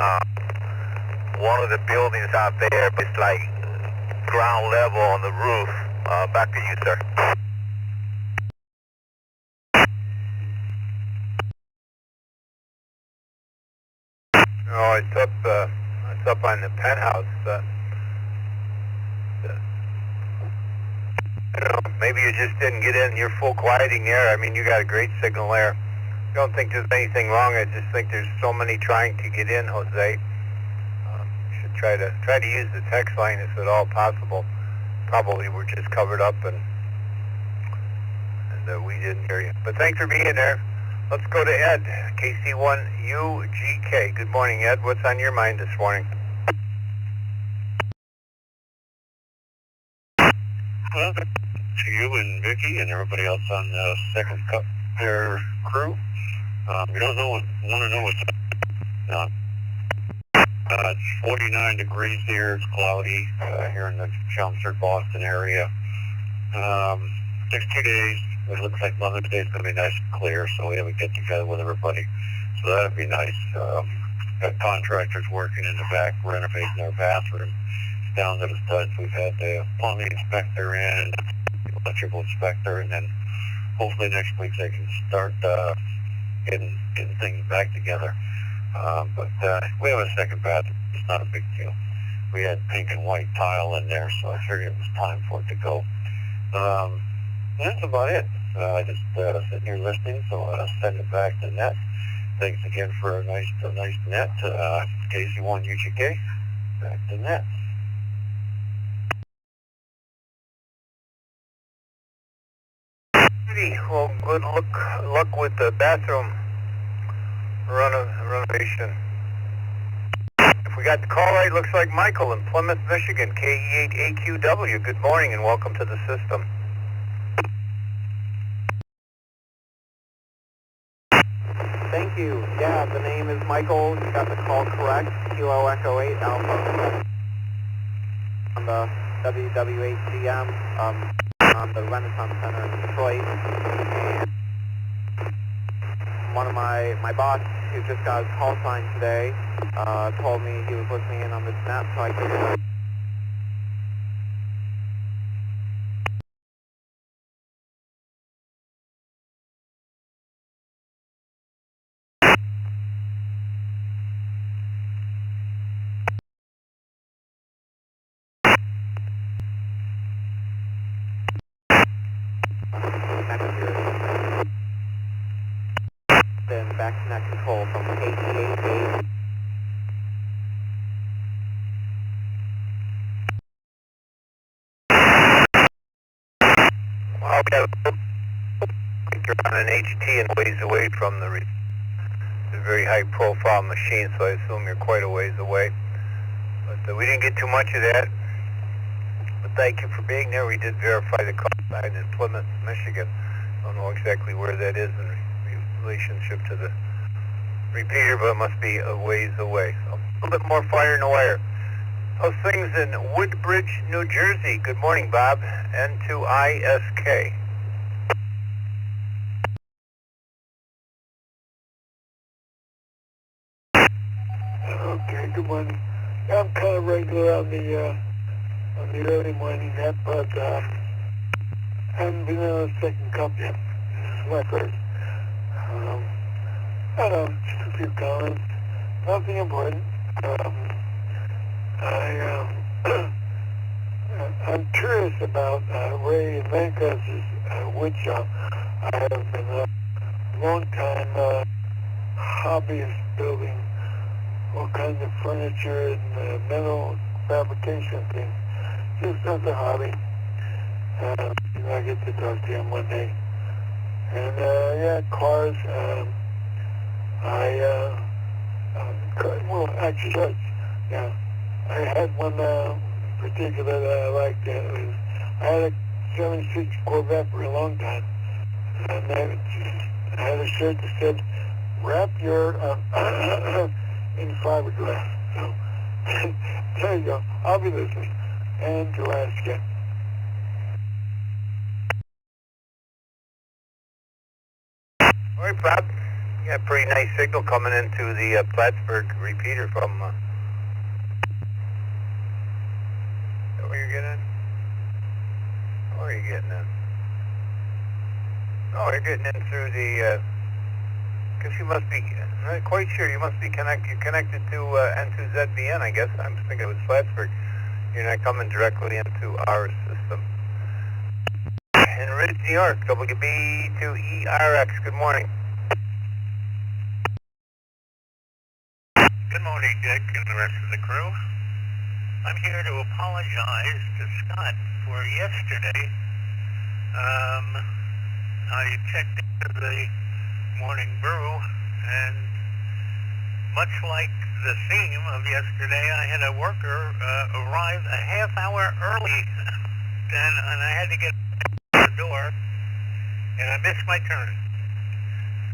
B: one of the buildings out there. It's like ground level on the roof. Back to you, sir. Oh, it's up on the penthouse. I don't know, maybe you just didn't get in your full quieting there. I mean, you got a great signal there. I don't think there's anything wrong. I just think there's so many trying to get in, Jose. You should try to use the text line if at all possible. Probably we're just covered up and we didn't hear you. But thanks for being there. Let's go to Ed, KC1UGK. Good morning, Ed. What's on your mind this morning?
I: Well, to you and Vicky and everybody else on the second cup their crew. We don't know want to know what's up. It's 49 degrees here. It's cloudy here in the Chelmsford, Boston area. Next 2 days, it looks like Mother's Day is going to be nice and clear, so we have a get together with everybody. So that'd be nice. Got contractors working in the back, renovating our bathroom. Down to the studs. We've had the plumbing inspector in, the electrical inspector, and then hopefully next week they can start getting things back together. But we have a second bathroom. It's not a big deal. We had pink and white tile in there, so I figured it was time for it to go. That's about it. Just sitting here listening, so I'll send it back to Net. Thanks again for a nice Net. KC1UGK. Back to Net.
B: Well, good luck with the bathroom renovation. If we got the call right, looks like Michael in Plymouth, Michigan, KE8AQW. Good morning and welcome to the system.
P: Thank you. Yeah, the name is Michael. You got the call correct. Kilo Echo 8 Alpha. On the W2ECR on the Renaissance Center in Detroit. And one of my boss, who just got his call sign today, told me he was listening in on this net, so I figured then back to net control from KT88.
A: Well, we have you're on an HT and ways away from the it's a very high profile machine, so I assume you're quite a ways away. But we didn't get too much of that. But thank you for being there. We did verify the call sign in Plymouth, Michigan. Don't know exactly where that is in relationship to the repeater, but it must be a ways away. So a little bit more fire in the wire. Those things in Woodbridge, New Jersey. Good morning, Bob. N2ISK.
E: Okay, good morning. I'm kind of regular on the early morning net, but haven't been on a second cup yet. This is my first. I don't know, just a few comments. Nothing important. I'm curious about Ray Mancos's wood shop. I have been a long-time hobbyist building all kinds of furniture and metal fabrication things. Just as a hobby. I get to talk to him one day. And yeah, cars. Well, actually, shirts. Yeah, I had one particular that I liked. I had a 76 Corvette for a long time, and I had a shirt that said, "Wrap your in fiberglass." So there you go. I'll be listening. And Alaska.
A: All right, Bob. You got a pretty nice signal coming into the Plattsburgh repeater from... is that where you're getting in? Where are you getting in? Oh, you're getting in through the... Because you must be... I'm not quite sure. You must be connected to N2ZBN, I guess. I'm thinking it was Plattsburgh. You're not coming directly into our system. In Ridge, New York, W2ERX. Good morning.
N: Good morning, Dick and the rest of the crew. I'm here to apologize to Scott for yesterday. I checked into the morning brew, and much like the theme of yesterday, I had a worker arrive a half hour early, and I had to get to the door, and I missed my turn.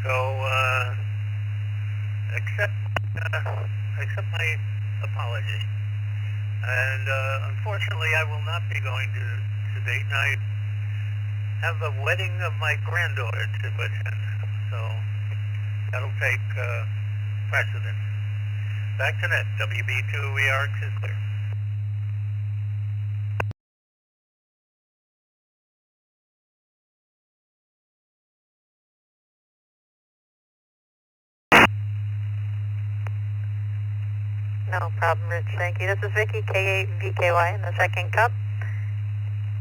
N: So, accept my apology. And unfortunately, I will not be going to date night. Have a wedding of my granddaughter to attend, so that'll take precedence. Back to net. WB2ERX is clear.
V: No problem, Rich. Thank you. This is Vicky, K8VKY in the second cup.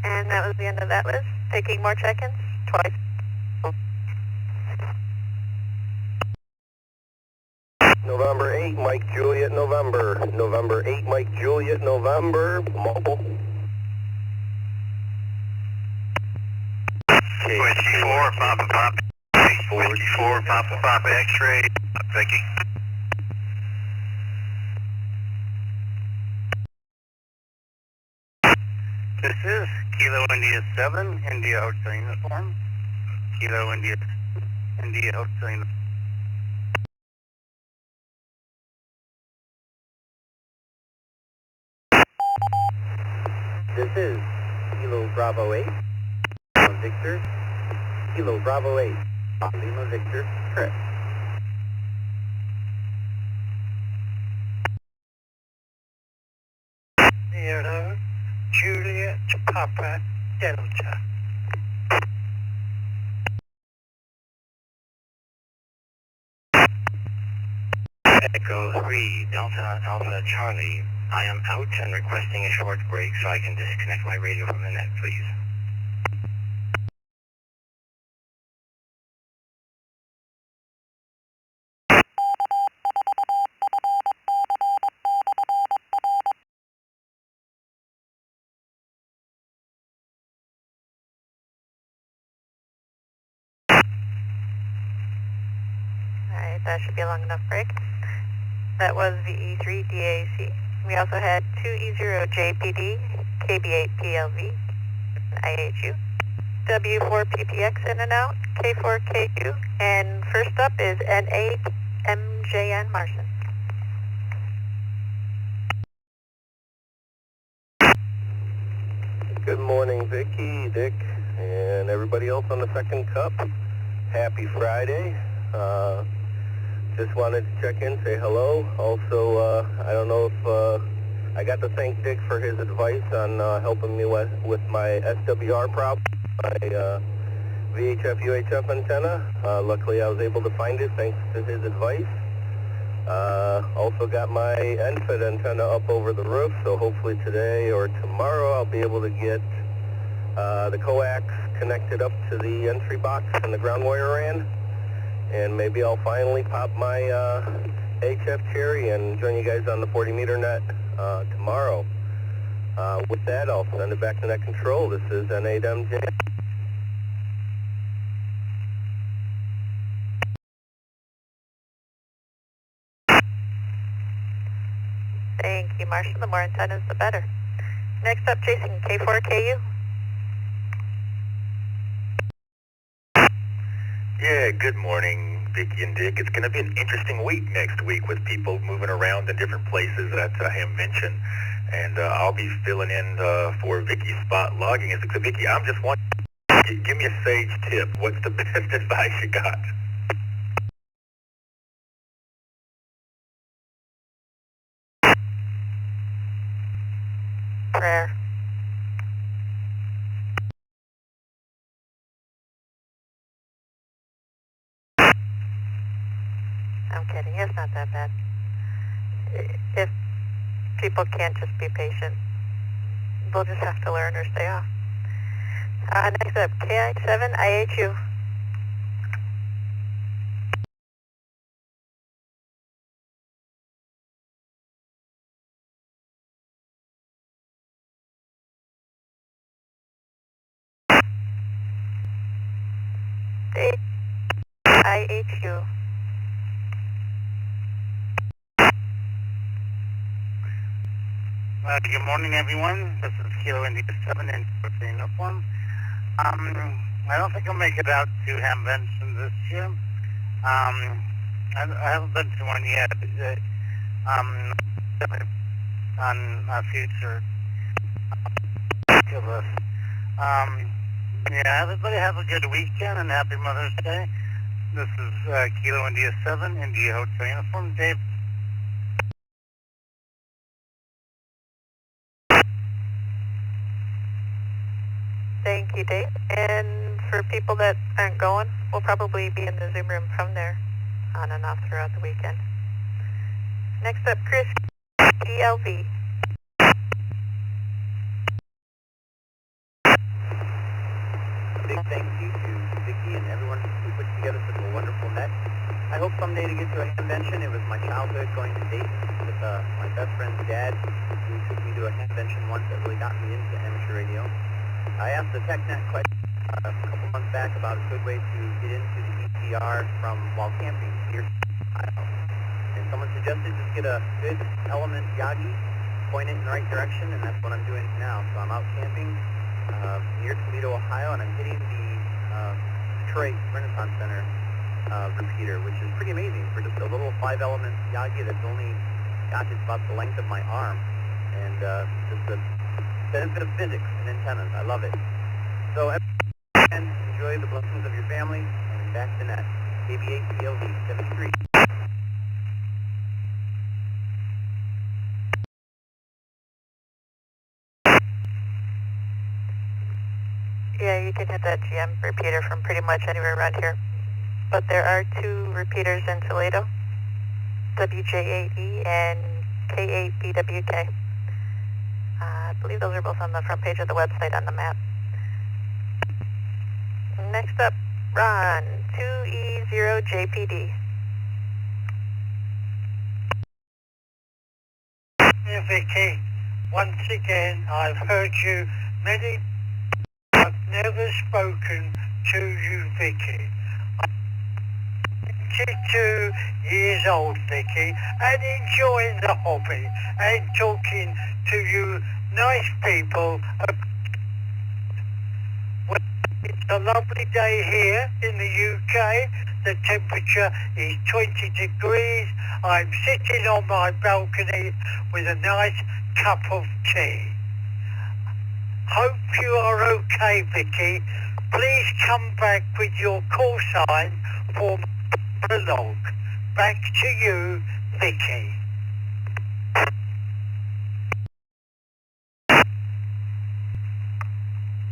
V: And that was the end of that list. Taking more check-ins, twice.
D: November 8, Mike Juliet, November. November 8, Mike Juliet, November. Mobile.
A: Whiskey 4, Papa Papa. Whiskey 4, Papa Papa X-ray. Vicky.
N: This is Kilo India 7, India Hotel Uniform. Kilo India Hotel Uniform.
P: This is Kilo Bravo 8, Lima Victor, Kilo Bravo 8, Lima Victor, Chris.
S: Sierra, Juliet, Papa, Delta.
Q: Echo 3, Delta Alpha Charlie. I am out and requesting a short break so I can disconnect my radio from the net, please.
V: Alright, that should be a long enough break. That was VE3 DAC. We also had 2E0 JPD, KB8 PLV, IHU, W4 PPX in and out, K4 KU, and first up is N8 MJN Martian.
D: Good morning, Vicky, Dick, and everybody else on the second cup. Happy Friday. Just wanted to check in, say hello. Also, I don't know if I got to thank Dick for his advice on helping me with my SWR problem, my VHF UHF antenna. Luckily, I was able to find it thanks to his advice. Also got my NFIT antenna up over the roof, so hopefully today or tomorrow I'll be able to get the coax connected up to the entry box and the ground wire ran. And maybe I'll finally pop my HF cherry and join you guys on the 40 meter net tomorrow. With that, I'll send it back to net control. This is N8MJ.
V: Thank you, Marshall. The more antennas, the better. Next up, Jason, K4KU.
I: Yeah, good morning, Vicky and Dick. It's going to be an interesting week next week with people moving around in different places that I have mentioned. And I'll be filling in for Vicky's spot logging. So, Vicky, I'm just wondering, give me a sage tip. What's the best advice you got?
V: Prayer. I'm kidding. It's not that bad. If people can't just be patient, they'll just have to learn or stay off. Next up, KI7 IHU. IHU.
M: Good morning, everyone. This is Kilo India 7 in uniform. I don't think I'll make it out to Hamvention this year. I haven't been to one yet. On future list. Yeah, everybody have a good weekend and happy Mother's Day. This is Kilo India 7, India Hotel uniform. Dave.
V: Thank you, Dave. And for people that aren't going, we'll probably be in the Zoom room from there on and off throughout the weekend. Next up, Chris, DLV.
P: Big thank you to Vicky and everyone who put together such a wonderful net. I hope someday to get to a convention. It was my childhood going to Dayton with my best friend's dad, who took me to a convention once that really got me into amateur radio. I asked the TechNet question a couple months back about a good way to get into the ECR from while camping here in Ohio. And someone suggested just get a good element Yagi, point it in the right direction, and that's what I'm doing now. So I'm out camping near Toledo, Ohio, and I'm hitting the Detroit Renaissance Center repeater, which is pretty amazing for just a little 5-element Yagi that's only, gosh, it's about the length of my arm. And just a benefit of physics and antennas. I love it. So, everyone, enjoy the blessings of your family, and back to net. KB8 PLV 73.
V: Yeah, you can hit that GM repeater from pretty much anywhere around here. But there are 2 repeaters in Toledo, WJ8E and K8BWK. I believe those are both on the front page of the website on the map. Next up, Ron, 2E0JPD.
S: Yeah, Vicky, once again, I've heard you many. I've never spoken to you, Vicky. I'm 22 years old, Vicky, and enjoying the hobby and talking to you nice people. Well, it's a lovely day here in the UK. The temperature is 20 degrees. I'm sitting on my balcony with a nice cup of tea. Hope you are okay, Vicky. Please come back with your call sign for the log. Back to you, Vicky.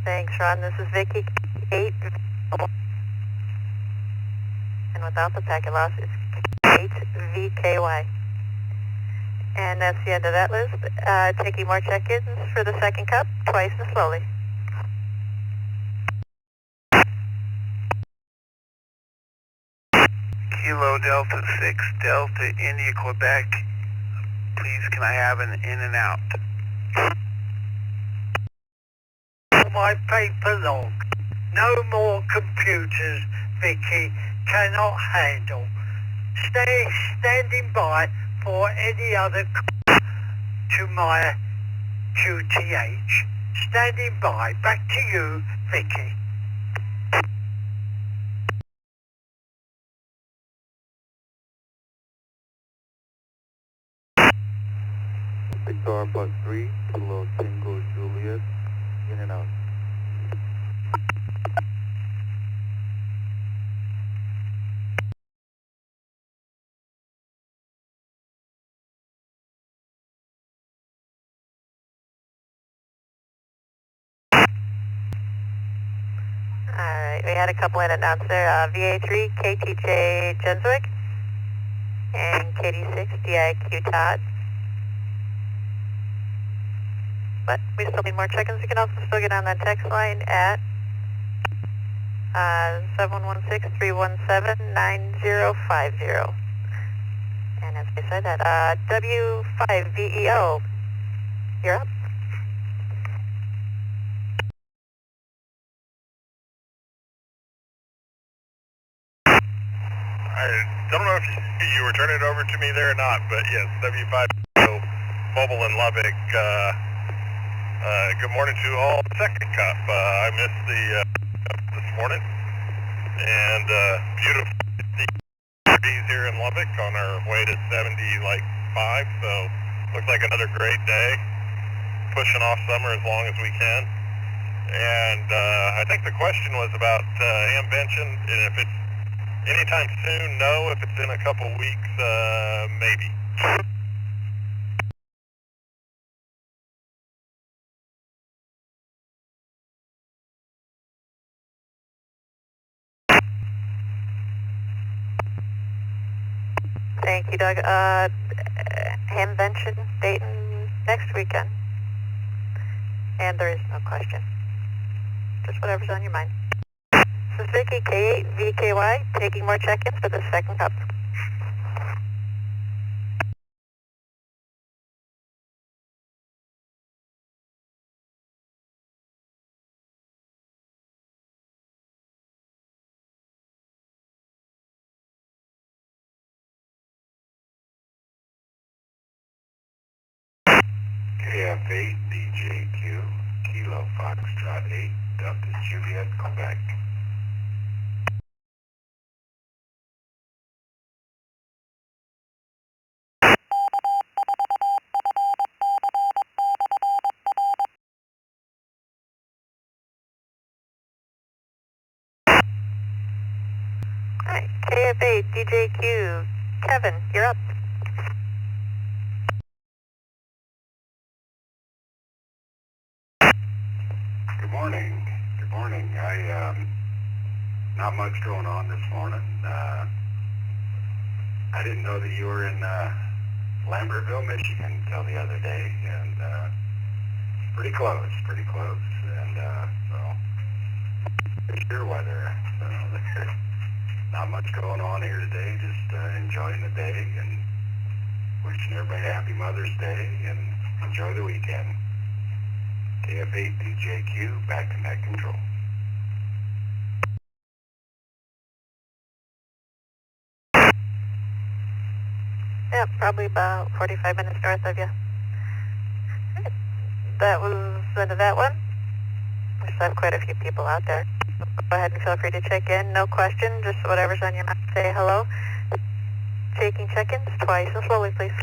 V: Thanks, Ron. This is Vicky, 8, and without the packet loss, it's 8VKY. And that's the end of that list. Taking more check-ins for the second cup, twice and slowly.
R: Kilo Delta 6, Delta India, Quebec. Please, can I have an in and out?
S: My paper log. No more computers, Vicky. Cannot handle. Standing by for any other call to my QTH. Standing by. Back to you, Vicky.
K: Victor +3, Kilo Tango Juliet, in and out.
V: Alright, we had a couple in and outs there. VA3, KTJ Jenswick, and KD6, DIQ Todd. But we still need more check-ins. You can also still get on that text line at 716-317-9050. And as I said, at W2ECR, you're up.
F: I don't know if you were turning it over to me there or not, but yes, W5 Mobile in Lubbock. Good morning to all. Second cup. I missed the this morning, and beautiful degrees here in Lubbock on our way to 75. So looks like another great day. Pushing off summer as long as we can. And I think the question was about Amvention, and if it's anytime soon, no. If it's in a couple weeks, maybe.
V: Thank you, Doug. Hamvention, Dayton, next weekend. And there is no question. Just whatever's on your mind. This is Vicky, K8VKY, taking more check-ins for the second cup.
R: KF8, DJQ, Kilo Foxtrot 8, Delta Juliet, Quebec.
V: Alright, KF8, DJQ, Kevin, you're up.
T: Good morning. Good morning. Not much going on this morning. I didn't know that you were in Lambertville, Michigan until the other day, and pretty close, and so it's your weather. So there's not much going on here today, just enjoying the day and wishing everybody a happy Mother's Day and enjoy the weekend. KF8 DJQ, back to net control.
V: Yeah, probably about 45 minutes north of you. That was the end of that one. We still have quite a few people out there. Go ahead and feel free to check in. No question, just whatever's on your mind. Say hello. Taking check-ins twice and slowly, please.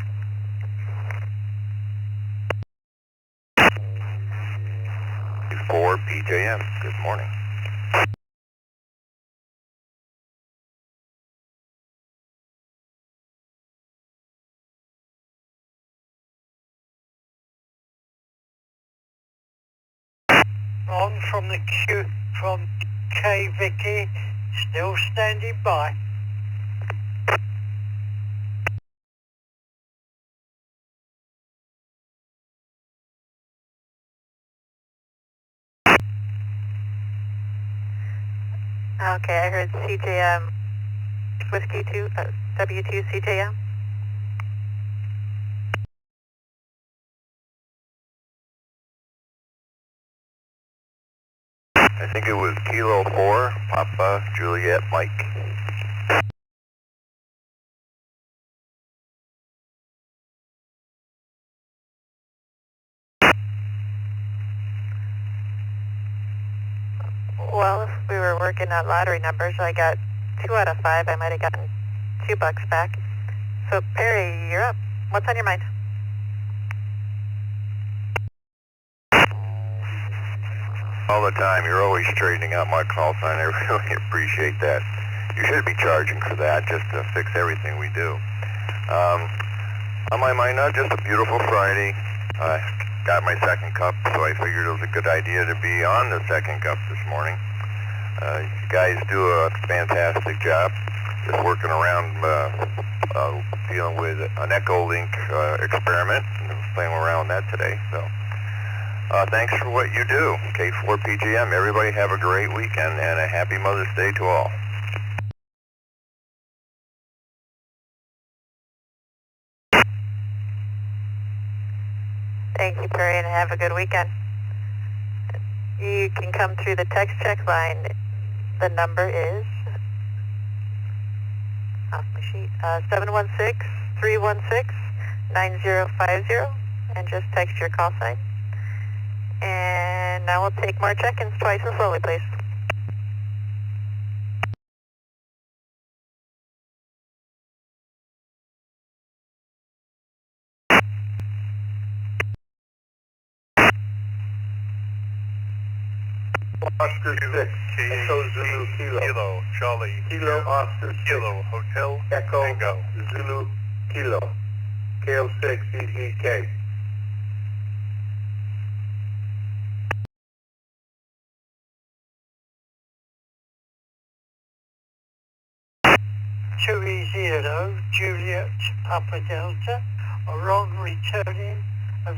D: For PJM, good morning.
S: On from the Q, from K Vicky, still standing by.
V: Okay, I heard CJM, Whiskey 2, W2CJM.
D: I think it was Kilo 4, Papa Juliet Mike.
V: Well, if we were working on lottery numbers, I got 2 out of 5. I might have gotten $2 back. So, Perry, you're up. What's on your mind?
D: All the time, you're always straightening out my call sign. I really appreciate that. You should be charging for that just to fix everything we do. On my mind now, just a beautiful Friday. I got my second cup, so I figured it was a good idea to be on the second cup this morning. You guys do a fantastic job just working around dealing with an Echolink experiment. I was playing around with that today, so thanks for what you do. K4 PGM, everybody have a great weekend and a happy Mother's Day to all.
V: Thank you, Perry, and have a good weekend. You can come through the text check line. The number is off my sheet, 716-316-9050, and just text your call sign. And now we'll take more check-ins twice and slowly, please.
K: Oscar 6, Echo Zulu Kilo, Charlie, Kilo Oscar 6, Kilo, Hotel, Echo Tango, Zulu Kilo, KO6 EZK.
S: Juliet, Papa Delta, Ron returning.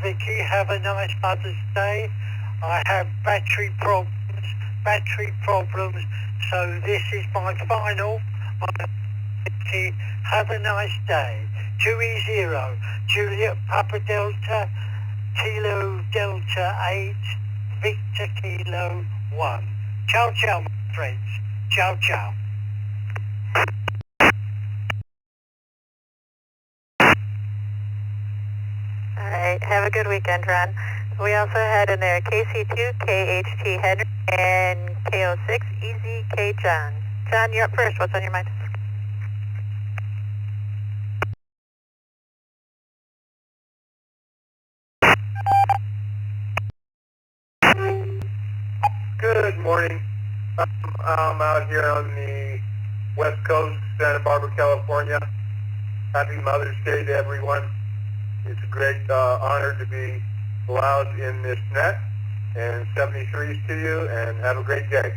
S: Vicky, have a nice Mother's Day. I have battery problems, so this is my final. Vicky, have a nice day. 2E0, Juliet, Papa Delta, Kilo Delta 8, Victor Kilo 1. Ciao, ciao, my friends. Ciao, ciao.
V: All right, have a good weekend, Ron. We also had in there KC2, KHT Henry, and KO6, EZK John. John, you're up first. What's on your mind?
H: Good morning. I'm out here on the West Coast, Santa Barbara, California. Happy Mother's Day to everyone. It's a great honor to be allowed in this net, and 73s to you, and have a great day.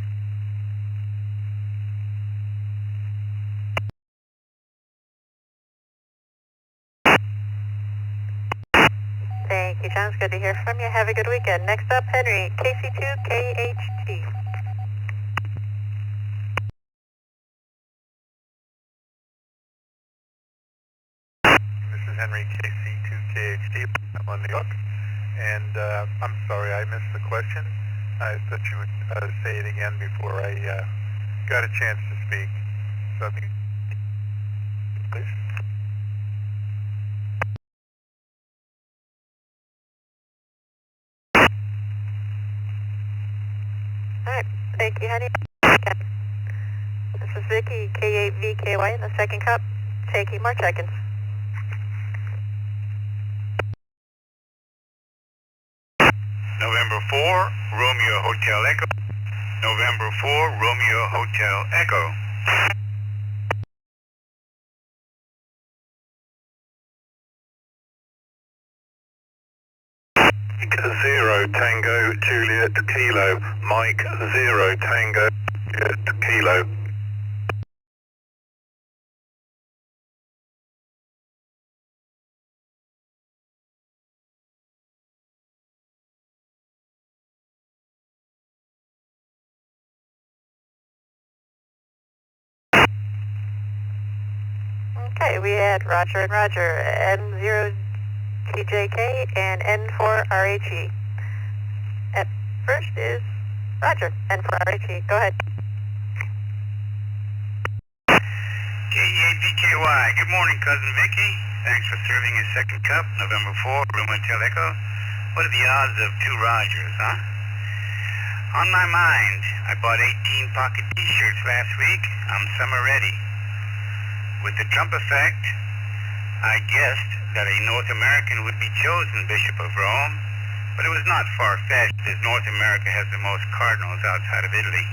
V: Thank you, John. It's good to hear from you. Have a good weekend. Next up, Henry, KC2KHT.
L: This is Henry, KC2KHT. I'm on New York. And I'm sorry I missed the question. I thought you would say it again before I got a chance to speak. So, please.
V: All right. Thank you, honey. This is Vicky, K8VKY in the second cup. Taking more check-ins.
I: November 4, Romeo Hotel Echo. November 4, Romeo Hotel Echo.
F: Mike 0 Tango Juliet Kilo. Mike 0 Tango Juliet Kilo.
V: Okay, we had Roger and Roger, N0TJK and N4RHE. At first is Roger, N4RHE. Go ahead.
I: K8VKY. Good morning, Cousin Vicky. Thanks for serving your second cup, November 4, Romeo Hotel Echo. What are the odds of 2 Rogers, huh? On my mind, I bought 18 pocket t-shirts last week. I'm summer ready. With the Trump effect, I guessed that a North American would be chosen Bishop of Rome, but it was not far-fetched as North America has the most cardinals outside of Italy.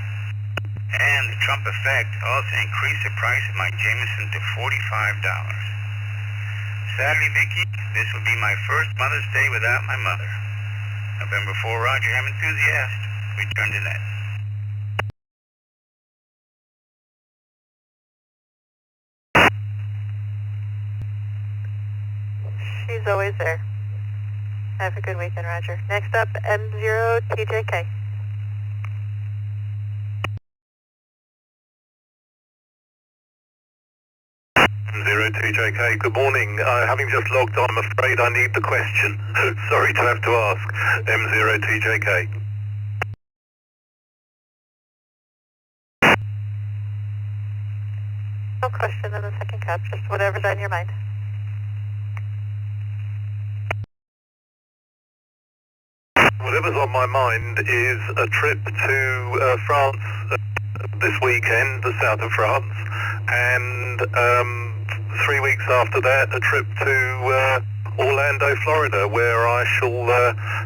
I: And the Trump effect also increased the price of my Jameson to $45. Sadly, Vicky, this will be my first Mother's Day without my mother. November 4, Roger, I'm enthusiast. Return to net.
V: She's always there. Have a good weekend, Roger. Next up, M0TJK.
F: M0TJK, good morning. Having just logged on, I'm afraid I need the question. Sorry to have to ask. M0TJK.
V: No question in the second cup, just whatever's on your mind.
F: Whatever's on my mind is a trip to France this weekend, the south of France, and 3 weeks after that, a trip to Orlando, Florida, where I shall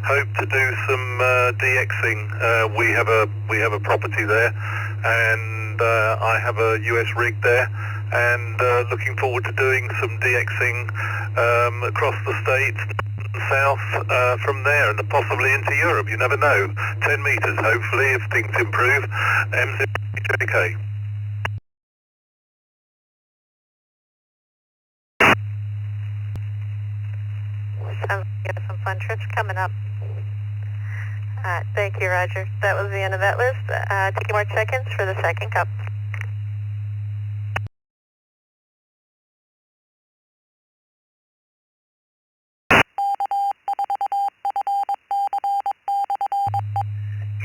F: hope to do some DXing. We have a property there, and I have a US rig there, and looking forward to doing some DXing across the states, south from there, and possibly into Europe. You never know. 10 meters, hopefully, if things improve. M0TJK.
V: Sounds like you have some fun trips coming up. Thank you, Roger. That was the end of that list. Taking more check-ins for the second cup.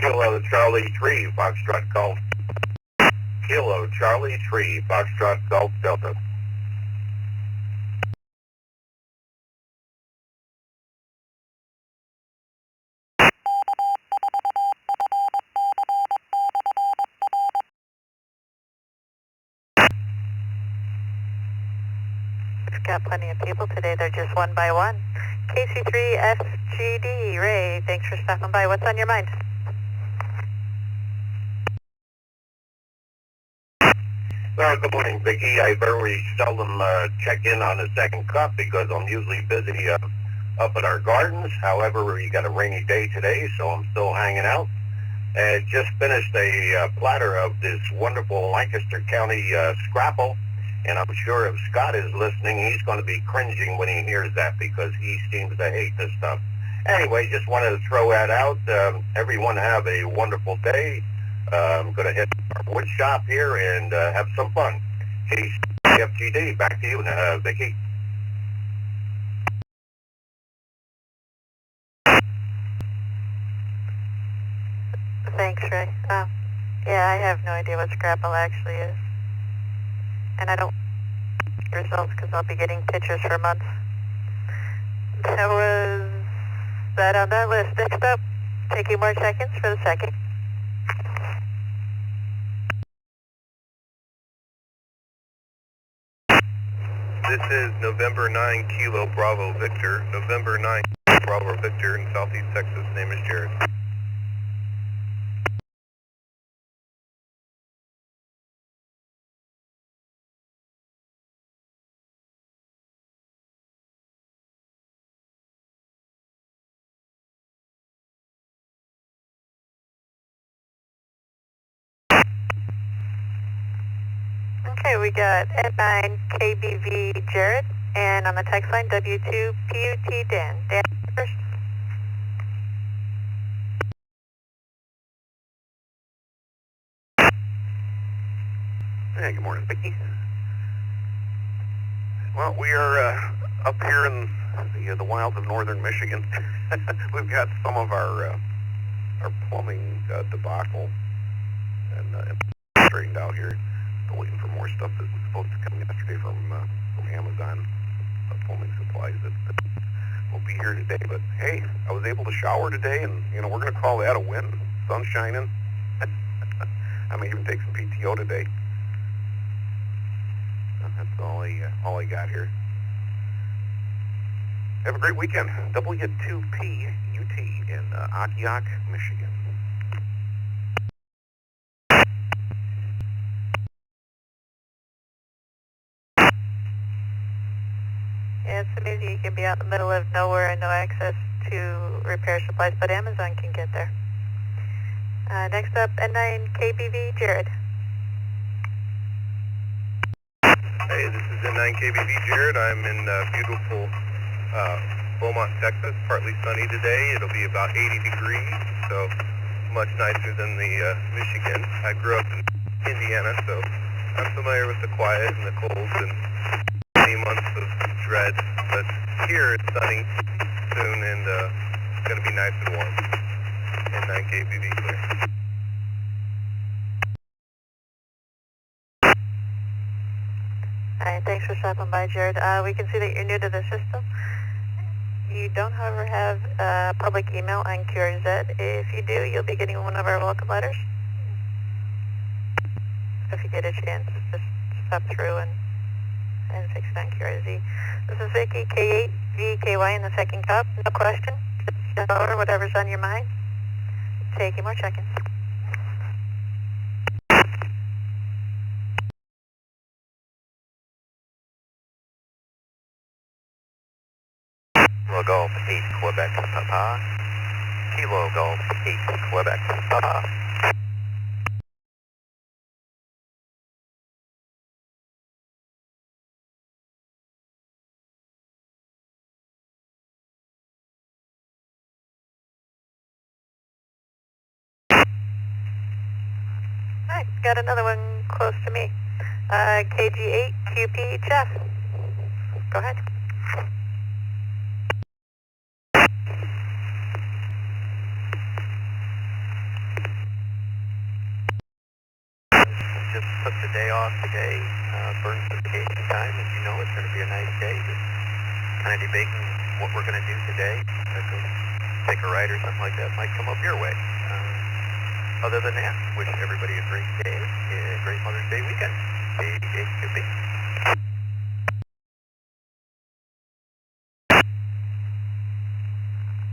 K: Kilo Charlie 3, Foxtrot Golf. Kilo Charlie 3, Foxtrot Golf Delta.
V: We've got plenty of people today. They're just one by one. KC3SGD, Ray, thanks for stopping by. What's on your mind?
F: Well, good morning, Vicki. I very seldom check in on the second cup because I'm usually busy up at our gardens. However, we got a rainy day today, so I'm still hanging out. And just finished a platter of this wonderful Lancaster County scrapple, and I'm sure if Scott is listening, he's going to be cringing when he hears that because he seems to hate this stuff. Anyway, just wanted to throw that out. Everyone have a wonderful day. I'm going to hit our wood shop here and have some fun. KCFGD, back to you, Vicki.
V: Thanks, Ray. Yeah, I have no idea what scrapple actually is. And I don't results because I'll be getting pictures for months. That was that on that list. Next up, taking more seconds for the second.
F: This is November 9 Kilo Bravo Victor. November 9 Bravo Victor in Southeast Texas. Name is Jared.
V: Okay, we got N9 KBV Jared, and on the text line W2PUT Dan. Dan first.
F: Hey, good morning, Vicki. Well, we are up here in the wilds of northern Michigan. We've got some of our plumbing debacle and straightened out here. Still waiting for more stuff that was supposed to come yesterday from Amazon plumbing supplies that will be here today. But hey, I was able to shower today, and we're going to call that a win. Sun's shining. I may even take some PTO today. That's all I got here. Have a great weekend. W2PUT in Antioch, Michigan.
V: Yeah, it's amazing you can be out in the middle of nowhere and no access to repair supplies, but Amazon can get there. Next up, N9 KBV Jared.
F: Hey, this is N9 KBV Jared. I'm in beautiful Beaumont, Texas. Partly sunny today. It'll be about 80 degrees, so much nicer than the Michigan. I grew up in Indiana, so I'm familiar with the quiet and the cold and many months of dread. But here it's sunny soon, and it's going to be nice and warm. N9 KBV clear.
V: All right, thanks for stopping by, Jared. We can see that you're new to the system. You don't, however, have public email on QRZ. If you do, you'll be getting one of our welcome letters. If you get a chance, just stop through and fix it on QRZ. This is Vicki, K8VKY in the second cup. No question. Just over whatever's on your mind. Taking more check-ins.
F: Kilo Golf 8 Quebec Papa. Kilo Golf 8 Quebec Papa.
V: Alright, got another one close to me. KG8QP Jeff. Go ahead.
F: Just took the day off today, burn vacation time. As you know, it's going to be a nice day. Just kind of debating what we're going to do today. Take a ride or something like that might come up your way. Other than that, wish everybody a great day, a great Mother's Day weekend. KG8QP.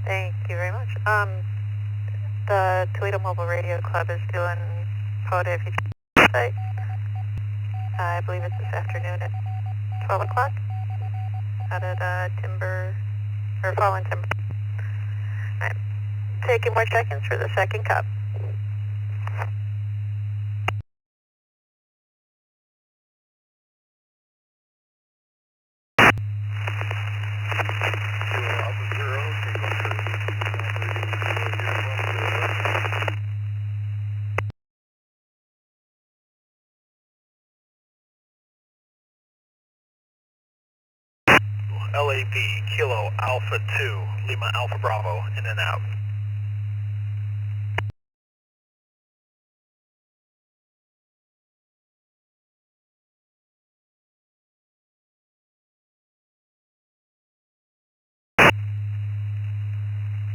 V: Thank you very much. The Toledo Mobile Radio Club is doing POTA if you check the site. I believe it's this afternoon at 12 o'clock out at Fallen Timber. Alright, taking more check-ins for the second cup.
I: LAB, Kilo Alpha 2, Lima Alpha Bravo, in and out.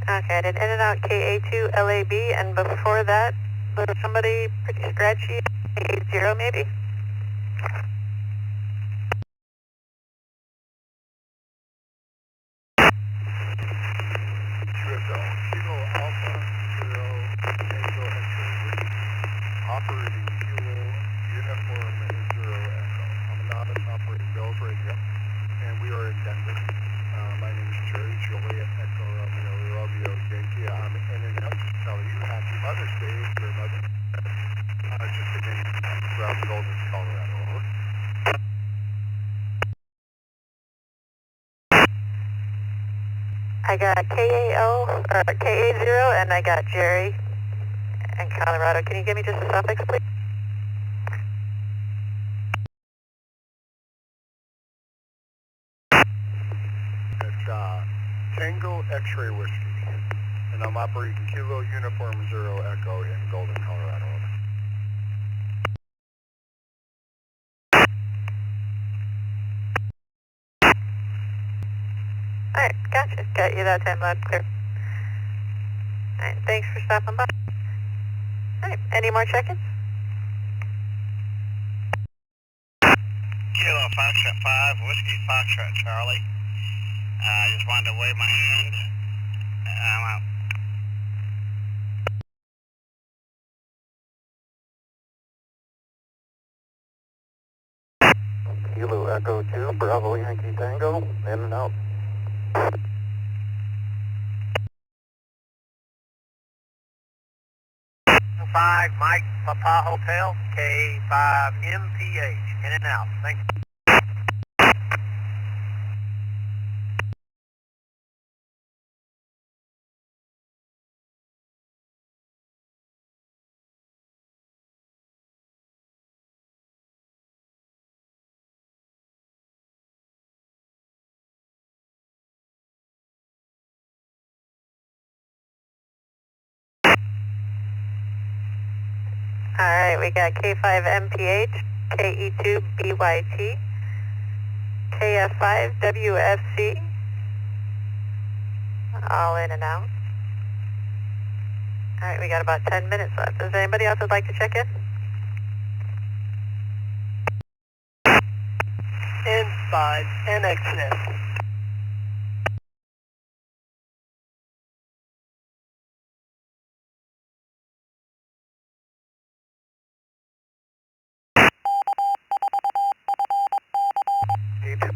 V: Okay, I did in and out KA2 LAB, and before that, was somebody pretty scratchy, KA0 maybe?
K: Operating Kilo Uniform 0 Echo. I'm a novice operating Bell's Radio, and we are in Denver. My name is Jerry Juliet Echo Romeo Yankee. I'm in and out to tell you happy Mother's Day to your mother. Just again, throughout Golden, Colorado.
V: I got KA0, and I got Jerry in Colorado. Can you give me just a suffix, please?
K: It's Tango X-Ray Whiskey, and I'm operating Kilo Uniform 0 Echo in Golden, Colorado.
V: Alright, gotcha. Got you that time, loud clear. Alright, thanks for stopping by. Alright, any more check-ins?
J: Kilo Foxtrot 5, Whiskey Foxtrot Charlie. I just wanted to wave my hand, and I'm out.
K: Kilo Echo 2, Bravo Yankee Tango, in and out.
J: Five Mike Papa Hotel, K5 MPH, in and out. Thank you.
V: Alright, we got K5 MPH, KE2 BYT, KF5 WFC, all in and out. Alright, we got about 10 minutes left. Does anybody else would like to check in?
J: N5 NXS.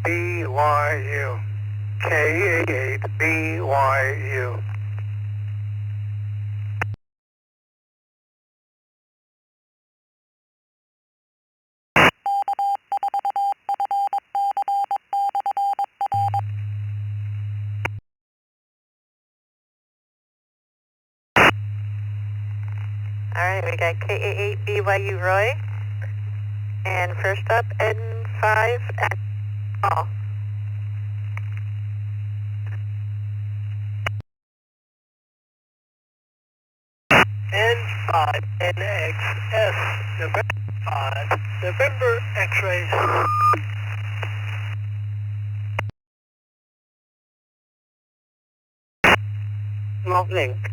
H: BYU. KA8 BYU.
V: Alright, we got KA8 BYU Roy, and first up N5 and Paul.
J: N5 NXS, November 5, November X-ray.
V: Not linked.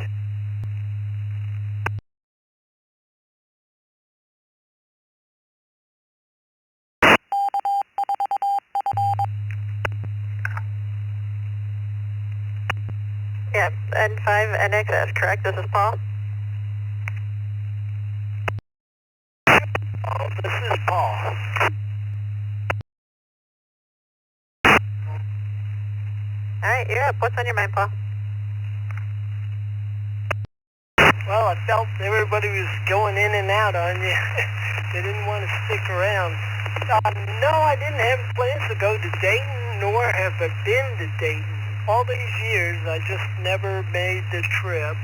V: Yeah, N5 NXS, correct? This is Paul?
J: Oh, this is Paul.
V: Alright, you're up. What's on your mind, Paul?
C: Well, I felt everybody was going in and out on you. They didn't want to stick around. No, I didn't have plans to go to Dayton, nor have I been to Dayton. All these years, I just never made the trip.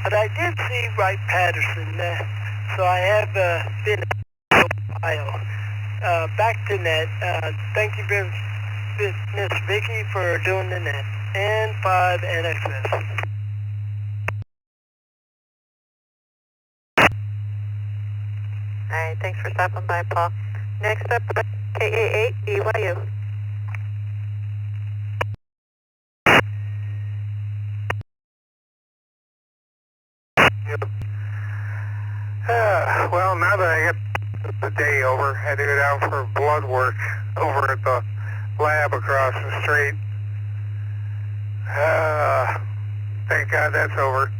C: But I did see Wright Patterson, so I have been a while. Back to net. Thank you, Miss Vicky, for doing the net. And 5 NXS.
V: Alright, thanks for stopping by, Paul. Next up, KA8, BYU.
H: Well, now that I get the day over, I had to go down for blood work over at the lab across the street. Thank God that's over.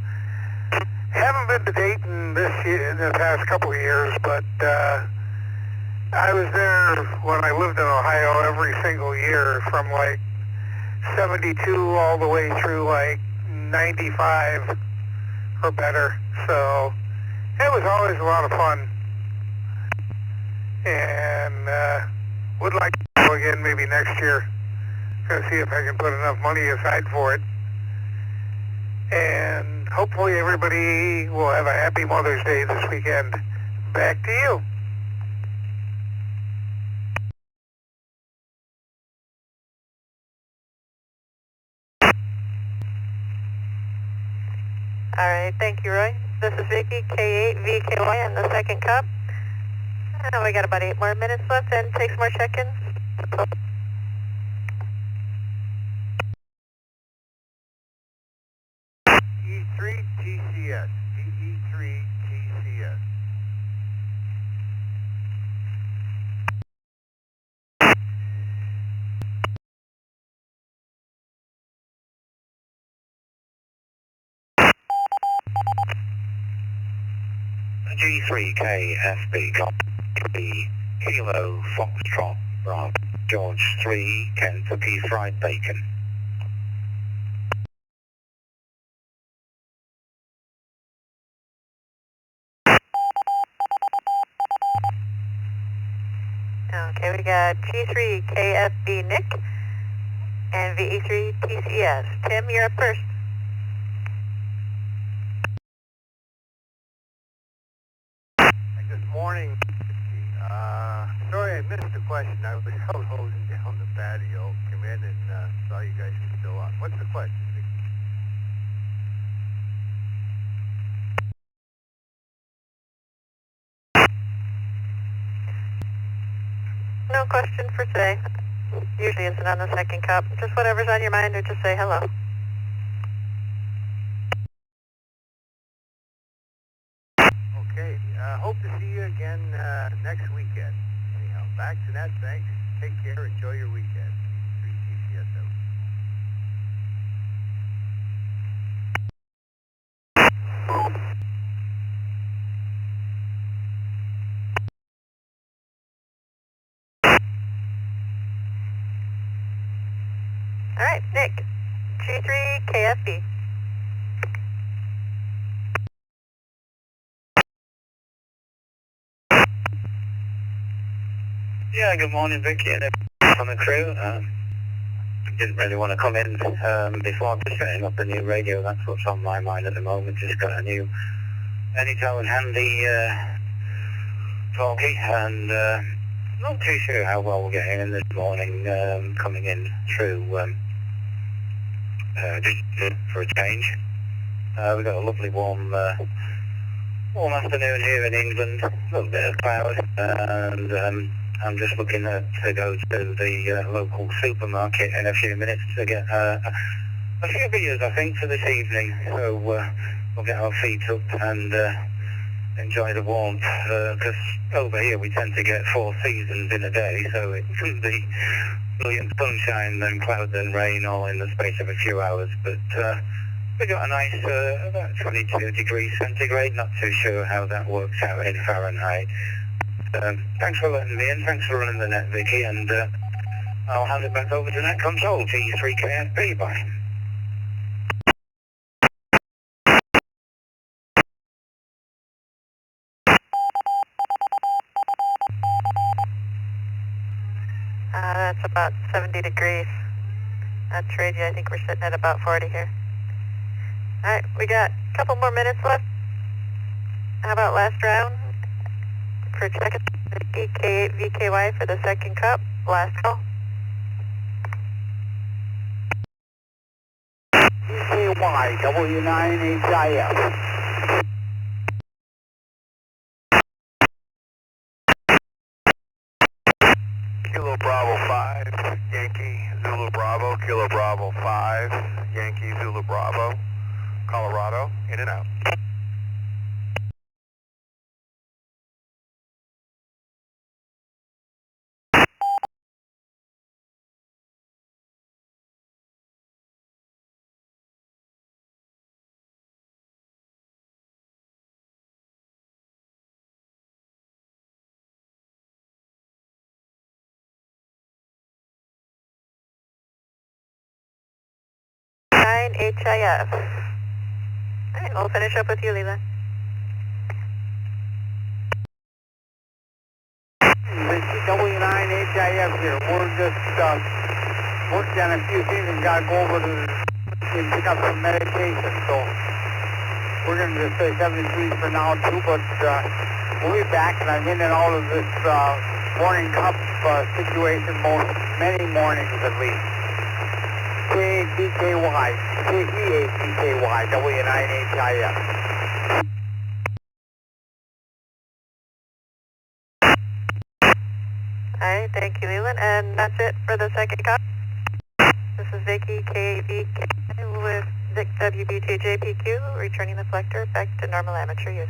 H: Haven't been to Dayton this year, in the past couple of years, but I was there when I lived in Ohio every single year from like 72 all the way through like 95 or better. So it was always a lot of fun. And would like to go again maybe next year. Gonna see if I can put enough money aside for it. And hopefully everybody will have a happy Mother's Day this weekend. Back to you.
V: Alright, thank you, Roy. This is Vicky, K8VKY in the second cup. And we got about 8 more minutes left and take some more check-ins.
E: E3TCS, DE3TCS.
Q: G3KFB, copy, Kilo Foxtrot, Bravo, George 3, Kentucky Fried Bacon.
V: Okay, we got G3KFB Nick and VE3TCS. Tim, you're up first.
E: Good morning. Sorry I missed the question. I was out hosing down the patio. Came in and saw you guys were still on. What's the question?
V: No question for today. Usually it's on the second cup. Just whatever's on your mind or just say hello.
E: Okay. Hope to see you again next weekend. Anyhow, back to that. Thanks. Take care. Enjoy your weekend. 3TCS out.
V: Alright, Nick. G3KFB.
Q: Yeah, good morning, Vicky and everyone on the crew. Didn't really want to come in before just setting up the new radio. That's what's on my mind at the moment. Just got a new Anytone handy talkie, and not too sure how well we're getting in this morning, coming in through just for a change. We've got a lovely warm afternoon here in England, a little bit of cloud, and I'm just looking to go to the local supermarket in a few minutes to get a few beers, I think, for this evening. So we'll get our feet up and enjoy the warmth, because over here we tend to get 4 seasons in a day, so it can be brilliant sunshine, then cloud, then rain, all in the space of a few hours. But we got a nice about 22 degrees centigrade. Not too sure how that works out in Fahrenheit. Thanks for letting me in. Thanks for running the net, Vicky, and I'll hand it back over to that console, T3KFB, bye.
V: That's about 70 degrees. That's radio. I think we're sitting at about 40 here. Alright, we got a couple more minutes left. How about last round? For check K8 VKY for the second cup. Last call.
M: VKY, W2ECR.
D: Kilo Bravo 5, Yankee Zulu Bravo, Kilo Bravo 5, Yankee Zulu Bravo, Colorado, in and out.
V: HIF. Alright, we'll finish up with you, Leland.
M: This is W9HIF here. We're just working on a few things and got to go over to pick up some medication. So we're going to just say 73 for now too, but we'll be back, and I'm in and out of this morning cup situation many mornings at least. K8BKY, K8BKY, W9HIF.
V: Alright, thank you, Leland. And that's it for the second cup. This is Vicky, K8BKY with Vic WB2JPQ, returning the reflector back to normal amateur use.